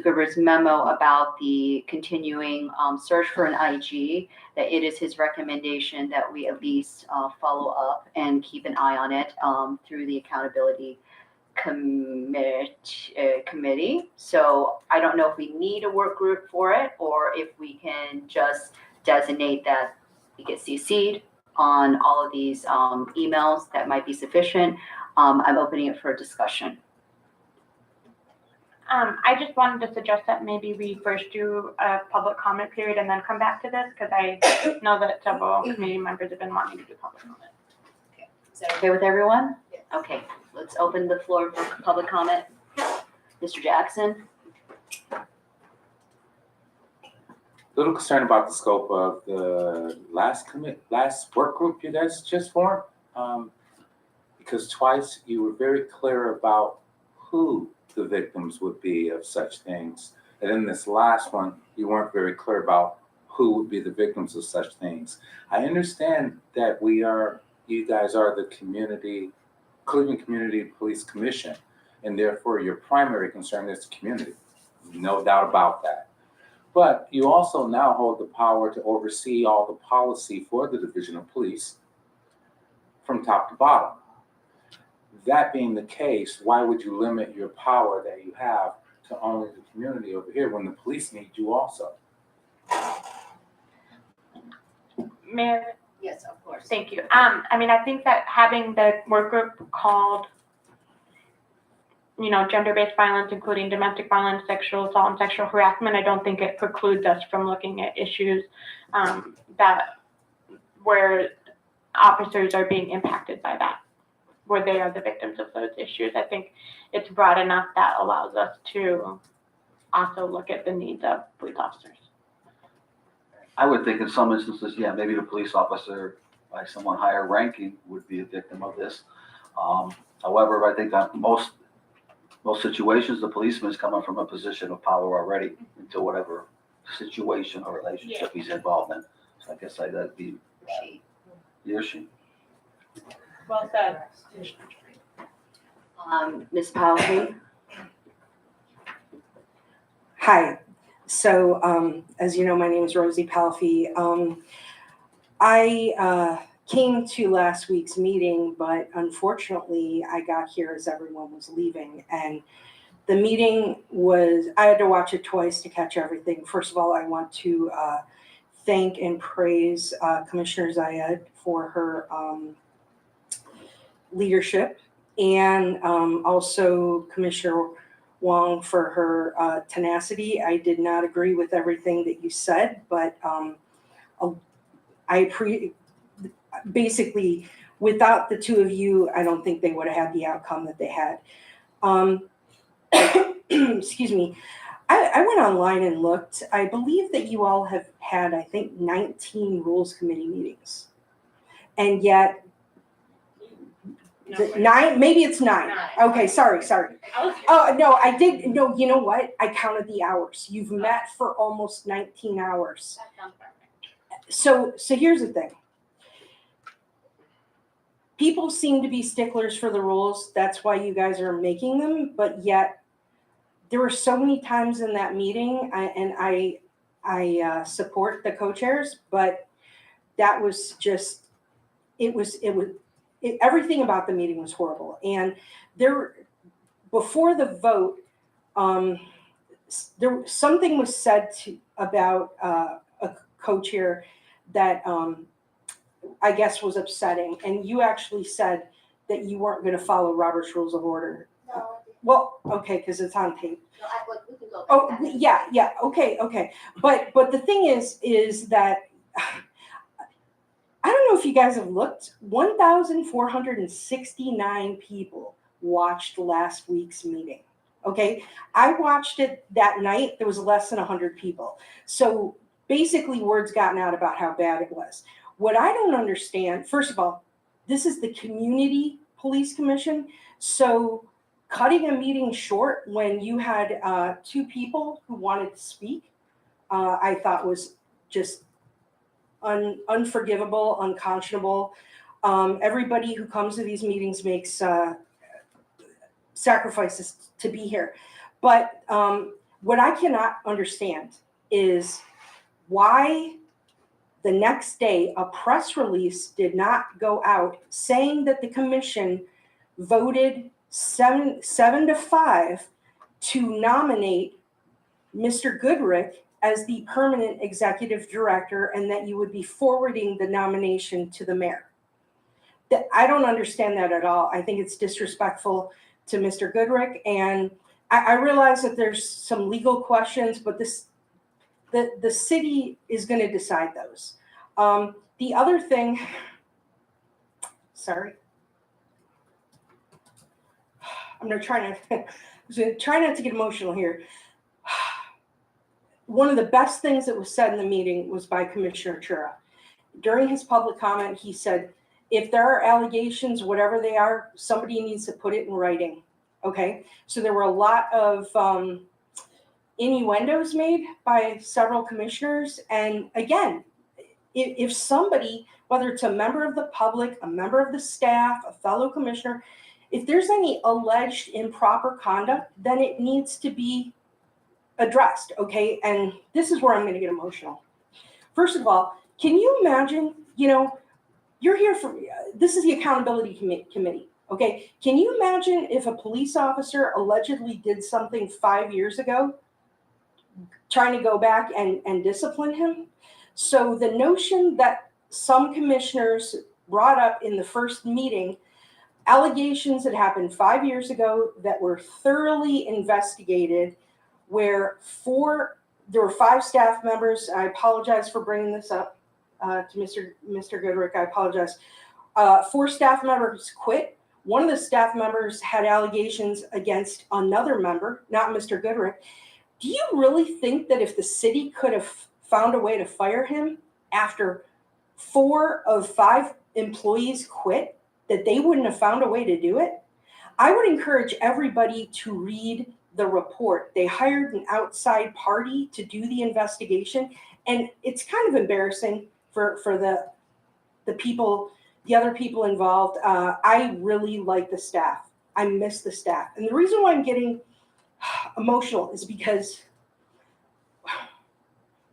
F: Gruber's memo about the continuing search for an IG, that it is his recommendation that we at least follow up and keep an eye on it through the accountability committee. So I don't know if we need a work group for it, or if we can just designate that we get CC'd on all of these emails. That might be sufficient. I'm opening it for discussion.
E: I just wanted to suggest that maybe we first do a public comment period and then come back to this, because I know that several committee members have been wanting to do public comment.
C: Is that
F: Okay with everyone? Okay, let's open the floor for public comment. Mr. Jackson?
L: Little concerned about the scope of the last work group you guys just formed. Because twice you were very clear about who the victims would be of such things. And in this last one, you weren't very clear about who would be the victims of such things. I understand that you guys are the Cleveland Community Police Commission, and therefore your primary concern is the community. No doubt about that. But you also now hold the power to oversee all the policy for the Division of Police from top to bottom. That being the case, why would you limit your power that you have to only the community over here when the police need you also?
E: Mayor,
C: Yes, of course.
E: thank you. I think that having the work group called, gender-based violence, including domestic violence, sexual assault, and sexual harassment, I don't think it precludes us from looking at issues where officers are being impacted by that, where they are the victims of those issues. I think it's broad enough that allows us to also look at the needs of police officers.
D: I would think in some instances, yeah, maybe the police officer, by someone higher ranking, would be a victim of this. However, I think that most situations, the policeman is coming from a position of power already into whatever situation or relationship he's involved in. So I guess that'd be he or she.
E: Well said.
F: Ms. Powell?
J: Hi. So, as you know, my name is Rosie Palfy. I came to last week's meeting, but unfortunately, I got here as everyone was leaving. And the meeting I had to watch it twice to catch everything. First of all, I want to thank and praise Commissioner Zayed for her leadership, and also Commissioner Wong for her tenacity. I did not agree with everything that you said, but basically, without the two of you, I don't think they would have had the outcome that they had. Excuse me. I went online and looked. I believe that you all have had, I think, 19 Rules Committee meetings. And yet, maybe it's 9. Okay, sorry. Oh, no, I did. No, you know what? I counted the hours. You've met for almost 19 hours. So here's the thing. People seem to be sticklers for the rules. That's why you guys are making them, but yet there were so many times in that meeting, I support the co-chairs, but that was just, everything about the meeting was horrible. And before the vote, something was said about a co-chair that I guess was upsetting, and you actually said that you weren't going to follow Robert's Rules of Order.
C: No.
J: Well, okay, because it's on tape.
C: No, we can go back.
J: Oh, yeah, okay. But the thing is that I don't know if you guys have looked. 1,469 people watched last week's meeting. Okay, I watched it that night. There was less than 100 people. So basically, word's gotten out about how bad it was. What I don't understand, first of all, this is the Community Police Commission. So cutting a meeting short when you had 2 people who wanted to speak, I thought was just unforgivable, unconscionable. Everybody who comes to these meetings makes sacrifices to be here. But what I cannot understand is why the next day a press release did not go out saying that the commission voted 7-5 to nominate Mr. Goodrick as the permanent executive director, and that you would be forwarding the nomination to the mayor. I don't understand that at all. I think it's disrespectful to Mr. Goodrick, and I realize that there's some legal questions, but the city is going to decide those. The other thing, sorry, I'm going to try not to get emotional here. One of the best things that was said in the meeting was by Commissioner Chura. During his public comment, he said, if there are allegations, whatever they are, somebody needs to put it in writing. Okay, so there were a lot of innuendos made by several commissioners. And again, if somebody, whether it's a member of the public, a member of the staff, a fellow commissioner, if there's any alleged improper conduct, then it needs to be addressed, okay? And this is where I'm going to get emotional. First of all, can you imagine, you're here for, this is the accountability committee, okay? Can you imagine if a police officer allegedly did something 5 years ago, trying to go back and discipline him? So the notion that some commissioners brought up in the first meeting, allegations that happened 5 years ago that were thoroughly investigated, where there were 5 staff members. I apologize for bringing this up to Mr. Goodrick. I apologize. 4 staff members quit. One of the staff members had allegations against another member, not Mr. Goodrick. Do you really think that if the city could have found a way to fire him after 4 of 5 employees quit, that they wouldn't have found a way to do it? I would encourage everybody to read the report. They hired an outside party to do the investigation, and it's kind of embarrassing for the people, the other people involved. I really like the staff. I miss the staff. And the reason why I'm getting emotional is because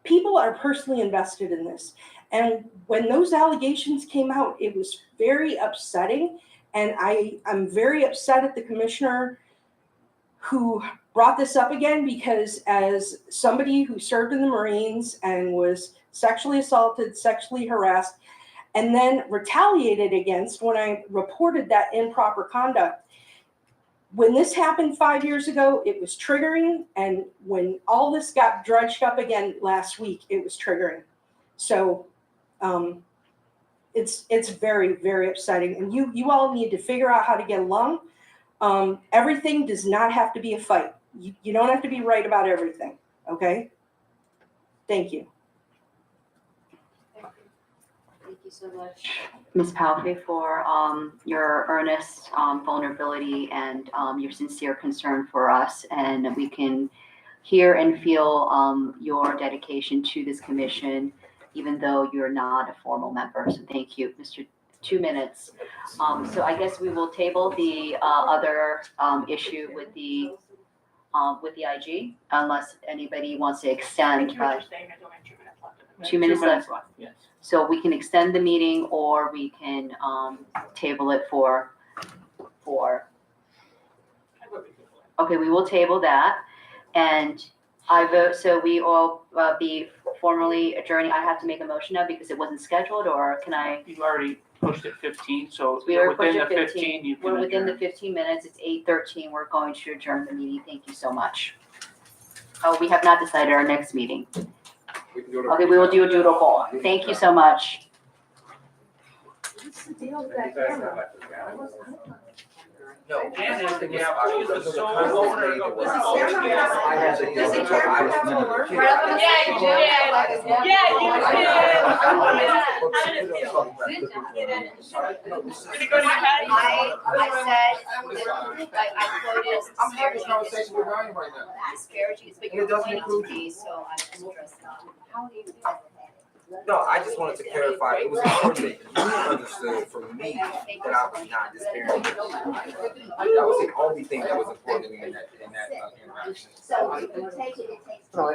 J: people are personally invested in this. And when those allegations came out, it was very upsetting. And I'm very upset at the commissioner who brought this up again, because as somebody who served in the Marines and was sexually assaulted, sexually harassed, and then retaliated against when I reported that improper conduct, when this happened 5 years ago, it was triggering. And when all this got dredged up again last week, it was triggering. So it's very, very upsetting. And you all need to figure out how to get along. Everything does not have to be a fight. You don't have to be right about everything. Okay? Thank you.
C: Thank you so much.
F: Ms. Palfrey, for your earnest vulnerability and your sincere concern for us. And we can hear and feel your dedication to this commission even though you're not a formal member. So thank you, Mr. 2 minutes. So I guess we will table the other issue with the IG, unless anybody wants to extend.
E: Thank you for saying I don't have 2 minutes left.
F: 2 minutes left.
A: Yes.
F: So we can extend the meeting, or we can table it for, okay, we will table that. And I vote, so we all be formally adjourning. I have to make a motion now because it wasn't scheduled, or can I?
A: You already pushed it 15, so
F: We are
A: within the
F: pushing
A: 15, you can
F: We're within the
A: adjourn.
F: 15 minutes. It's 8:13. We're going to adjourn the meeting. Thank you so much. Oh, we have not decided our next meeting. Okay, we will do a doodle poll. Thank you so much.
G: What's the deal with that camera?
B: No.
A: Janice, the gal, she was the sole
B: Does the
A: owner of the
G: camera have-
B: I had the-
G: Does the camera have to work?
C: Right up on the
E: Yeah,
C: side.
E: you did. Yeah, you did.
C: Good job.
E: Gonna go to your bed?
C: I quoted
B: I'm having a conversation with Ryan right now.
C: disparages, but
B: And
C: you're
B: it doesn't
C: pointing to
B: include
C: me, so I'm stressed out. How do you do that?
B: No, I just wanted to clarify, it was important that you understood from me that I was not disparaging. That was the only thing that was important to me in that interaction.
G: So if you take it, it takes. No,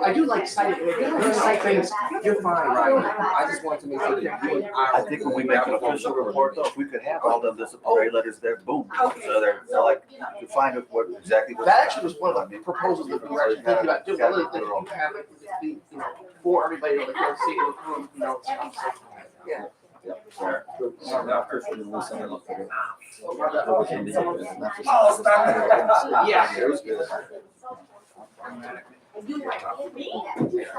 G: I do like citing, if you cite things,
B: You're fine, right? I just wanted to make sure that you and I.
D: I think when we make an official report, though, if we could have all the disciplinary letters there, boom. So they're like, to find out what exactly.
H: That actually was one of the proposals that we were actually thinking about doing, other than you have it, you know, for everybody to go see the room, you know, stuff, so, yeah.
B: Oh, stop.
H: Yeah.
B: It was good.
K: No,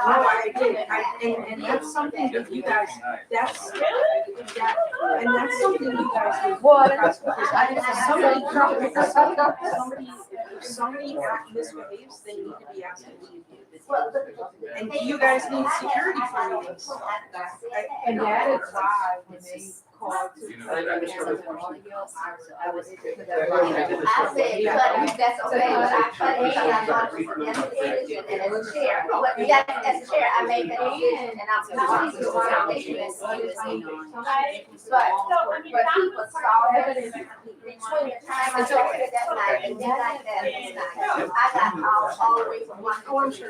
K: I didn't, and that's something that you guys, that's something you guys would.
G: Well,
K: that's because if somebody misbehaves, they need to be asked to leave. And you guys need security for meetings.
I: And that is why when they called to.
C: I was.
G: I said, but that's okay, but I cut it, I'm not decision, and as a chair, but that, as a chair, I made that decision, and I'm not to the foundation as but people saw it between the time I started that night and midnight that night. I got calls all the way from one corner. So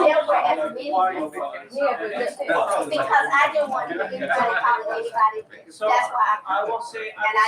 G: they were at the meeting, because I didn't want anybody calling anybody, that's why
A: I will say,
G: and I